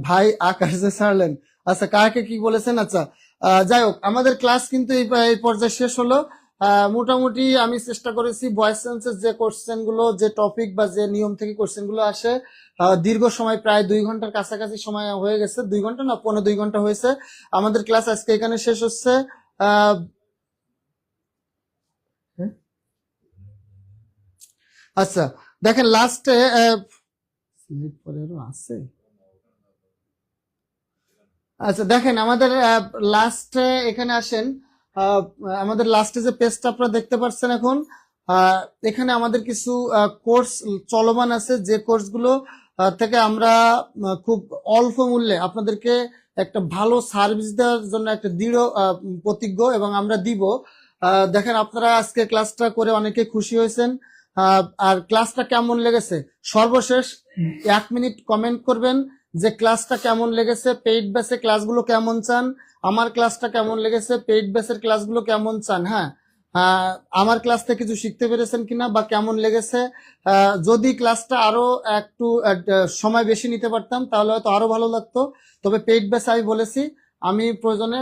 ভাই আকার যে ছাড়লেন, আচ্ছা কাকে কি বলেছেন। আচ্ছা, যাই হোক, আমাদের ক্লাস কিন্তু এই পর্যায়ে শেষ হলো। মোটামুটি আমি চেষ্টা করেছি ভয়েস সেন্সের যে কোশ্চেন গুলো, যে টপিক বা যে নিয়ম থেকে কোশ্চেন গুলো আসে, দীর্ঘ সময় প্রায় 2 ঘন্টার কাছাকাছি সময় হয়ে গেছে, 2 ঘন্টা না 2.25 ঘন্টা হয়েছে। আমাদের ক্লাস আজকে এখানে শেষ হচ্ছে। আচ্ছা, দেখেন লাস্টে আছে। আচ্ছা দেখেন, আমাদের লাস্টে এখানে আসেন, আমাদের লাস্টে যে পেজটা আপনারা দেখতে পাচ্ছেন এখন, এখানে আমাদের কিছু কোর্স চলমান আছে, যে কোর্সগুলো থেকে আমরা খুব অল্প মূল্যে আপনাদেরকে একটা ভালো সার্ভিস দেওয়ার জন্য একটা দৃঢ় প্রতিজ্ঞ, এবং আমরা দিব। দেখেন, আপনারা আজকে ক্লাসটা করে অনেকে খুশি হয়েছেন, আর ক্লাসটা কেমন লেগেছে সর্বশেষ 1 মিনিট কমেন্ট করবেন যে ক্লাসটা কেমন লেগেছে, পেইড ব্যাচে ক্লাসগুলো কেমন চান, আমার ক্লাসটা কেমন লেগেছে, পেইড ব্যাচের ক্লাসগুলো কেমন চান। হ্যাঁ, আমার ক্লাস থেকে কিছু শিখতে পেরেছেন কিনা বা কেমন লেগেছে। যদি ক্লাসটা আরো একটু সময় বেশি নিতে পারতাম তাহলে হয়তো আরো ভালো লাগতো। তবে পেইড ব্যাচে আমি বলেছি আমি প্রয়োজনে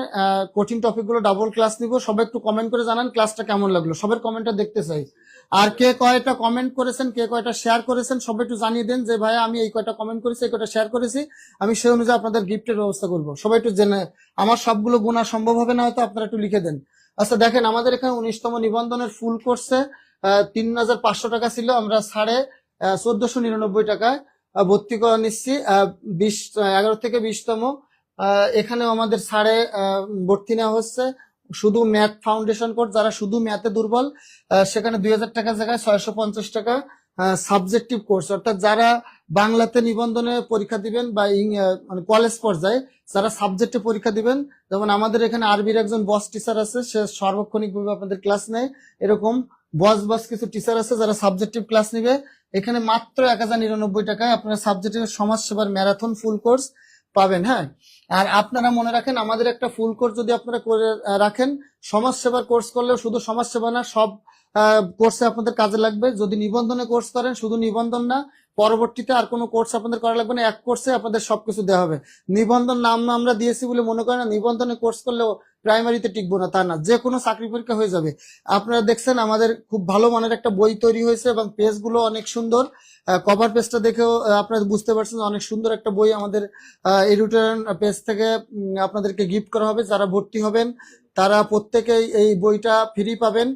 কঠিন টপিকগুলো ডাবল ক্লাস নিব। সবাই একটু কমেন্ট করে জানান ক্লাসটা কেমন লাগলো, সবার কমেন্টটা দেখতে চাই। আর কে কয়টা কমেন্ট করেছেন, কে কয়টা শেয়ার করেছেন, সবাই একটু জানিয়ে দেন যে ভাইয়া আমি এই কয়টা কমেন্ট করেছি, এই কয়টা শেয়ার করেছি, আমি সেই অনুযায়ী আপনাদের গিফটের ব্যবস্থা করব। সবাই একটু জেনে, আমার সবগুলো গোনা সম্ভব হবে না হয়তো, আপনারা একটু লিখে দেন। আচ্ছা দেখেন, আমাদের এখানে 19তম নিবন্ধনের ফুল কোর্সে 3500 টাকা ছিল, আমরা 1499 টাকায় ভর্তি করে নিচ্ছি। 11 থেকে 20তম এখানেও আমাদের ভর্তি নেওয়া হচ্ছে। শুধু ম্যাথ ফাউন্ডেশন কোর্স, যারা শুধু ম্যাথে দুর্বল, সেখানে 2000 টাকার জায়গায় 650 টাকা সাবজেক্টিভ কোর্স, অর্থাৎ যারা বাংলাতে নিবন্ধনে পরীক্ষা দিবেন বা মানে কলেজ পর্যায়ে যারা সাবজেক্টে পরীক্ষা দিবেন, যেমন আমাদের এখানে আরবির একজন বস টিচার আছে, সে সার্বক্ষণিক ভাবে আপনাদের ক্লাস নেয়, এরকম বস কিছু টিচার আছে যারা সাবজেক্টিভ ক্লাস নিবে। এখানে মাত্র 1099 টাকায় আপনারা সাবজেক্টিভ সমাজ সেবার ম্যারাথন ফুল কোর্স পাবেন। হ্যাঁ, আর আপনারা মনে রাখেন, আমাদের একটা ফুল কোর্স যদি আপনারা করে রাখেন, সমাজ সেবার কোর্স করলেও শুধু সমাজ সেবা না, সব কোর্সে আপনাদের কাজে লাগবে। যদি নিবন্ধনে কোর্স করেন, শুধু নিবন্ধন না, পরবর্তীতে আর কোনো কোর্স আপনাদের করা লাগবে না, এক কোর্সে আপনাদের সবকিছু দেওয়া হবে। নিবন্ধন নাম আমরা দিয়েছি বলে মনে করেন না নিবন্ধনে কোর্স করলেও প্রাইমারিতে টিকবো না, তা না, যে কোনো চাকরি পরীক্ষা হয়ে যাবে। আপনারা দেখছেন আমাদের খুব ভালো মানের একটা বই তৈরি হয়েছে এবং পেজগুলো অনেক সুন্দর। কভার পেজটা দেখেও আপনারা বুঝতে পারছেন অনেক সুন্দর একটা বই আমাদের এডুটেন পেজ থেকে আপনাদেরকে গিফট করা হবে। যারা ভর্তি হবেন তারা প্রত্যেকেই এই বইটা ফ্রি পাবেন।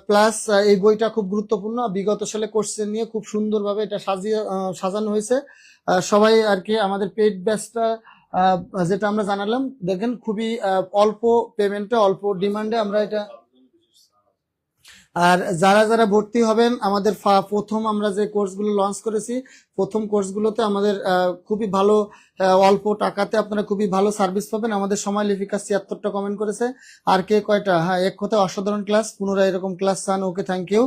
প্লাস এই বইটা খুব গুরুত্বপূর্ণ, বিগত সালে কোশ্চেন নিয়ে খুব সুন্দরভাবে এটা সাজানো হয়েছে। সবাই আর কি আমাদের পেইড ব্যাচটা যেটা আমরা জানালাম, দেখেন খুবই অল্প পেমেন্টে অল্প ডিমান্ডে আমরা এটা। আর যারা যারা ভর্তি হবেন আমাদের প্রথম আমরা যে কোর্সগুলো লঞ্চ করেছি, প্রথম কোর্সগুলোতে আমাদের খুবই ভালো অল্প টাকাতে আপনারা খুবই ভালো সার্ভিস পাবেন। আমাদের সময় লিপিকা 76টা কমেন্ট করেছে। আর কে কয়টা, হ্যাঁ এক কথা অসাধারণ ক্লাস, পুনরায় এরকম ক্লাস চান, ওকে থ্যাংক ইউ।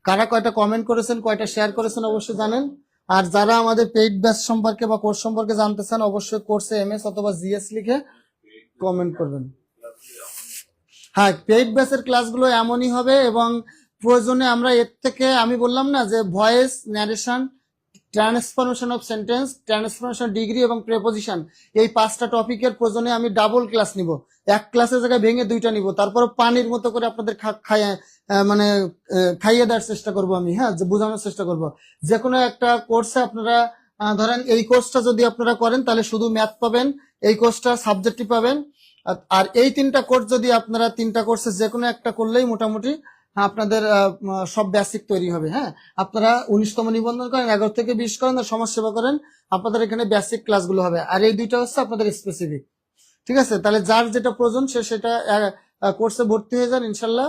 কারা কয়টা কমেন্ট করেছেন, কয়টা শেয়ার করেছেন অবশ্যই জানেন। আর যারা আমাদের পেইড ব্যাচ সম্পর্কে বা কোর্স সম্পর্কে জানতে চান অবশ্যই কোর্সে এমএস অথবা জিএস লিখে কমেন্ট করবেন। হ্যাঁ, পেইড ব্যাচের ক্লাসগুলো এমনই হবে এবং প্রয়োজনে আমরা এর থেকে আমি বললাম না যে voice narration, transformation of sentence, transformation degree এবং প্রেপোজিশন, এই 5টা টপিকের প্রয়োজনে আমি ডাবল ক্লাস নিব। এক ক্লাসের জায়গায় ভেঙে 2টা নিব, তারপর পানির মতো করে আপনাদের মানে খাইয়ে দেওয়ার চেষ্টা করব আমি, হ্যাঁ, যে বোঝানোর চেষ্টা করব। যে কোনো একটা কোর্সে আপনারা ধরেন এই কোর্সটা যদি আপনারা করেন তাহলে শুধু ম্যাথ পাবেন, এই কোর্সটা সাবজেক্টিভ পাবেন। আর এই 3টা কোর্স যদি আপনারা 3টা কোর্সে যে কোনো একটা করলেই মোটামুটি আপনাদের সব বেসিক তৈরি হবে। হ্যাঁ, আপনারা 19তম নিবন্ধন করেন, 11 থেকে 20 করেন, আর সমাজ সেবা করেন, আপনাদের এখানে বেসিক ক্লাসগুলো হবে। আর এই 2টা হচ্ছে আপনাদের স্পেসিফিক। ঠিক আছে, তাহলে যার যেটা প্রয়োজন সে সেটা কোর্সে ভর্তি হয়ে যান, ইনশাল্লাহ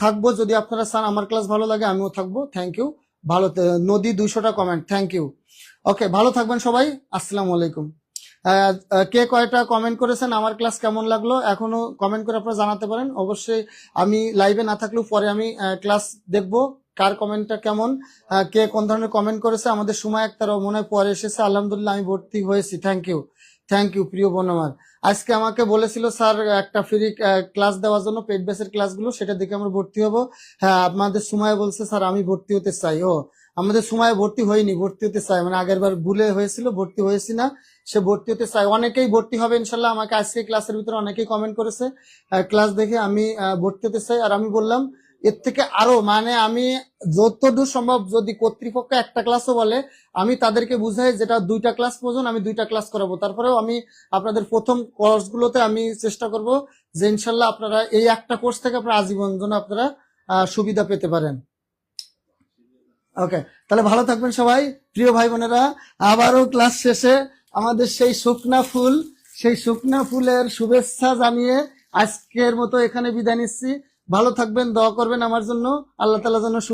থাকবো। যদি আপনারা চান আমার ক্লাস ভালো লাগে আমিও থাকবো। Thank you. ভালো, নদী 200টা কমেন্ট, থ্যাংক ইউ। ওকে, ভালো থাকবেন সবাই, আসসালামু আলাইকুম। কে কয়টা কমেন্ট করেছেন আমার ক্লাস কেমন লাগলো এখনো কমেন্ট করে আপনারা জানাতে পারেন। অবশ্যই আমি লাইভে না থাকলেও পরে আমি ক্লাস দেখবো কার কমেন্টটা কেমন, কে কোন ধরনের কমেন্ট করেছে। আমাদের সময় একটারও মনে হয় পরে এসেছে, আলহামদুলিল্লাহ আমি ভর্তি হয়েছি। থ্যাংক ইউ, থ্যাংক ইউ প্রিয় বোন আমার। আজকে আমাকে বলেছিল স্যার একটা ফ্রি ক্লাস দেওয়ার জন্য, পেইড বেসের ক্লাসগুলো, সেটা দেখে আমরা ভর্তি হব। হ্যাঁ, আপনাদের সময় বলছে স্যার আমি ভর্তি হতে চাই। ও, আমাদের সময় ভর্তি হয়নি, ভর্তি হতে চাই, মানে আগের বার ভুলে হয়েছিল, ভর্তি হয়েছি না, সে ভর্তি হতে চাই। অনেকেই ভর্তি হবে ইনশাল্লাহ, আমাকে আজকে ক্লাসের ভিতরে অনেকেই কমেন্ট করেছে ক্লাস দেখে আমি ভর্তি হতে চাই। আর আমি বললাম এর থেকে আরো, মানে আমি যতদূর সম্ভব যদি কর্তৃপক্ষ একটা ক্লাসও বলে আমি তাদেরকে বুঝাই যেটা 2টা ক্লাস প্রয়োজন আমি 2টা ক্লাস করাবো। তারপরেও আমি আপনাদের প্রথম কোর্সগুলোতে আমি চেষ্টা করব যে ইনশাল্লাহ আপনারা এই একটা কোর্স থেকে আপনারা আজীবন জন্য আপনারা সুবিধা পেতে পারেন। ওকে, তাহলে ভালো থাকবেন সবাই প্রিয় ভাই বোনেরা। আবারও ক্লাস শেষে আমাদের সেই শুকনা ফুলের শুভেচ্ছা জানিয়ে আজকের মতো এখানে বিদায় নিচ্ছি। ভালো থাকবেন, দোয়া করবেন আমার জন্য, আল্লাহ তাআলা যেন